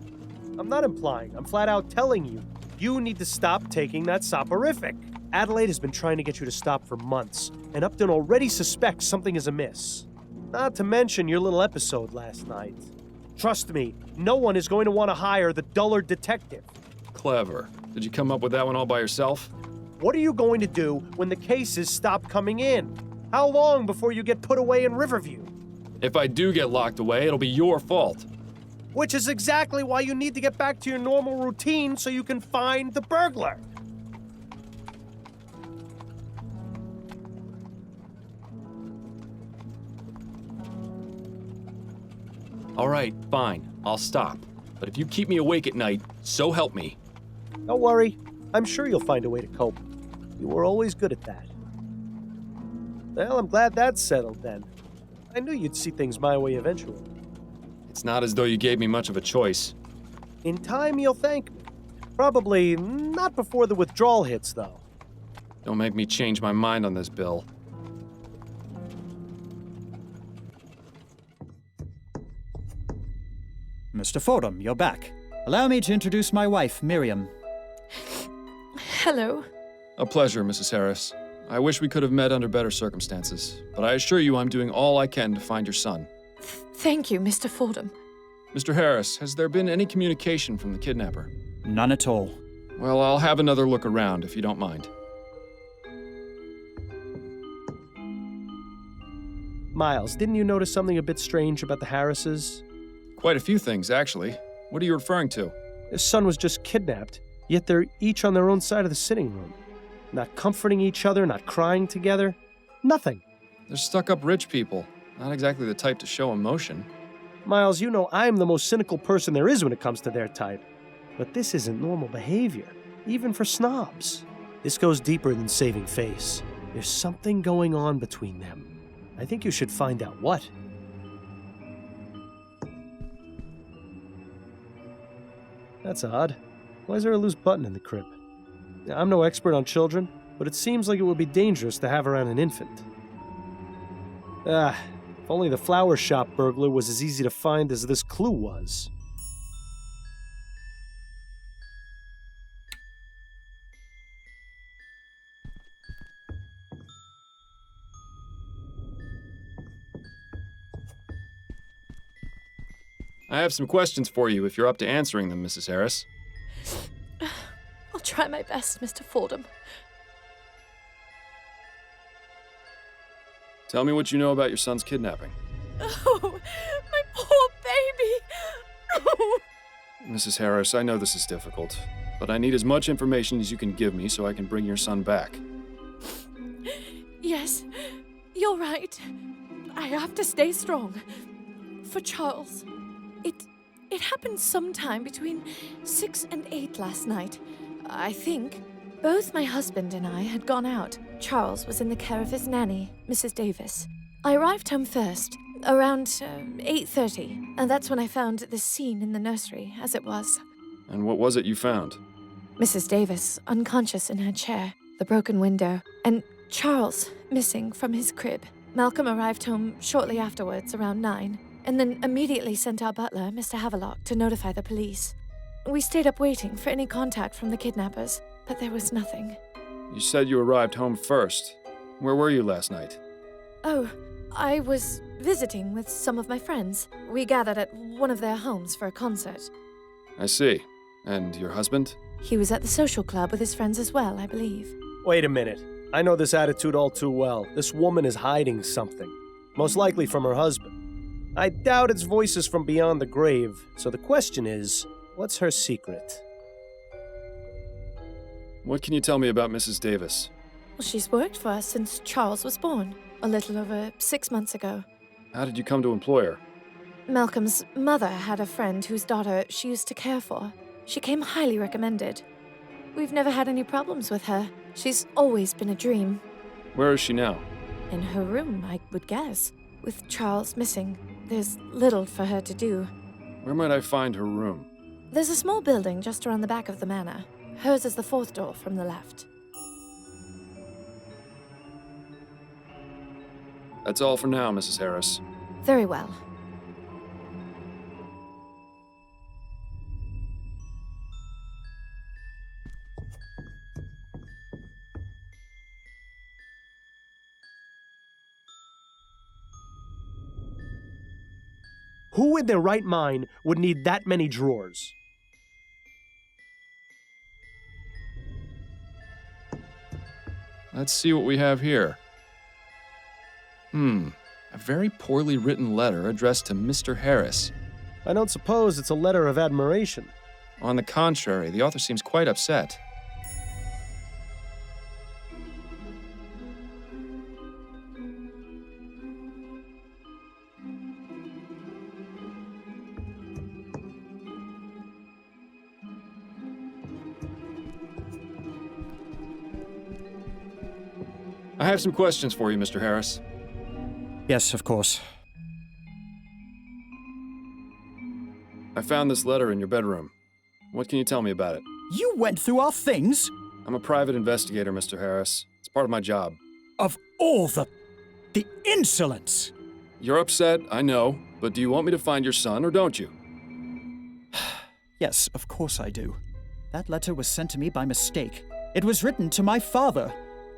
Speaker 16: I'm not implying. I'm flat out telling you. You need to stop taking that soporific. Adelaide has been trying to get you to stop for months, and Upton already suspects something is amiss. Not to mention your little episode last night. Trust me, no one is going to want to hire the dullard detective.
Speaker 2: Clever. Did you come up with that one all by yourself?
Speaker 16: What are you going to do when the cases stop coming in? How long before you get put away in Riverview?
Speaker 2: If I do get locked away, it'll be your fault.
Speaker 16: Which is exactly why you need to get back to your normal routine so you can find the burglar.
Speaker 2: All right, fine. I'll stop. But if you keep me awake at night, so help me.
Speaker 16: Don't worry. I'm sure you'll find a way to cope. You were always good at that. Well, I'm glad that's settled then. I knew you'd see things my way eventually.
Speaker 2: It's not as though you gave me much of a choice.
Speaker 16: In time, you'll thank me. Probably not before the withdrawal hits, though.
Speaker 2: Don't make me change my mind on this, Bill.
Speaker 17: Mr. Fordham, you're back. Allow me to introduce my wife, Miriam.
Speaker 21: Hello.
Speaker 2: A pleasure, Mrs. Harris. I wish we could have met under better circumstances, but I assure you I'm doing all I can to find your son.
Speaker 21: Thank you, Mr. Fordham.
Speaker 2: Mr. Harris, has there been any communication from the kidnapper?
Speaker 17: None at all.
Speaker 2: Well, I'll have another look around, if you don't mind.
Speaker 16: Miles, didn't you notice something a bit strange about the Harrises?
Speaker 2: Quite a few things, actually. What are you referring to?
Speaker 16: His son was just kidnapped, yet they're each on their own side of the sitting room. Not comforting each other, not crying together. Nothing.
Speaker 2: They're stuck-up rich people. Not exactly the type to show emotion.
Speaker 16: Miles, you know I'm the most cynical person there is when it comes to their type. But this isn't normal behavior, even for snobs. This goes deeper than saving face. There's something going on between them. I think you should find out what. That's odd. Why is there a loose button in the crib? I'm no expert on children, but it seems like it would be dangerous to have around an infant. If only the flower shop burglar was as easy to find as this clue was.
Speaker 2: I have some questions for you if you're up to answering them, Mrs. Harris.
Speaker 21: I'll try my best, Mr. Fordham.
Speaker 2: Tell me what you know about your son's kidnapping.
Speaker 21: Oh, my poor baby!
Speaker 2: Mrs. Harris, I know this is difficult, but I need as much information as you can give me so I can bring your son back.
Speaker 21: Yes, you're right. I have to stay strong. For Charles. It happened sometime between 6 and 8 last night, I think. Both my husband and I had gone out. Charles was in the care of his nanny, Mrs. Davis. I arrived home first, around 8:30, and that's when I found this scene in the nursery, as it was.
Speaker 2: And what was it you found?
Speaker 21: Mrs. Davis, unconscious in her chair, the broken window, and Charles missing from his crib. Malcolm arrived home shortly afterwards, around 9, and then immediately sent our butler, Mr. Havelock, to notify the police. We stayed up waiting for any contact from the kidnappers, but there was nothing.
Speaker 2: You said you arrived home first. Where were you last night?
Speaker 21: Oh, I was visiting with some of my friends. We gathered at one of their homes for a concert.
Speaker 2: I see. And your husband?
Speaker 21: He was at the social club with his friends as well, I believe.
Speaker 16: Wait a minute. I know this attitude all too well. This woman is hiding something. Most likely from her husband. I doubt it's voices from beyond the grave, so the question is, what's her secret?
Speaker 2: What can you tell me about Mrs. Davis?
Speaker 21: Well, she's worked for us since Charles was born, a little over 6 months ago.
Speaker 2: How did you come to employ her?
Speaker 21: Malcolm's mother had a friend whose daughter she used to care for. She came highly recommended. We've never had any problems with her. She's always been a dream.
Speaker 2: Where is she now?
Speaker 21: In her room, I would guess. With Charles missing, there's little for her to do.
Speaker 2: Where might I find her room?
Speaker 21: There's a small building just around the back of the manor. Hers is the 4th door from the left.
Speaker 2: That's all for now, Mrs. Harris.
Speaker 21: Very well.
Speaker 16: Who in their right mind would need that many drawers?
Speaker 2: Let's see what we have here. A very poorly written letter addressed to Mr. Harris.
Speaker 16: I don't suppose it's a letter of admiration.
Speaker 2: On the contrary, the author seems quite upset. I have some questions for you, Mr. Harris.
Speaker 17: Yes, of course.
Speaker 2: I found this letter in your bedroom. What can you tell me about it?
Speaker 17: You went through our things?
Speaker 2: I'm a private investigator, Mr. Harris. It's part of my job.
Speaker 17: Of all the insolence!
Speaker 2: You're upset, I know, but do you want me to find your son or don't you?
Speaker 17: Yes, of course I do. That letter was sent to me by mistake. It was written to my father.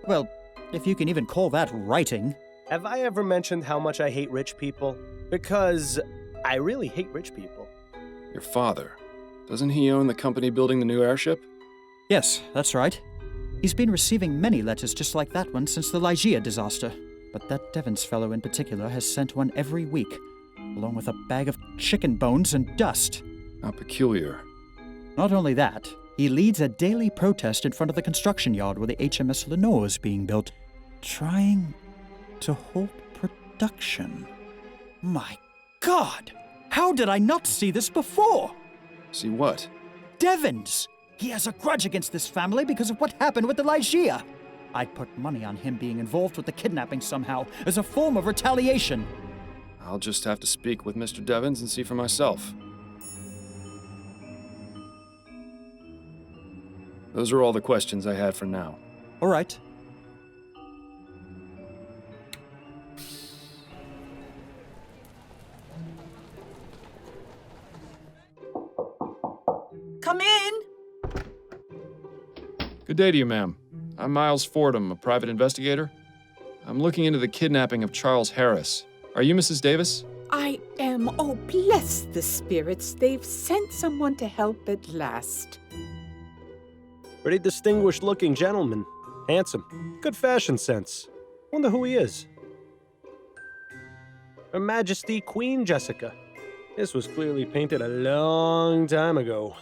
Speaker 17: Well, if you can even call that writing.
Speaker 16: Have I ever mentioned how much I hate rich people? Because I really hate rich people.
Speaker 2: Your father. Doesn't he own the company building the new airship?
Speaker 17: Yes, that's right. He's been receiving many letters just like that one since the Lygia disaster. But that Devins fellow in particular has sent one every week, along with a bag of chicken bones and dust.
Speaker 2: How peculiar.
Speaker 17: Not only that, he leads a daily protest in front of the construction yard where the HMS Lenore is being built, trying to halt production. My God! How did I not see this before?
Speaker 2: See what?
Speaker 17: Devins! He has a grudge against this family because of what happened with the Lygia. I'd put money on him being involved with the kidnapping somehow, as a form of retaliation.
Speaker 2: I'll just have to speak with Mr. Devins and see for myself. Those are all the questions I had for now.
Speaker 17: All right.
Speaker 12: Come in.
Speaker 2: Good day to you, ma'am. I'm Miles Fordham, a private investigator. I'm looking into the kidnapping of Charles Harris. Are you Mrs. Davis?
Speaker 3: I am. Oh, bless the spirits. They've sent someone to help at last.
Speaker 16: Pretty distinguished-looking gentleman. Handsome. Good fashion sense. Wonder who he is. Her Majesty Queen Jessica. This was clearly painted a long time ago.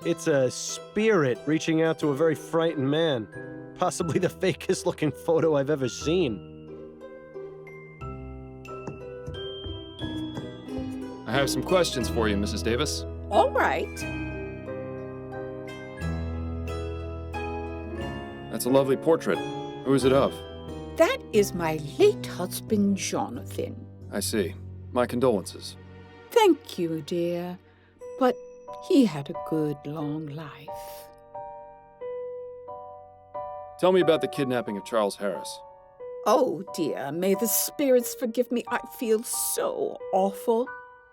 Speaker 16: It's a spirit reaching out to a very frightened man. Possibly the fakest-looking photo I've ever seen.
Speaker 2: I have some questions for you, Mrs. Davis.
Speaker 3: All right.
Speaker 2: That's a lovely portrait. Who is it of?
Speaker 3: That is my late husband, Jonathan.
Speaker 2: I see. My condolences.
Speaker 3: Thank you, dear. But he had a good, long life.
Speaker 2: Tell me about the kidnapping of Charles Harris.
Speaker 3: Oh, dear, may the spirits forgive me. I feel so awful.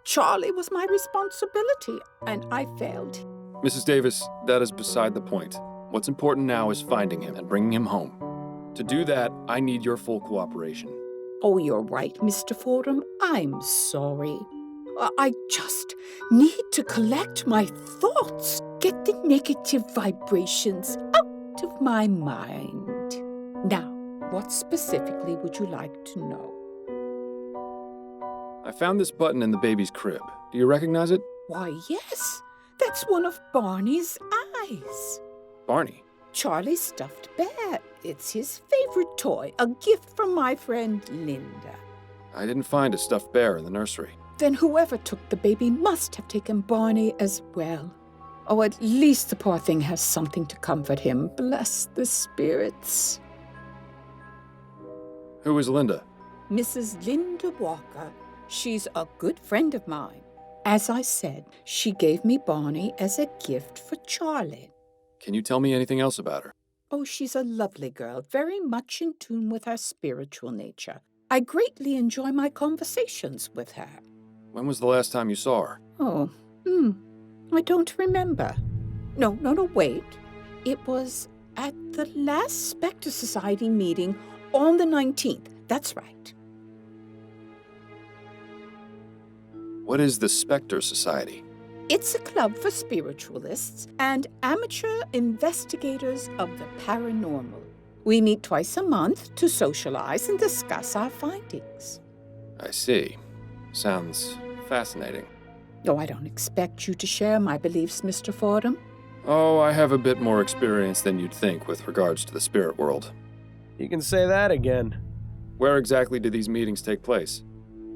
Speaker 3: Charlie was my responsibility, and I failed.
Speaker 2: Mrs. Davis, that is beside the point. What's important now is finding him and bringing him home. To do that, I need your full cooperation.
Speaker 3: Oh, you're right, Mr. Fordham. I'm sorry. I just need to collect my thoughts, get the negative vibrations out of my mind. Now, what specifically would you like to know?
Speaker 2: I found this button in the baby's crib. Do you recognize it?
Speaker 3: Why, yes. That's one of Barney's eyes.
Speaker 2: Barney?
Speaker 3: Charlie's stuffed bear. It's his favorite toy, a gift from my friend Linda.
Speaker 2: I didn't find a stuffed bear in the nursery.
Speaker 3: Then whoever took the baby must have taken Barney as well. Oh, at least the poor thing has something to comfort him. Bless the spirits.
Speaker 2: Who is Linda?
Speaker 3: Mrs. Linda Walker. She's a good friend of mine. As I said, she gave me Barney as a gift for Charlie.
Speaker 2: Can you tell me anything else about her?
Speaker 3: Oh, she's a lovely girl, very much in tune with her spiritual nature. I greatly enjoy my conversations with her.
Speaker 2: When was the last time you saw her?
Speaker 3: Oh, I don't remember. No, wait. It was at the last Specter Society meeting on the 19th. That's right.
Speaker 2: What is the Specter Society?
Speaker 3: It's a club for spiritualists and amateur investigators of the paranormal. We meet twice a month to socialize and discuss our findings.
Speaker 2: I see. Sounds Fascinating.
Speaker 3: Oh, I don't expect you to share my beliefs, Mr. Fordham.
Speaker 2: Oh, I have a bit more experience than you'd think with regards to the spirit world.
Speaker 16: You can say that again.
Speaker 2: Where exactly do these meetings take place?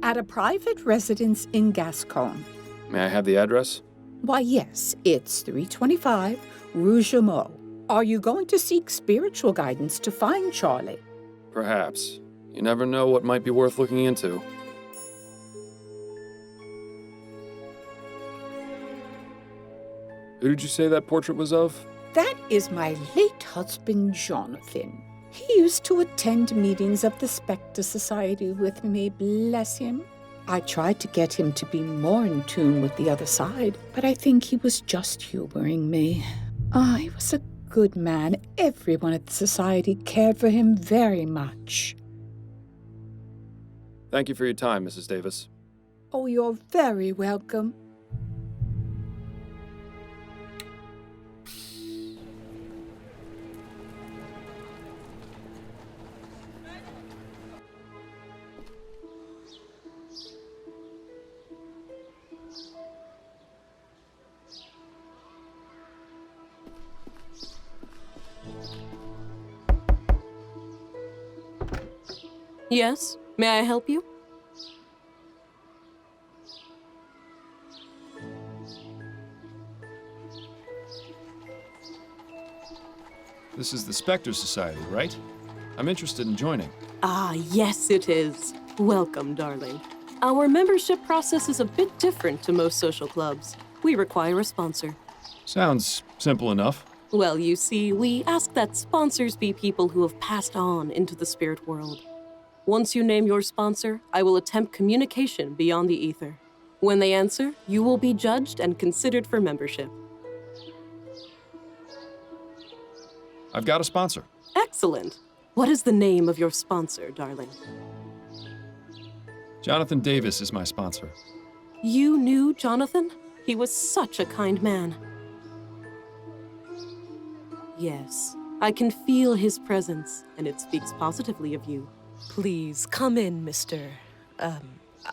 Speaker 3: At a private residence in Gascon.
Speaker 2: May I have the address?
Speaker 3: Why, yes, it's 325 Rue Jameau. Are you going to seek spiritual guidance to find Charlie?
Speaker 2: Perhaps. You never know what might be worth looking into. Who did you say that portrait was of?
Speaker 3: That is my late husband, Jonathan. He used to attend meetings of the Specter Society with me, bless him. I tried to get him to be more in tune with the other side, but I think he was just humoring me. He was a good man. Everyone at the society cared for him very much.
Speaker 2: Thank you for your time, Mrs. Davis.
Speaker 3: Oh, you're very welcome.
Speaker 11: Yes? May I help you?
Speaker 2: This is the Specter Society, right? I'm interested in joining.
Speaker 11: Ah, yes it is. Welcome, darling. Our membership process is a bit different to most social clubs. We require a sponsor.
Speaker 2: Sounds simple enough.
Speaker 11: Well, you see, we ask that sponsors be people who have passed on into the spirit world. Once you name your sponsor, I will attempt communication beyond the ether. When they answer, you will be judged and considered for membership.
Speaker 2: I've got a sponsor.
Speaker 11: Excellent. What is the name of your sponsor, darling?
Speaker 2: Jonathan Davis is my sponsor.
Speaker 11: You knew Jonathan? He was such a kind man. Yes, I can feel his presence, and it speaks positively of you.
Speaker 4: Please, come in, Mr.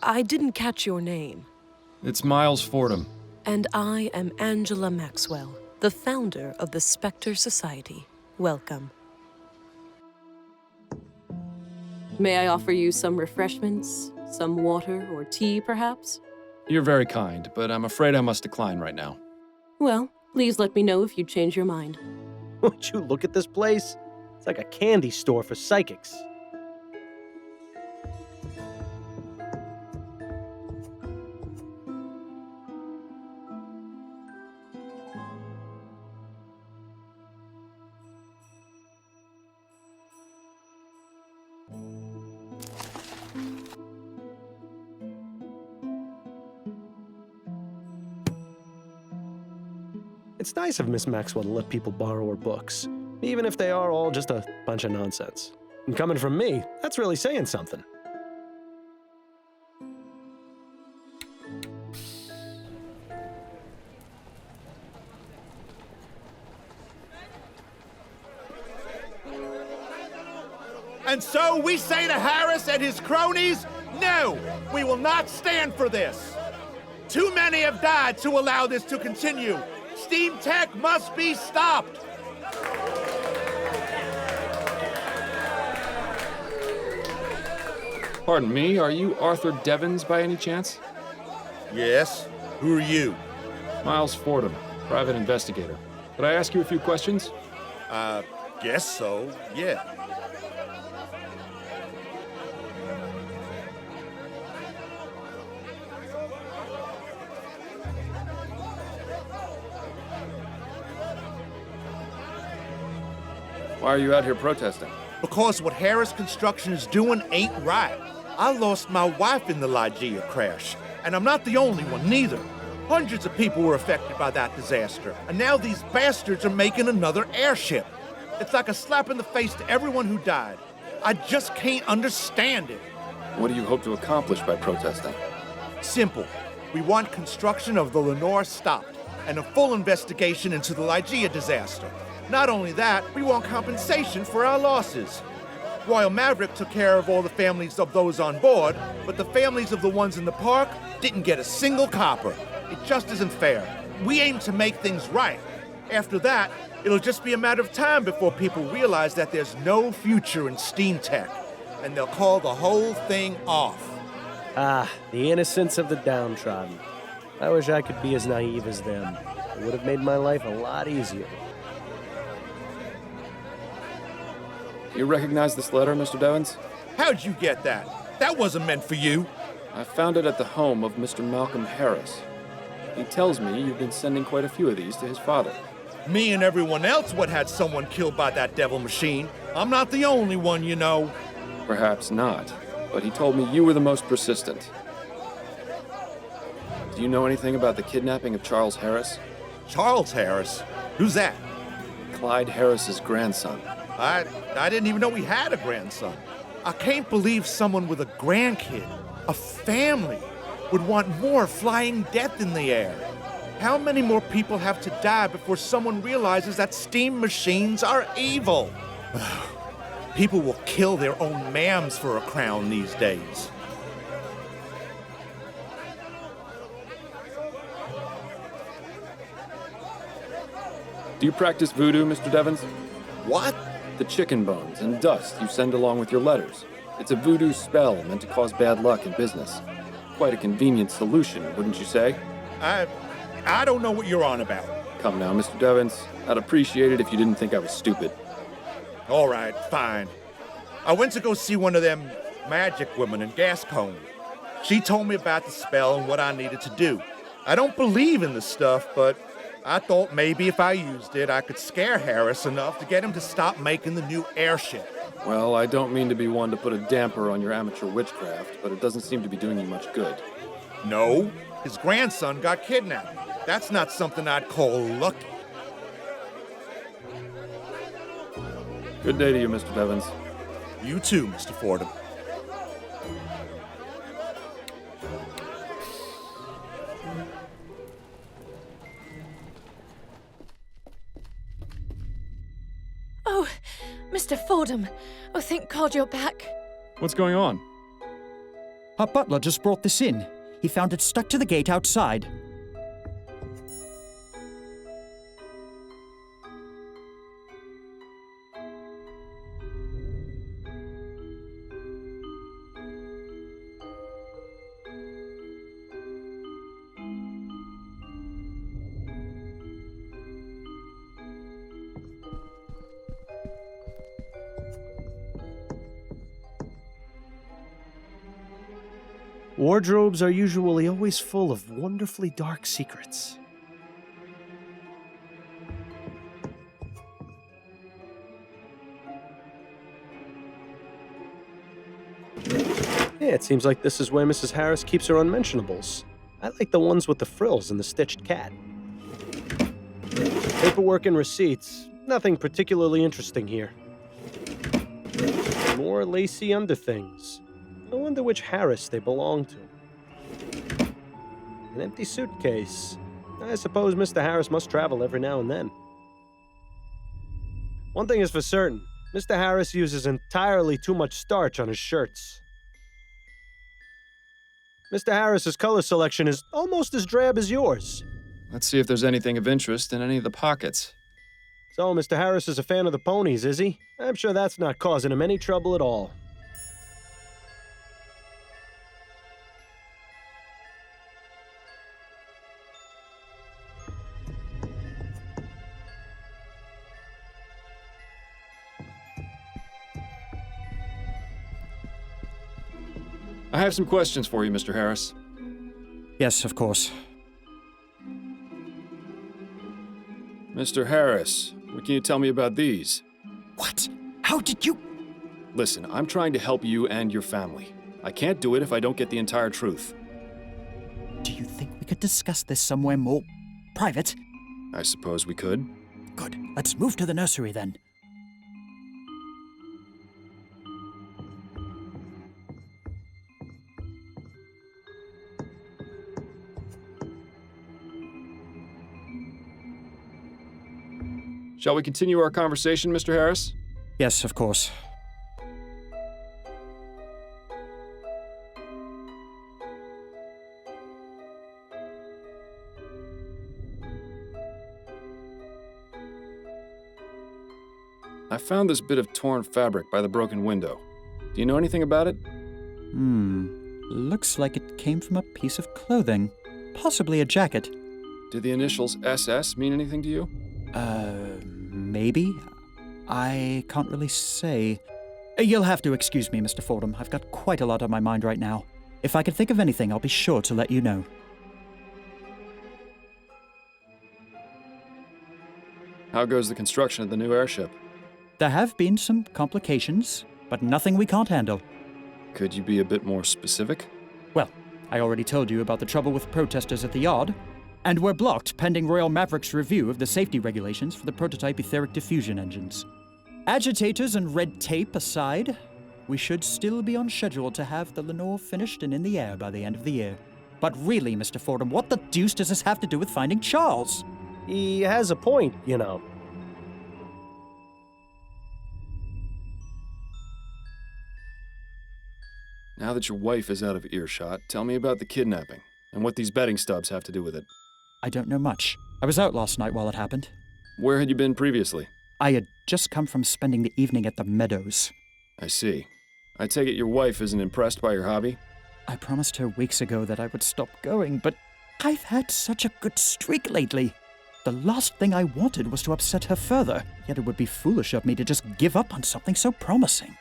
Speaker 4: I didn't catch your name.
Speaker 2: It's Miles Fordham.
Speaker 4: And I am Angela Maxwell, the founder of the Specter Society. Welcome.
Speaker 11: May I offer you some refreshments? Some water or tea, perhaps?
Speaker 2: You're very kind, but I'm afraid I must decline right now.
Speaker 11: Well, please let me know if you change your mind.
Speaker 16: Would you look at this place? It's like a candy store for psychics. It's nice of Miss Maxwell to let people borrow her books, even if they are all just a bunch of nonsense. And coming from me, that's really saying something.
Speaker 22: And so we say to Harris and his cronies, no, we will not stand for this. Too many have died to allow this to continue. Steam tech must be stopped.
Speaker 2: Pardon me, are you Arthur Devins by any chance?
Speaker 22: Yes. Who are you?
Speaker 2: Miles Fordham, private investigator. Could I ask you a few questions?
Speaker 22: Guess so, yeah.
Speaker 2: Why are you out here protesting?
Speaker 22: Because what Harris Construction is doing ain't right. I lost my wife in the Lygia crash, and I'm not the only one, neither. Hundreds of people were affected by that disaster, and now these bastards are making another airship. It's like a slap in the face to everyone who died. I just can't understand it.
Speaker 2: What do you hope to accomplish by protesting?
Speaker 22: Simple. We want construction of the Lenore stopped, and a full investigation into the Lygia disaster. Not only that, we want compensation for our losses. Royal Maverick took care of all the families of those on board, but the families of the ones in the park didn't get a single copper. It just isn't fair. We aim to make things right. After that, it'll just be a matter of time before people realize that there's no future in steam tech, and they'll call the whole thing off.
Speaker 16: Ah, the innocence of the downtrodden. I wish I could be as naive as them. It would have made my life a lot easier.
Speaker 2: You recognize this letter, Mr. Devins?
Speaker 22: How'd you get that? That wasn't meant for you.
Speaker 2: I found it at the home of Mr. Malcolm Harris. He tells me you've been sending quite a few of these to his father.
Speaker 22: Me and everyone else what had someone killed by that devil machine. I'm not the only one, you know.
Speaker 2: Perhaps not, but he told me you were the most persistent. Do you know anything about the kidnapping of Charles Harris?
Speaker 22: Charles Harris? Who's that?
Speaker 2: Clyde Harris's grandson.
Speaker 22: I didn't even know we had a grandson. I can't believe someone with a grandkid, a family, would want more flying death in the air. How many more people have to die before someone realizes that steam machines are evil? People will kill their own mams for a crown these days.
Speaker 2: Do you practice voodoo, Mr. Devins?
Speaker 22: What?
Speaker 2: The chicken bones and dust you send along with your letters. It's a voodoo spell meant to cause bad luck in business. Quite a convenient solution, wouldn't you say?
Speaker 22: I don't know what you're on about.
Speaker 2: Come now, Mr. Devins. I'd appreciate it if you didn't think I was stupid.
Speaker 22: All right, fine. I went to go see one of them magic women in Gascon. She told me about the spell and what I needed to do. I don't believe in the stuff, but I thought maybe if I used it, I could scare Harris enough to get him to stop making the new airship.
Speaker 2: Well, I don't mean to be one to put a damper on your amateur witchcraft, but it doesn't seem to be doing you much good.
Speaker 22: No, his grandson got kidnapped. That's not something I'd call lucky.
Speaker 2: Good day to you, Mr. Devins.
Speaker 22: You too, Mr. Fordham.
Speaker 21: Oh, Mr. Fordham. Oh, thank God you're back.
Speaker 2: What's going on?
Speaker 17: Our butler just brought this in. He found it stuck to the gate outside.
Speaker 16: Wardrobes are usually always full of wonderfully dark secrets. Yeah, it seems like this is where Mrs. Harris keeps her unmentionables. I like the ones with the frills and the stitched cat. Paperwork and receipts. Nothing particularly interesting here. More lacy underthings. I wonder which Harris they belong to. An empty suitcase. I suppose Mr. Harris must travel every now and then. One thing is for certain. Mr. Harris uses entirely too much starch on his shirts. Mr. Harris's color selection is almost as drab as yours.
Speaker 2: Let's see if there's anything of interest in any of the pockets.
Speaker 16: So, Mr. Harris is a fan of the ponies, is he? I'm sure that's not causing him any trouble at all.
Speaker 2: I have some questions for you, Mr. Harris.
Speaker 17: Yes, of course.
Speaker 2: Mr. Harris, what can you tell me about these?
Speaker 17: What? How did you...
Speaker 2: Listen, I'm trying to help you and your family. I can't do it if I don't get the entire truth.
Speaker 17: Do you think we could discuss this somewhere more private?
Speaker 2: I suppose we could.
Speaker 17: Good. Let's move to the nursery then.
Speaker 2: Shall we continue our conversation, Mr. Harris?
Speaker 17: Yes, of course.
Speaker 2: I found this bit of torn fabric by the broken window. Do you know anything about it?
Speaker 17: Looks like it came from a piece of clothing. Possibly a jacket.
Speaker 2: Did the initials SS mean anything to you?
Speaker 17: Maybe? I can't really say. You'll have to excuse me, Mr. Fordham. I've got quite a lot on my mind right now. If I can think of anything, I'll be sure to let you know.
Speaker 2: How goes the construction of the new airship?
Speaker 17: There have been some complications, but nothing we can't handle.
Speaker 2: Could you be a bit more specific?
Speaker 17: Well, I already told you about the trouble with protesters at the yard, and we're blocked pending Royal Maverick's review of the safety regulations for the prototype etheric diffusion engines. Agitators and red tape aside, we should still be on schedule to have the Lenore finished and in the air by the end of the year. But really, Mr. Fordham, what the deuce does this have to do with finding Charles?
Speaker 16: He has a point, you know.
Speaker 2: Now that your wife is out of earshot, tell me about the kidnapping and what these betting stubs have to do with it.
Speaker 17: I don't know much. I was out last night while it happened.
Speaker 2: Where had you been previously?
Speaker 17: I had just come from spending the evening at the meadows.
Speaker 2: I see. I take it your wife isn't impressed by your hobby?
Speaker 17: I promised her weeks ago that I would stop going, but I've had such a good streak lately. The last thing I wanted was to upset her further, yet it would be foolish of me to just give up on something so promising.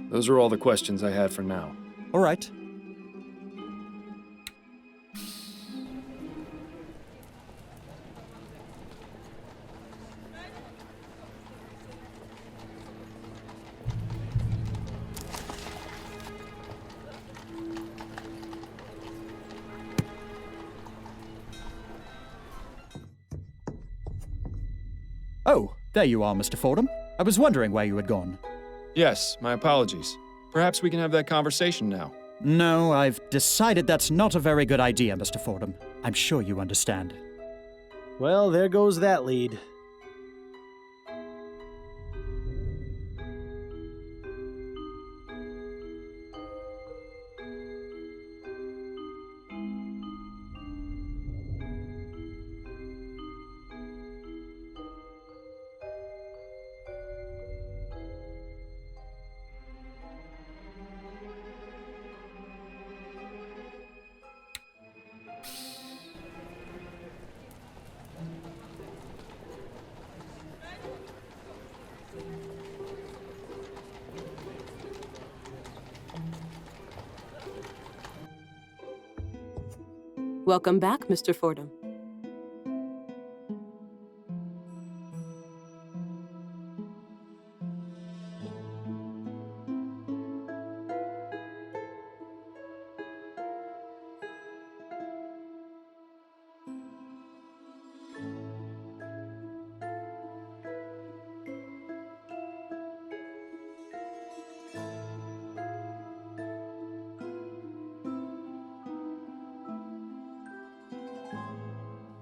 Speaker 2: Those are all the questions I had for now.
Speaker 17: All right. Oh, there you are, Mr. Fordham. I was wondering where you had gone.
Speaker 2: Yes, my apologies. Perhaps we can have that conversation now.
Speaker 17: No, I've decided that's not a very good idea, Mr. Fordham. I'm sure you understand.
Speaker 16: Well, there goes that lead.
Speaker 4: Welcome back, Mr. Fordham.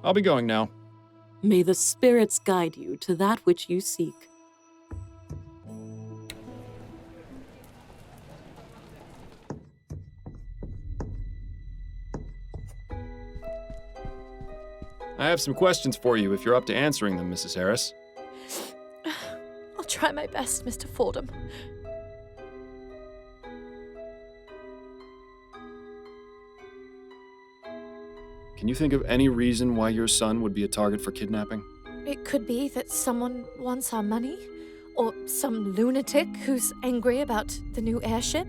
Speaker 2: I'll be going now.
Speaker 4: May the spirits guide you to that which you seek.
Speaker 2: I have some questions for you if you're up to answering them, Mrs. Harris.
Speaker 21: I'll try my best, Mr. Fordham.
Speaker 2: Can you think of any reason why your son would be a target for kidnapping?
Speaker 21: It could be that someone wants our money, or some lunatic who's angry about the new airship.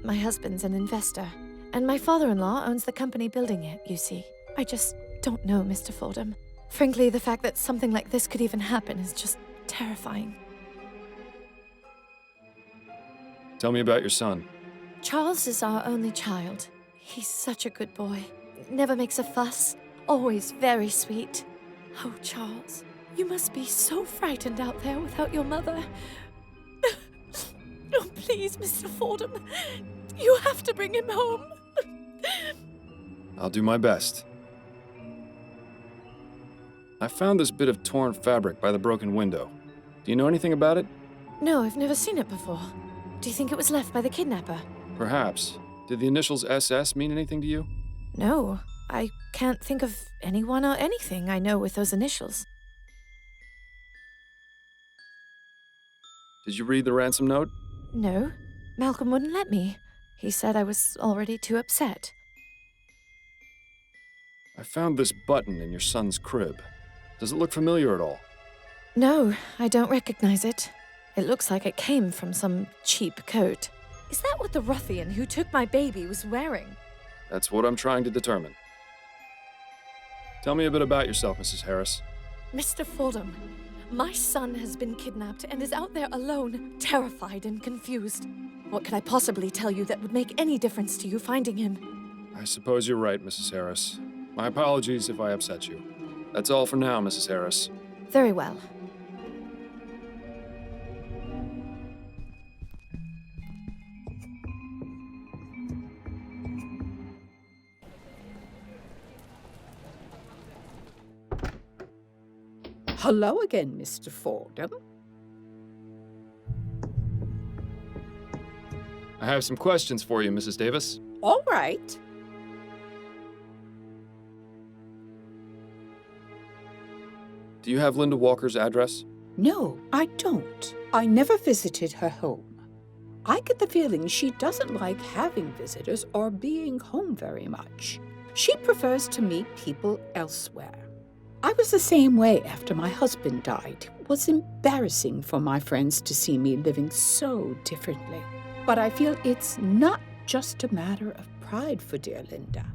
Speaker 21: My husband's an investor, and my father-in-law owns the company building it, you see. I just don't know, Mr. Fordham. Frankly, the fact that something like this could even happen is just terrifying.
Speaker 2: Tell me about your son.
Speaker 21: Charles is our only child. He's such a good boy. Never makes a fuss. Always very sweet. Oh, Charles, you must be so frightened out there without your mother. Oh, please, Mr. Fordham. You have to bring him home.
Speaker 2: I'll do my best. I found this bit of torn fabric by the broken window. Do you know anything about it?
Speaker 21: No, I've never seen it before. Do you think it was left by the kidnapper?
Speaker 2: Perhaps. Did the initials SS mean anything to you?
Speaker 21: No, I can't think of anyone or anything I know with those initials.
Speaker 2: Did you read the ransom note?
Speaker 21: No, Malcolm wouldn't let me. He said I was already too upset.
Speaker 2: I found this button in your son's crib. Does it look familiar at all?
Speaker 21: No, I don't recognize it. It looks like it came from some cheap coat. Is that what the ruffian who took my baby was wearing?
Speaker 2: That's what I'm trying to determine. Tell me a bit about yourself, Mrs. Harris.
Speaker 21: Mr. Fordham, my son has been kidnapped and is out there alone, terrified and confused. What could I possibly tell you that would make any difference to you finding him?
Speaker 2: I suppose you're right, Mrs. Harris. My apologies if I upset you. That's all for now, Mrs. Harris.
Speaker 21: Very well.
Speaker 3: Hello again, Mr. Fordham.
Speaker 2: I have some questions for you, Mrs. Davis.
Speaker 3: All right.
Speaker 2: Do you have Linda Walker's address?
Speaker 3: No, I don't. I never visited her home. I get the feeling she doesn't like having visitors or being home very much. She prefers to meet people elsewhere. I was the same way after my husband died. It was embarrassing for my friends to see me living so differently. But I feel it's not just a matter of pride for dear Linda.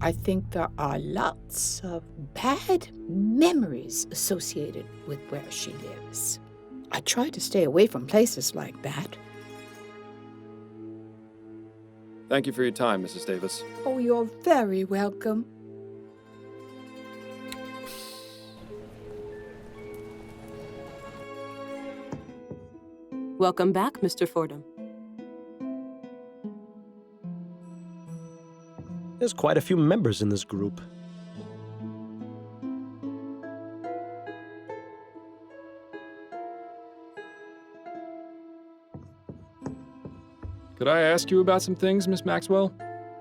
Speaker 3: I think there are lots of bad memories associated with where she lives. I try to stay away from places like that.
Speaker 2: Thank you for your time, Mrs. Davis.
Speaker 3: Oh, you're very welcome.
Speaker 11: Welcome back, Mr. Fordham.
Speaker 9: There's quite a few members in this group.
Speaker 2: Could I ask you about some things, Miss Maxwell?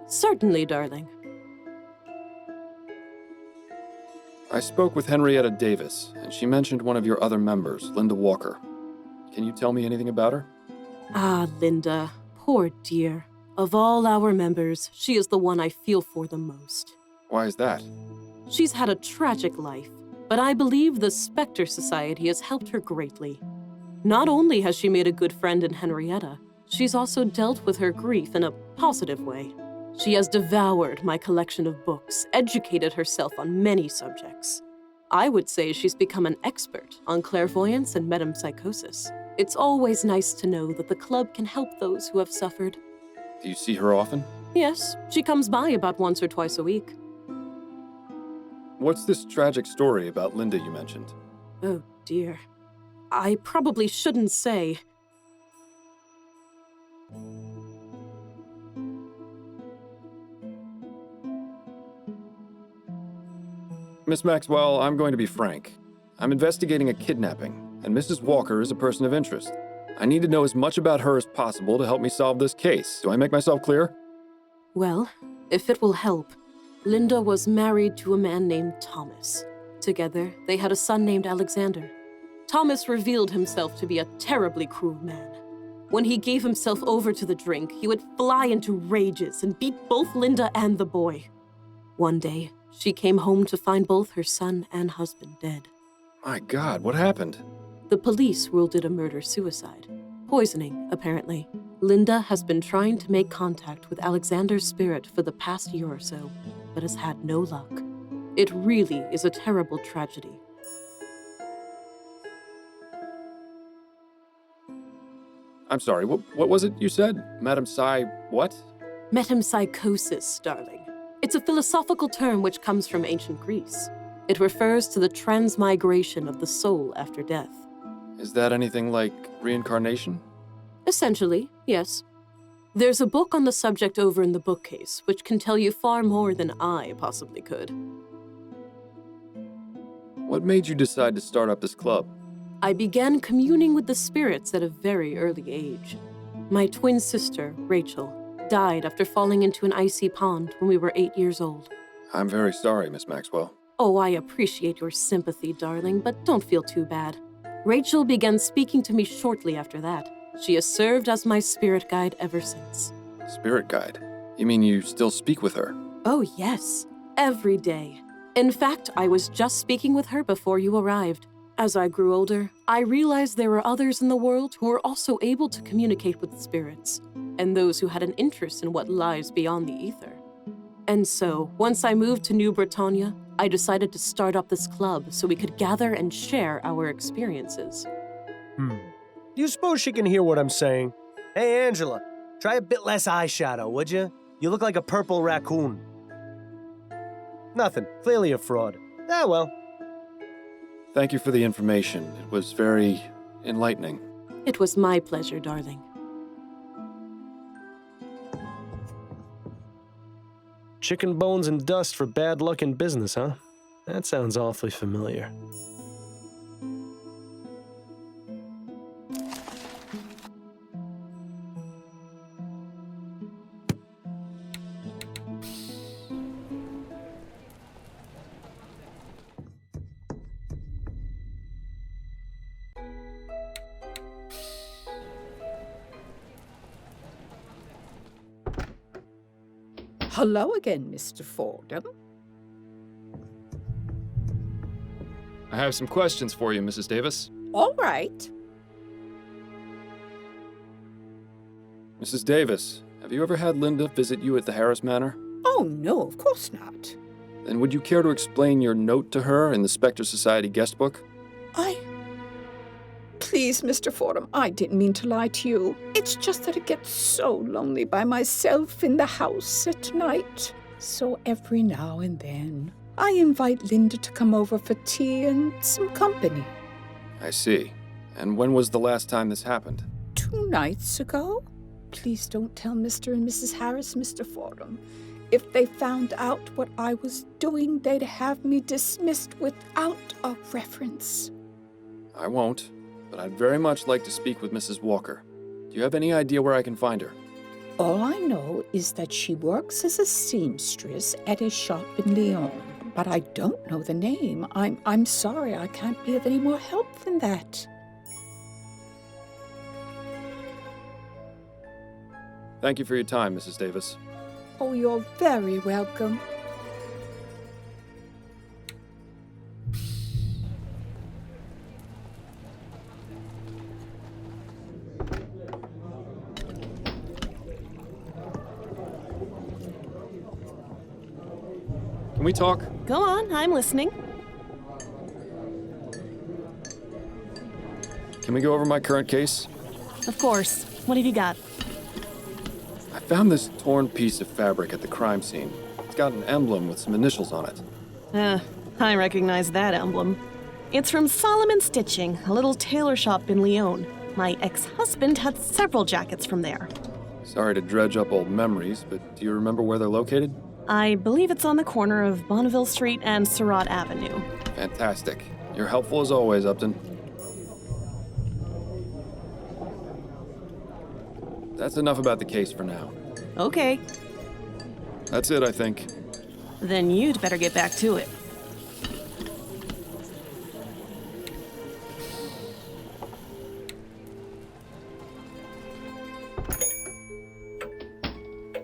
Speaker 11: Certainly, darling.
Speaker 2: I spoke with Henrietta Davis, and she mentioned one of your other members, Linda Walker. Can you tell me anything about her?
Speaker 11: Ah, Linda. Poor dear. Of all our members, she is the one I feel for the most.
Speaker 2: Why is that?
Speaker 11: She's had a tragic life, but I believe the Specter Society has helped her greatly. Not only has she made a good friend in Henrietta, she's also dealt with her grief in a positive way. She has devoured my collection of books, educated herself on many subjects. I would say she's become an expert on clairvoyance and metempsychosis. It's always nice to know that the club can help those who have suffered.
Speaker 2: Do you see her often?
Speaker 11: Yes, she comes by about once or twice a week.
Speaker 2: What's this tragic story about Linda you mentioned?
Speaker 11: Oh, dear. I probably shouldn't say.
Speaker 2: Miss Maxwell, I'm going to be frank. I'm investigating a kidnapping, and Mrs. Walker is a person of interest. I need to know as much about her as possible to help me solve this case. Do I make myself clear?
Speaker 11: Well, if it will help, Linda was married to a man named Thomas. Together, they had a son named Alexander. Thomas revealed himself to be a terribly cruel man. When he gave himself over to the drink, he would fly into rages and beat both Linda and the boy. One day, she came home to find both her son and husband dead.
Speaker 2: My God, what happened?
Speaker 11: The police ruled it a murder-suicide. Poisoning, apparently. Linda has been trying to make contact with Alexander's spirit for the past year or so, but has had no luck. It really is a terrible tragedy.
Speaker 2: I'm sorry, what was it you said? Madam Psy, what?
Speaker 11: Metempsychosis, darling. It's a philosophical term which comes from ancient Greece. It refers to the transmigration of the soul after death.
Speaker 2: Is that anything like reincarnation?
Speaker 11: Essentially, yes. There's a book on the subject over in the bookcase, which can tell you far more than I possibly could.
Speaker 2: What made you decide to start up this club?
Speaker 11: I began communing with the spirits at a very early age. My twin sister, Rachel, died after falling into an icy pond when we were 8 years old.
Speaker 2: I'm very sorry, Miss Maxwell.
Speaker 11: Oh, I appreciate your sympathy, darling, but don't feel too bad. Rachel began speaking to me shortly after that. She has served as my spirit guide ever since.
Speaker 2: Spirit guide? You mean you still speak with her?
Speaker 11: Oh, yes. Every day. In fact, I was just speaking with her before you arrived. As I grew older, I realized there were others in the world who were also able to communicate with spirits, and those who had an interest in what lies beyond the ether. And so, once I moved to New Britannia, I decided to start up this club so we could gather and share our experiences.
Speaker 16: Do you suppose she can hear what I'm saying? Hey, Angela, try a bit less eyeshadow, would you? You look like a purple raccoon. Nothing. Clearly a fraud. Ah, well.
Speaker 2: Thank you for the information. It was very enlightening.
Speaker 11: It was my pleasure, darling.
Speaker 9: Chicken bones and dust for bad luck in business, huh? That sounds awfully familiar.
Speaker 3: Hello again, Mr. Fordham.
Speaker 2: I have some questions for you, Mrs. Davis.
Speaker 3: All right.
Speaker 2: Mrs. Davis, have you ever had Linda visit you at the Harris Manor?
Speaker 3: Oh, no, of course not.
Speaker 2: Then would you care to explain your note to her in the Specter Society guest book?
Speaker 3: Please, Mr. Fordham, I didn't mean to lie to you. It's just that it gets so lonely by myself in the house at night. So every now and then, I invite Linda to come over for tea and some company.
Speaker 2: I see. And when was the last time this happened?
Speaker 3: 2 nights ago? Please don't tell Mr. and Mrs. Harris, Mr. Fordham. If they found out what I was doing, they'd have me dismissed without a reference.
Speaker 2: I won't, but I'd very much like to speak with Mrs. Walker. Do you have any idea where I can find her?
Speaker 3: All I know is that she works as a seamstress at a shop in Lyon, but I don't know the name. I'm sorry, I can't be of any more help than that.
Speaker 2: Thank you for your time, Mrs. Davis.
Speaker 3: Oh, you're very welcome.
Speaker 2: Can we talk?
Speaker 6: Go on, I'm listening.
Speaker 2: Can we go over my current case?
Speaker 6: Of course. What have you got?
Speaker 2: I found this torn piece of fabric at the crime scene. It's got an emblem with some initials on it.
Speaker 6: I recognize that emblem. It's from Solomon Stitching, a little tailor shop in Lyon. My ex-husband had several jackets from there.
Speaker 2: Sorry to dredge up old memories, but do you remember where they're located?
Speaker 6: I believe it's on the corner of Bonneville Street and Surratt Avenue.
Speaker 2: Fantastic. You're helpful as always, Upton. That's enough about the case for now.
Speaker 6: Okay.
Speaker 2: That's it, I think.
Speaker 6: Then you'd better get back to it.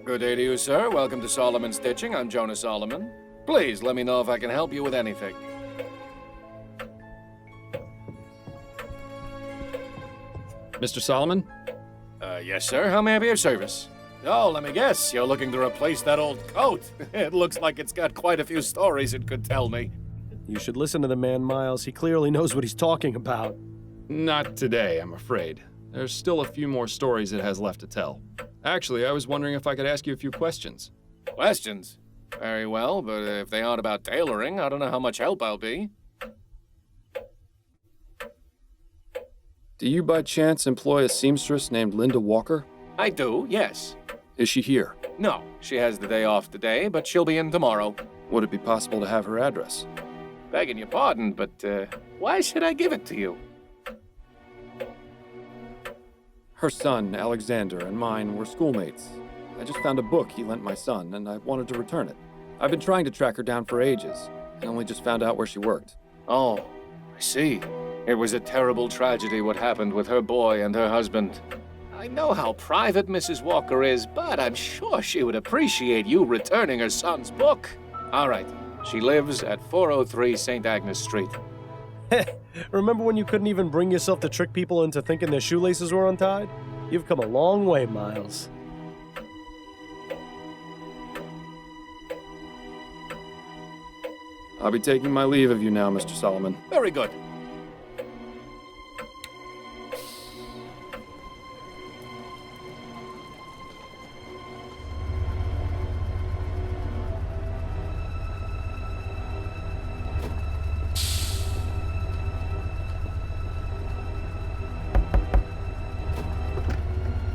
Speaker 8: Good day to you, sir. Welcome to Solomon Stitching. I'm Jonah Solomon. Please let me know if I can help you with anything.
Speaker 2: Mr. Solomon?
Speaker 8: Yes, sir. How may I be of service? Oh, let me guess. You're looking to replace that old coat. It looks like it's got quite a few stories it could tell me.
Speaker 16: You should listen to the man, Miles. He clearly knows what he's talking about.
Speaker 2: Not today, I'm afraid. There's still a few more stories it has left to tell. Actually, I was wondering if I could ask you a few questions.
Speaker 8: Questions? Very well, but if they aren't about tailoring, I don't know how much help I'll be.
Speaker 2: Do you by chance employ a seamstress named Linda Walker?
Speaker 8: I do, yes.
Speaker 2: Is she here?
Speaker 8: No, she has the day off today, but she'll be in tomorrow.
Speaker 2: Would it be possible to have her address?
Speaker 8: Begging your pardon, but why should I give it to you?
Speaker 2: Her son, Alexander, and mine were schoolmates. I just found a book he lent my son, and I wanted to return it. I've been trying to track her down for ages, and only just found out where she worked.
Speaker 8: Oh, I see. It was a terrible tragedy what happened with her boy and her husband. I know how private Mrs. Walker is, but I'm sure she would appreciate you returning her son's book. All right, she lives at 403 St. Agnes Street.
Speaker 16: Remember when you couldn't even bring yourself to trick people into thinking their shoelaces were untied? You've come a long way, Miles.
Speaker 2: I'll be taking my leave of you now, Mr. Solomon.
Speaker 8: Very good.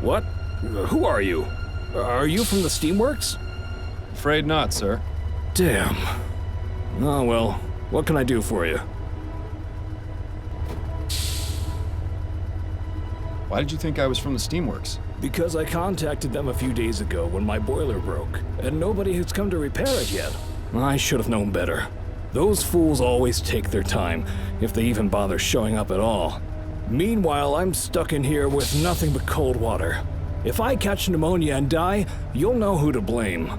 Speaker 10: What? Who are you? Are you from the Steamworks?
Speaker 2: Afraid not, sir.
Speaker 10: Damn. Oh well, what can I do for you?
Speaker 2: Why did you think I was from the Steamworks?
Speaker 10: Because I contacted them a few days ago when my boiler broke, and nobody has come to repair it yet. I should have known better. Those fools always take their time, if they even bother showing up at all. Meanwhile, I'm stuck in here with nothing but cold water. If I catch pneumonia and die, you'll know who to blame.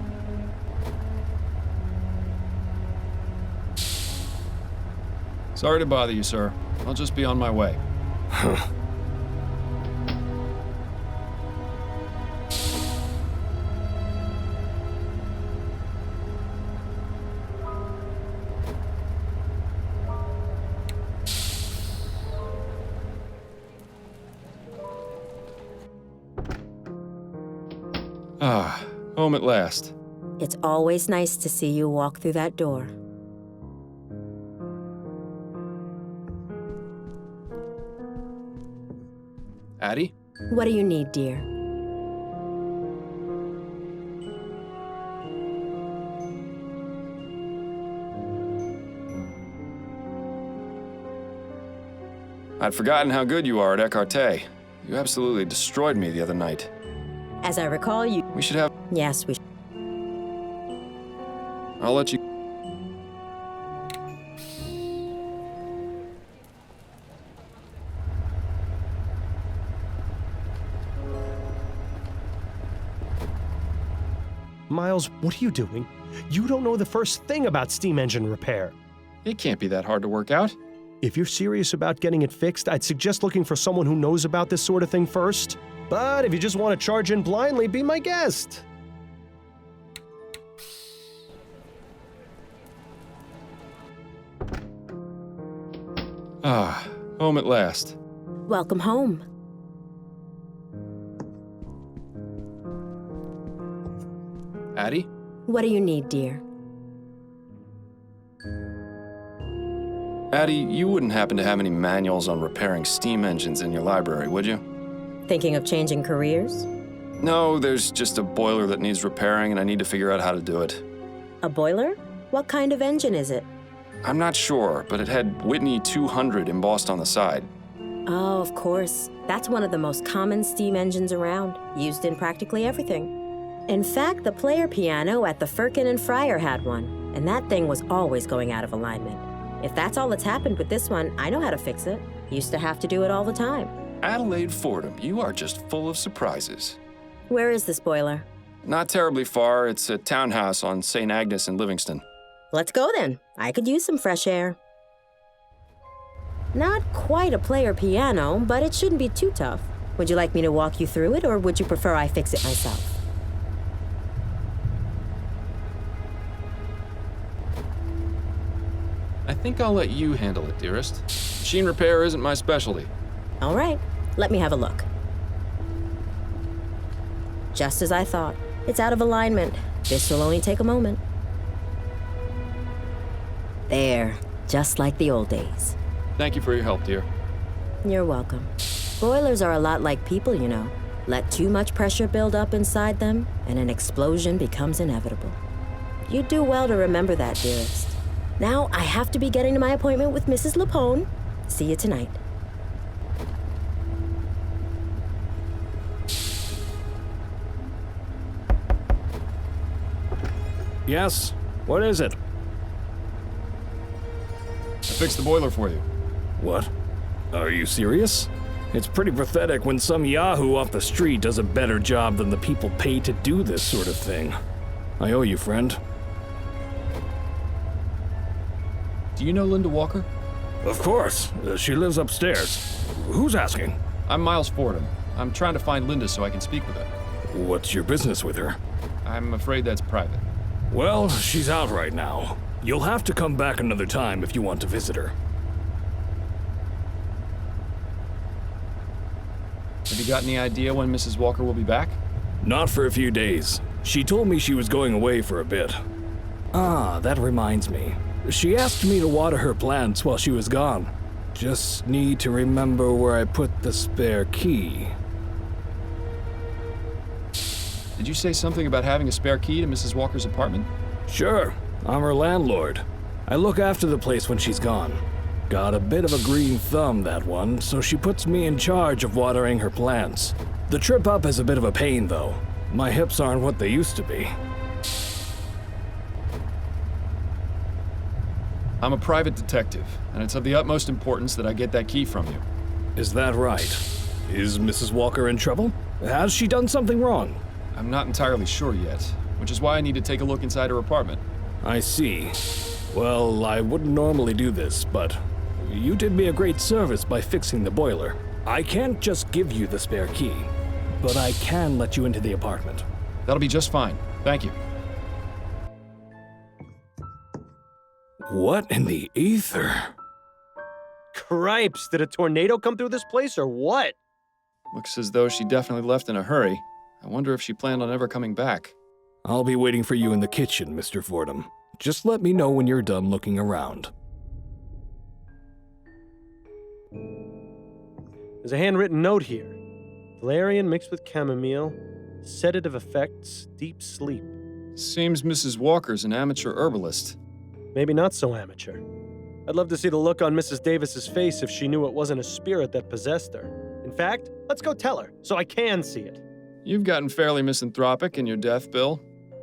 Speaker 2: Sorry to bother you, sir. I'll just be on my way. Ah, home at last.
Speaker 5: It's always nice to see you walk through that door.
Speaker 2: Addie?
Speaker 5: What do you need, dear?
Speaker 2: I'd forgotten how good you are at écarté. You absolutely destroyed me the other night.
Speaker 5: As I recall, you...
Speaker 2: We should have...
Speaker 5: Yes, we should.
Speaker 2: I'll let you...
Speaker 16: Miles, what are you doing? You don't know the first thing about steam engine repair.
Speaker 2: It can't be that hard to work out.
Speaker 16: If you're serious about getting it fixed, I'd suggest looking for someone who knows about this sort of thing first. But if you just want to charge in blindly, be my guest.
Speaker 2: Ah, home at last.
Speaker 5: Welcome home.
Speaker 2: Addie?
Speaker 5: What do you need, dear?
Speaker 2: Addie, you wouldn't happen to have any manuals on repairing steam engines in your library, would you?
Speaker 5: Thinking of changing careers?
Speaker 2: No, there's just a boiler that needs repairing and I need to figure out how to do it.
Speaker 5: A boiler? What kind of engine is it?
Speaker 2: I'm not sure, but it had Whitney 200 embossed on the side.
Speaker 5: Oh, of course. That's one of the most common steam engines around, used in practically everything. In fact, the player piano at the Firkin and Fryer had one, and that thing was always going out of alignment. If that's all that's happened with this one, I know how to fix it. Used to have to do it all the time.
Speaker 2: Adelaide Fordham, you are just full of surprises.
Speaker 5: Where is this boiler?
Speaker 2: Not terribly far. It's a townhouse on St. Agnes in Livingston.
Speaker 5: Let's go then. I could use some fresh air. Not quite a player piano, but it shouldn't be too tough. Would you like me to walk you through it, or would you prefer I fix it myself?
Speaker 2: I think I'll let you handle it, dearest. Machine repair isn't my specialty.
Speaker 5: All right, let me have a look. Just as I thought. It's out of alignment. This will only take a moment. There, just like the old days.
Speaker 2: Thank you for your help, dear.
Speaker 5: You're welcome. Boilers are a lot like people, you know. Let too much pressure build up inside them, and an explosion becomes inevitable. You do well to remember that, dearest. Now, I have to be getting to my appointment with Mrs. Lapone. See you tonight.
Speaker 10: Yes? What is it?
Speaker 2: I fixed the boiler for you.
Speaker 10: What? Are you serious? It's pretty pathetic when some yahoo off the street does a better job than the people paid to do this sort of thing. I owe you, friend.
Speaker 2: Do you know Linda Walker?
Speaker 10: Of course. She lives upstairs. Who's asking?
Speaker 2: I'm Miles Fordham. I'm trying to find Linda so I can speak with her.
Speaker 10: What's your business with her?
Speaker 2: I'm afraid that's private.
Speaker 10: Well, she's out right now. You'll have to come back another time if you want to visit her.
Speaker 2: Have you got any idea when Mrs. Walker will be back?
Speaker 10: Not for a few days. She told me she was going away for a bit. Ah, that reminds me. She asked me to water her plants while she was gone. Just need to remember where I put the spare key.
Speaker 2: Did you say something about having a spare key to Mrs. Walker's apartment?
Speaker 10: Sure, I'm her landlord. I look after the place when she's gone. Got a bit of a green thumb, that one, so she puts me in charge of watering her plants. The trip up is a bit of a pain, though. My hips aren't what they used to be.
Speaker 2: I'm a private detective, and it's of the utmost importance that I get that key from you.
Speaker 10: Is that right? Is Mrs. Walker in trouble? Has she done something wrong?
Speaker 2: I'm not entirely sure yet, which is why I need to take a look inside her apartment.
Speaker 10: I see. Well, I wouldn't normally do this, but you did me a great service by fixing the boiler. I can't just give you the spare key, but I can let you into the apartment.
Speaker 2: That'll be just fine. Thank you.
Speaker 10: What in the ether?
Speaker 16: Cripes, did a tornado come through this place or what?
Speaker 2: Looks as though she definitely left in a hurry. I wonder if she planned on ever coming back.
Speaker 10: I'll be waiting for you in the kitchen, Mr. Fordham. Just let me know when you're done looking around.
Speaker 16: There's a handwritten note here. Valerian mixed with chamomile, sedative effects, deep sleep.
Speaker 2: Seems Mrs. Walker's an amateur herbalist.
Speaker 16: Maybe not so amateur. I'd love to see the look on Mrs. Davis's face if she knew it wasn't a spirit that possessed her. In fact, let's go tell her, so I can see it.
Speaker 2: You've gotten fairly misanthropic in your death, Bill.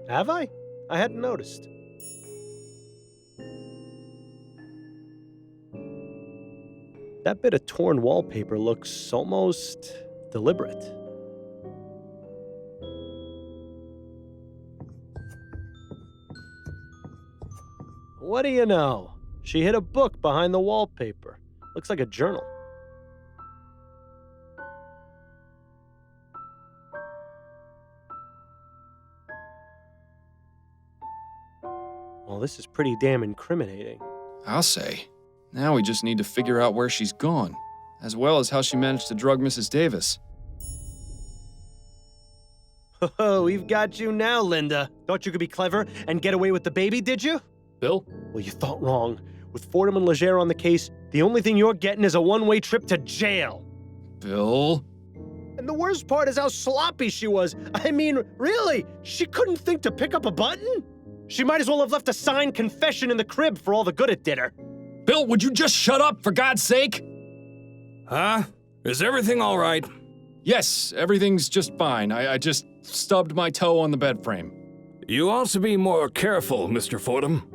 Speaker 16: Have I? I hadn't noticed. That bit of torn wallpaper looks almost deliberate. What do you know? She hid a book behind the wallpaper. Looks like a journal. Well, this is pretty damn incriminating.
Speaker 2: I'll say. Now we just need to figure out where she's gone, as well as how she managed to drug Mrs. Davis.
Speaker 16: Oh, we've got you now, Linda. Thought you could be clever and get away with the baby, did you?
Speaker 2: Bill?
Speaker 16: Well, you thought wrong. With Fordham and Legere on the case, the only thing you're getting is a one-way trip to jail.
Speaker 2: Bill?
Speaker 16: And the worst part is how sloppy she was. I mean, really? She couldn't think to pick up a button? She might as well have left a signed confession in the crib for all the good it did her.
Speaker 2: Bill, would you just shut up, for God's sake?
Speaker 10: Huh? Is everything all right?
Speaker 2: Yes, everything's just fine. I just stubbed my toe on the bed frame.
Speaker 10: You ought to be more careful, Mr. Fordham.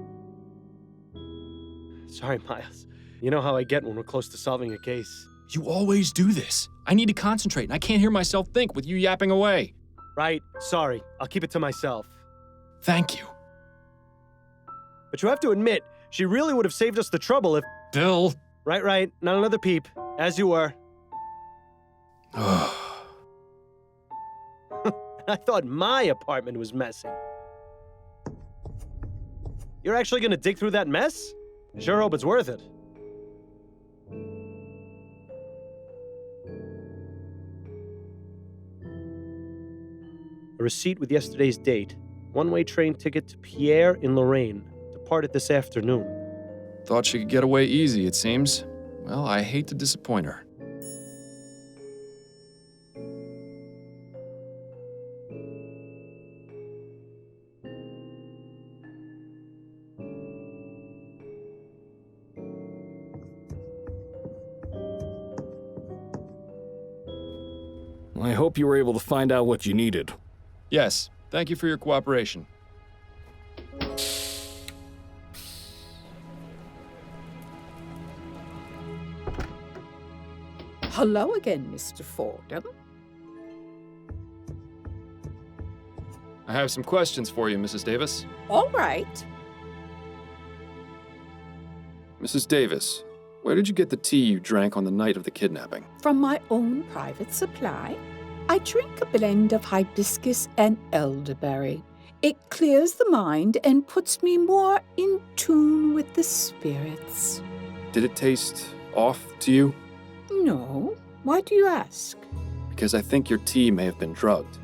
Speaker 16: Sorry, Miles. You know how I get when we're close to solving a case.
Speaker 2: You always do this. I need to concentrate, and I can't hear myself think with you yapping away.
Speaker 16: Right. Sorry. I'll keep it to myself.
Speaker 2: Thank you.
Speaker 16: But you have to admit, she really would have saved us the trouble if...
Speaker 2: Bill.
Speaker 16: Right. Not another peep. As you were. I thought my apartment was messy. You're actually gonna dig through that mess? I sure hope it's worth it. A receipt with yesterday's date. One-way train ticket to Pierre in Lorraine. Departed this afternoon.
Speaker 2: Thought she could get away easy, it seems. Well, I hate to disappoint her.
Speaker 10: I hope you were able to find out what you needed.
Speaker 2: Yes, thank you for your cooperation.
Speaker 3: Hello again, Mr. Fordham.
Speaker 2: I have some questions for you, Mrs. Davis.
Speaker 3: All right.
Speaker 2: Mrs. Davis, where did you get the tea you drank on the night of the kidnapping?
Speaker 3: From my own private supply, I drink a blend of hibiscus and elderberry. It clears the mind and puts me more in tune with the spirits.
Speaker 2: Did it taste off to you?
Speaker 3: No. Why do you ask?
Speaker 2: Because I think your tea may have been drugged.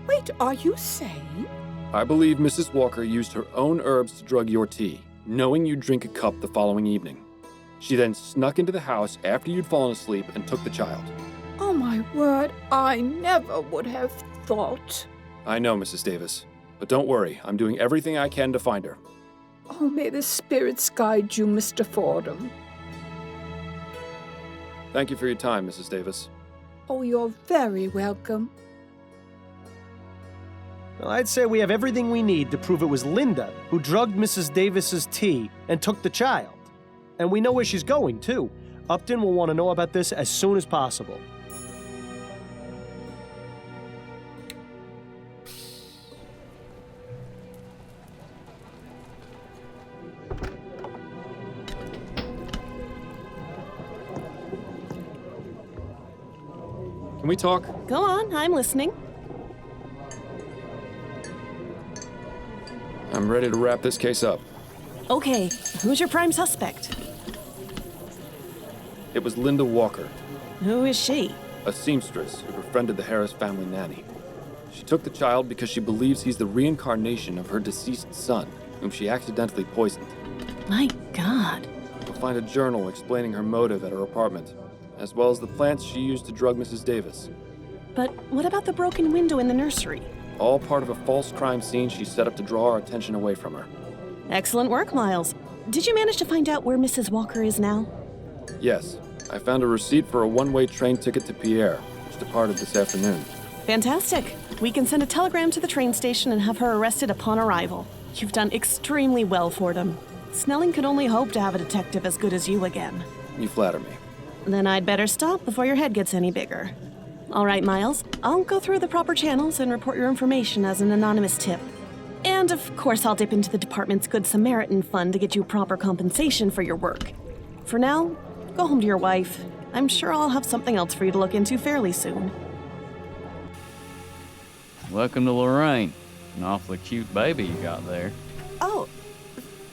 Speaker 3: Wait, are you saying?
Speaker 2: I believe Mrs. Walker used her own herbs to drug your tea, knowing you'd drink a cup the following evening. She then snuck into the house after you'd fallen asleep and took the child.
Speaker 3: Oh, my word, I never would have thought.
Speaker 2: I know, Mrs. Davis. But don't worry, I'm doing everything I can to find her.
Speaker 3: Oh, may the spirits guide you, Mr. Fordham.
Speaker 2: Thank you for your time, Mrs. Davis.
Speaker 3: Oh, you're very welcome.
Speaker 16: Well, I'd say we have everything we need to prove it was Linda who drugged Mrs. Davis's tea and took the child. And we know where she's going, too. Upton will want to know about this as soon as possible.
Speaker 2: Can we talk?
Speaker 6: Go on, I'm listening.
Speaker 2: I'm ready to wrap this case up.
Speaker 6: Okay, who's your prime suspect?
Speaker 2: It was Linda Walker,
Speaker 6: Who is she?
Speaker 2: a seamstress who befriended the Harris family nanny. She took the child because she believes he's the reincarnation of her deceased son, whom she accidentally poisoned.
Speaker 6: My God.
Speaker 2: You'll find a journal explaining her motive at her apartment, as well as the plants she used to drug Mrs. Davis.
Speaker 6: But what about the broken window in the nursery?
Speaker 2: All part of a false crime scene she set up to draw our attention away from her.
Speaker 6: Excellent work, Miles. Did you manage to find out where Mrs. Walker is now?
Speaker 2: Yes, I found a receipt for a one-way train ticket to Pierre, which departed this afternoon.
Speaker 6: Fantastic. We can send a telegram to the train station and have her arrested upon arrival. You've done extremely well for them. Snelling could only hope to have a detective as good as you again.
Speaker 2: You flatter me.
Speaker 6: Then I'd better stop before your head gets any bigger. All right, Miles. I'll go through the proper channels and report your information as an anonymous tip. And of course, I'll dip into the department's Good Samaritan fund to get you proper compensation for your work. For now, go home to your wife. I'm sure I'll have something else for you to look into fairly soon.
Speaker 13: Welcome to Lorraine. An awfully cute baby you got there.
Speaker 20: Oh,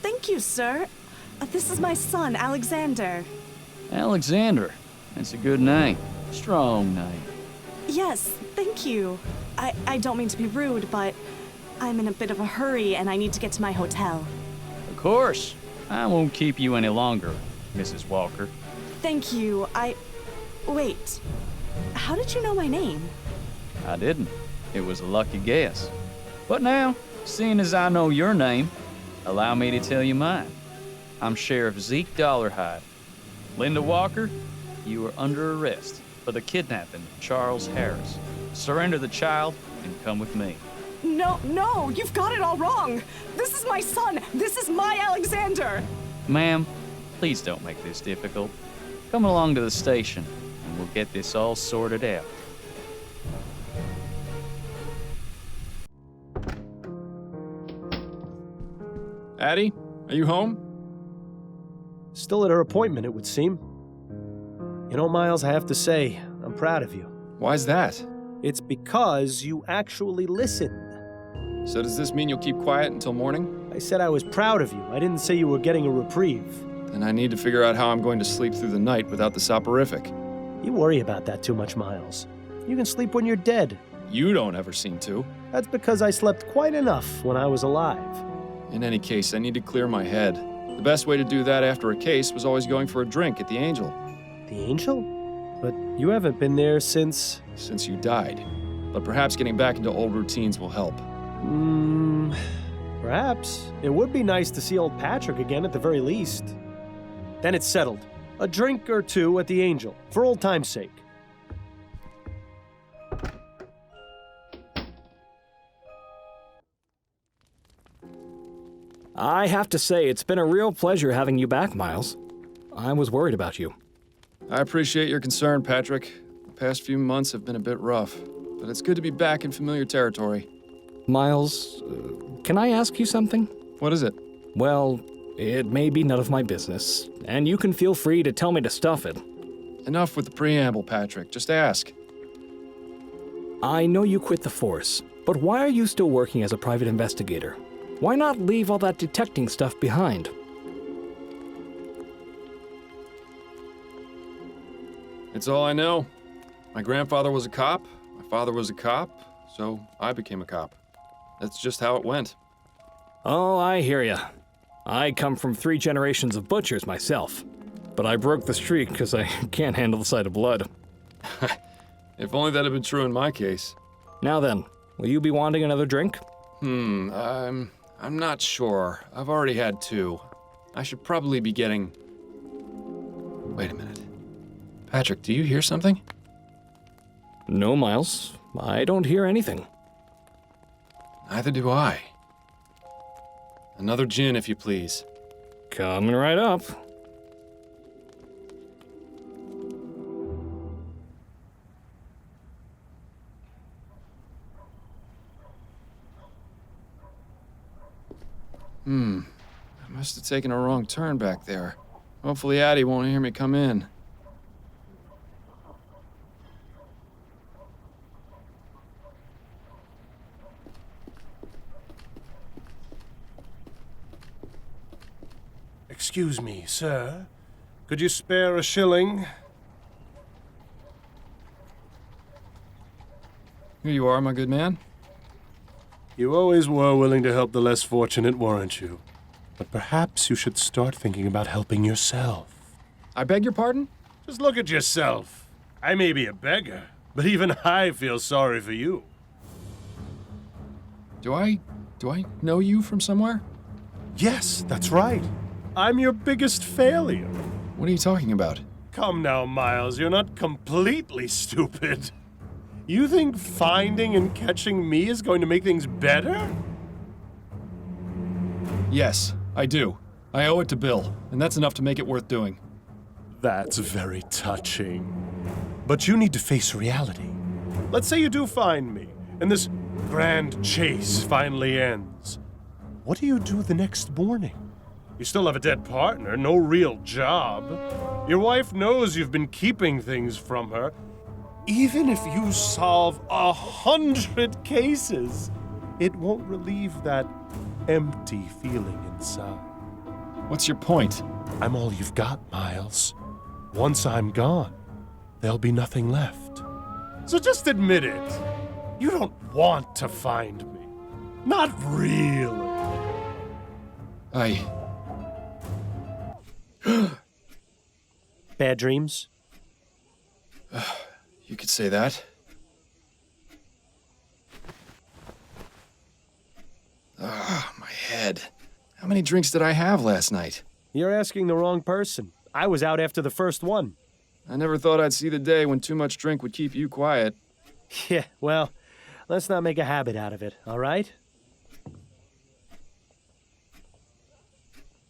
Speaker 20: thank you, sir. This is my son, Alexander.
Speaker 13: Alexander. That's a good name. Strong name.
Speaker 20: Yes, thank you. I don't mean to be rude, but I'm in a bit of a hurry and I need to get to my hotel.
Speaker 13: Of course. I won't keep you any longer, Mrs. Walker.
Speaker 20: Thank you. Wait. How did you know my name?
Speaker 13: I didn't. It was a lucky guess. But now, seeing as I know your name, allow me to tell you mine. I'm Sheriff Zeke Dollarhide. Linda Walker, you are under arrest for the kidnapping of Charles Harris. Surrender the child and come with me.
Speaker 20: No, you've got it all wrong. This is my son. This is my Alexander.
Speaker 13: Ma'am, please don't make this difficult. Come along to the station and we'll get this all sorted out.
Speaker 2: Addie, are you home?
Speaker 16: Still at her appointment, it would seem. You know, Miles, I have to say, I'm proud of you.
Speaker 2: Why's that?
Speaker 16: It's because you actually listened.
Speaker 2: So does this mean you'll keep quiet until morning?
Speaker 16: I said I was proud of you. I didn't say you were getting a reprieve.
Speaker 2: Then I need to figure out how I'm going to sleep through the night without the soporific.
Speaker 16: You worry about that too much, Miles. You can sleep when you're dead.
Speaker 2: You don't ever seem to.
Speaker 16: That's because I slept quite enough when I was alive.
Speaker 2: In any case, I need to clear my head. The best way to do that after a case was always going for a drink at the Angel.
Speaker 16: The Angel? But you haven't been there since...
Speaker 2: Since you died. But perhaps getting back into old routines will help.
Speaker 16: Perhaps. It would be nice to see old Patrick again at the very least. Then it's settled. A drink or two at the Angel, for old time's sake.
Speaker 10: I have to say, it's been a real pleasure having you back, Miles. I was worried about you.
Speaker 2: I appreciate your concern, Patrick. The past few months have been a bit rough, but it's good to be back in familiar territory.
Speaker 10: Miles, can I ask you something?
Speaker 2: What is it?
Speaker 10: Well, it may be none of my business, and you can feel free to tell me to stuff it.
Speaker 2: Enough with the preamble, Patrick. Just ask.
Speaker 10: I know you quit the force, but why are you still working as a private investigator? Why not leave all that detecting stuff behind?
Speaker 2: It's all I know. My grandfather was a cop, my father was a cop, so I became a cop. That's just how it went.
Speaker 10: Oh, I hear ya. I come from 3 generations of butchers myself, but I broke the streak because I can't handle the sight of blood.
Speaker 2: If only that had been true in my case.
Speaker 10: Now then, will you be wanting another drink?
Speaker 2: I'm not sure. I've already had 2. I should probably be getting... Wait a minute. Patrick, do you hear something?
Speaker 10: No, Miles. I don't hear anything.
Speaker 2: Neither do I. Another gin, if you please.
Speaker 10: Coming right up.
Speaker 2: I must have taken a wrong turn back there. Hopefully Addie won't hear me come in.
Speaker 1: Excuse me, sir. Could you spare a shilling?
Speaker 2: Here you are, my good man.
Speaker 1: You always were willing to help the less fortunate, weren't you? But perhaps you should start thinking about helping yourself.
Speaker 2: I beg your pardon?
Speaker 1: Just look at yourself. I may be a beggar, but even I feel sorry for you.
Speaker 2: Do I know you from somewhere?
Speaker 1: Yes, that's right. I'm your biggest failure.
Speaker 2: What are you talking about?
Speaker 1: Come now, Miles, you're not completely stupid. You think finding and catching me is going to make things better?
Speaker 2: Yes, I do. I owe it to Bill, and that's enough to make it worth doing.
Speaker 1: That's very touching. But you need to face reality. Let's say you do find me, and this grand chase finally ends. What do you do the next morning? You still have a dead partner, no real job. Your wife knows you've been keeping things from her. Even if you solve 100 cases, it won't relieve that empty feeling inside.
Speaker 2: What's your point?
Speaker 1: I'm all you've got, Miles. Once I'm gone, there'll be nothing left. So just admit it. You don't want to find me. Not really.
Speaker 16: Bad dreams?
Speaker 2: You could say that. My head. How many drinks did I have last night?
Speaker 16: You're asking the wrong person. I was out after the first one.
Speaker 2: I never thought I'd see the day when too much drink would keep you quiet.
Speaker 16: Yeah, well, let's not make a habit out of it, all right?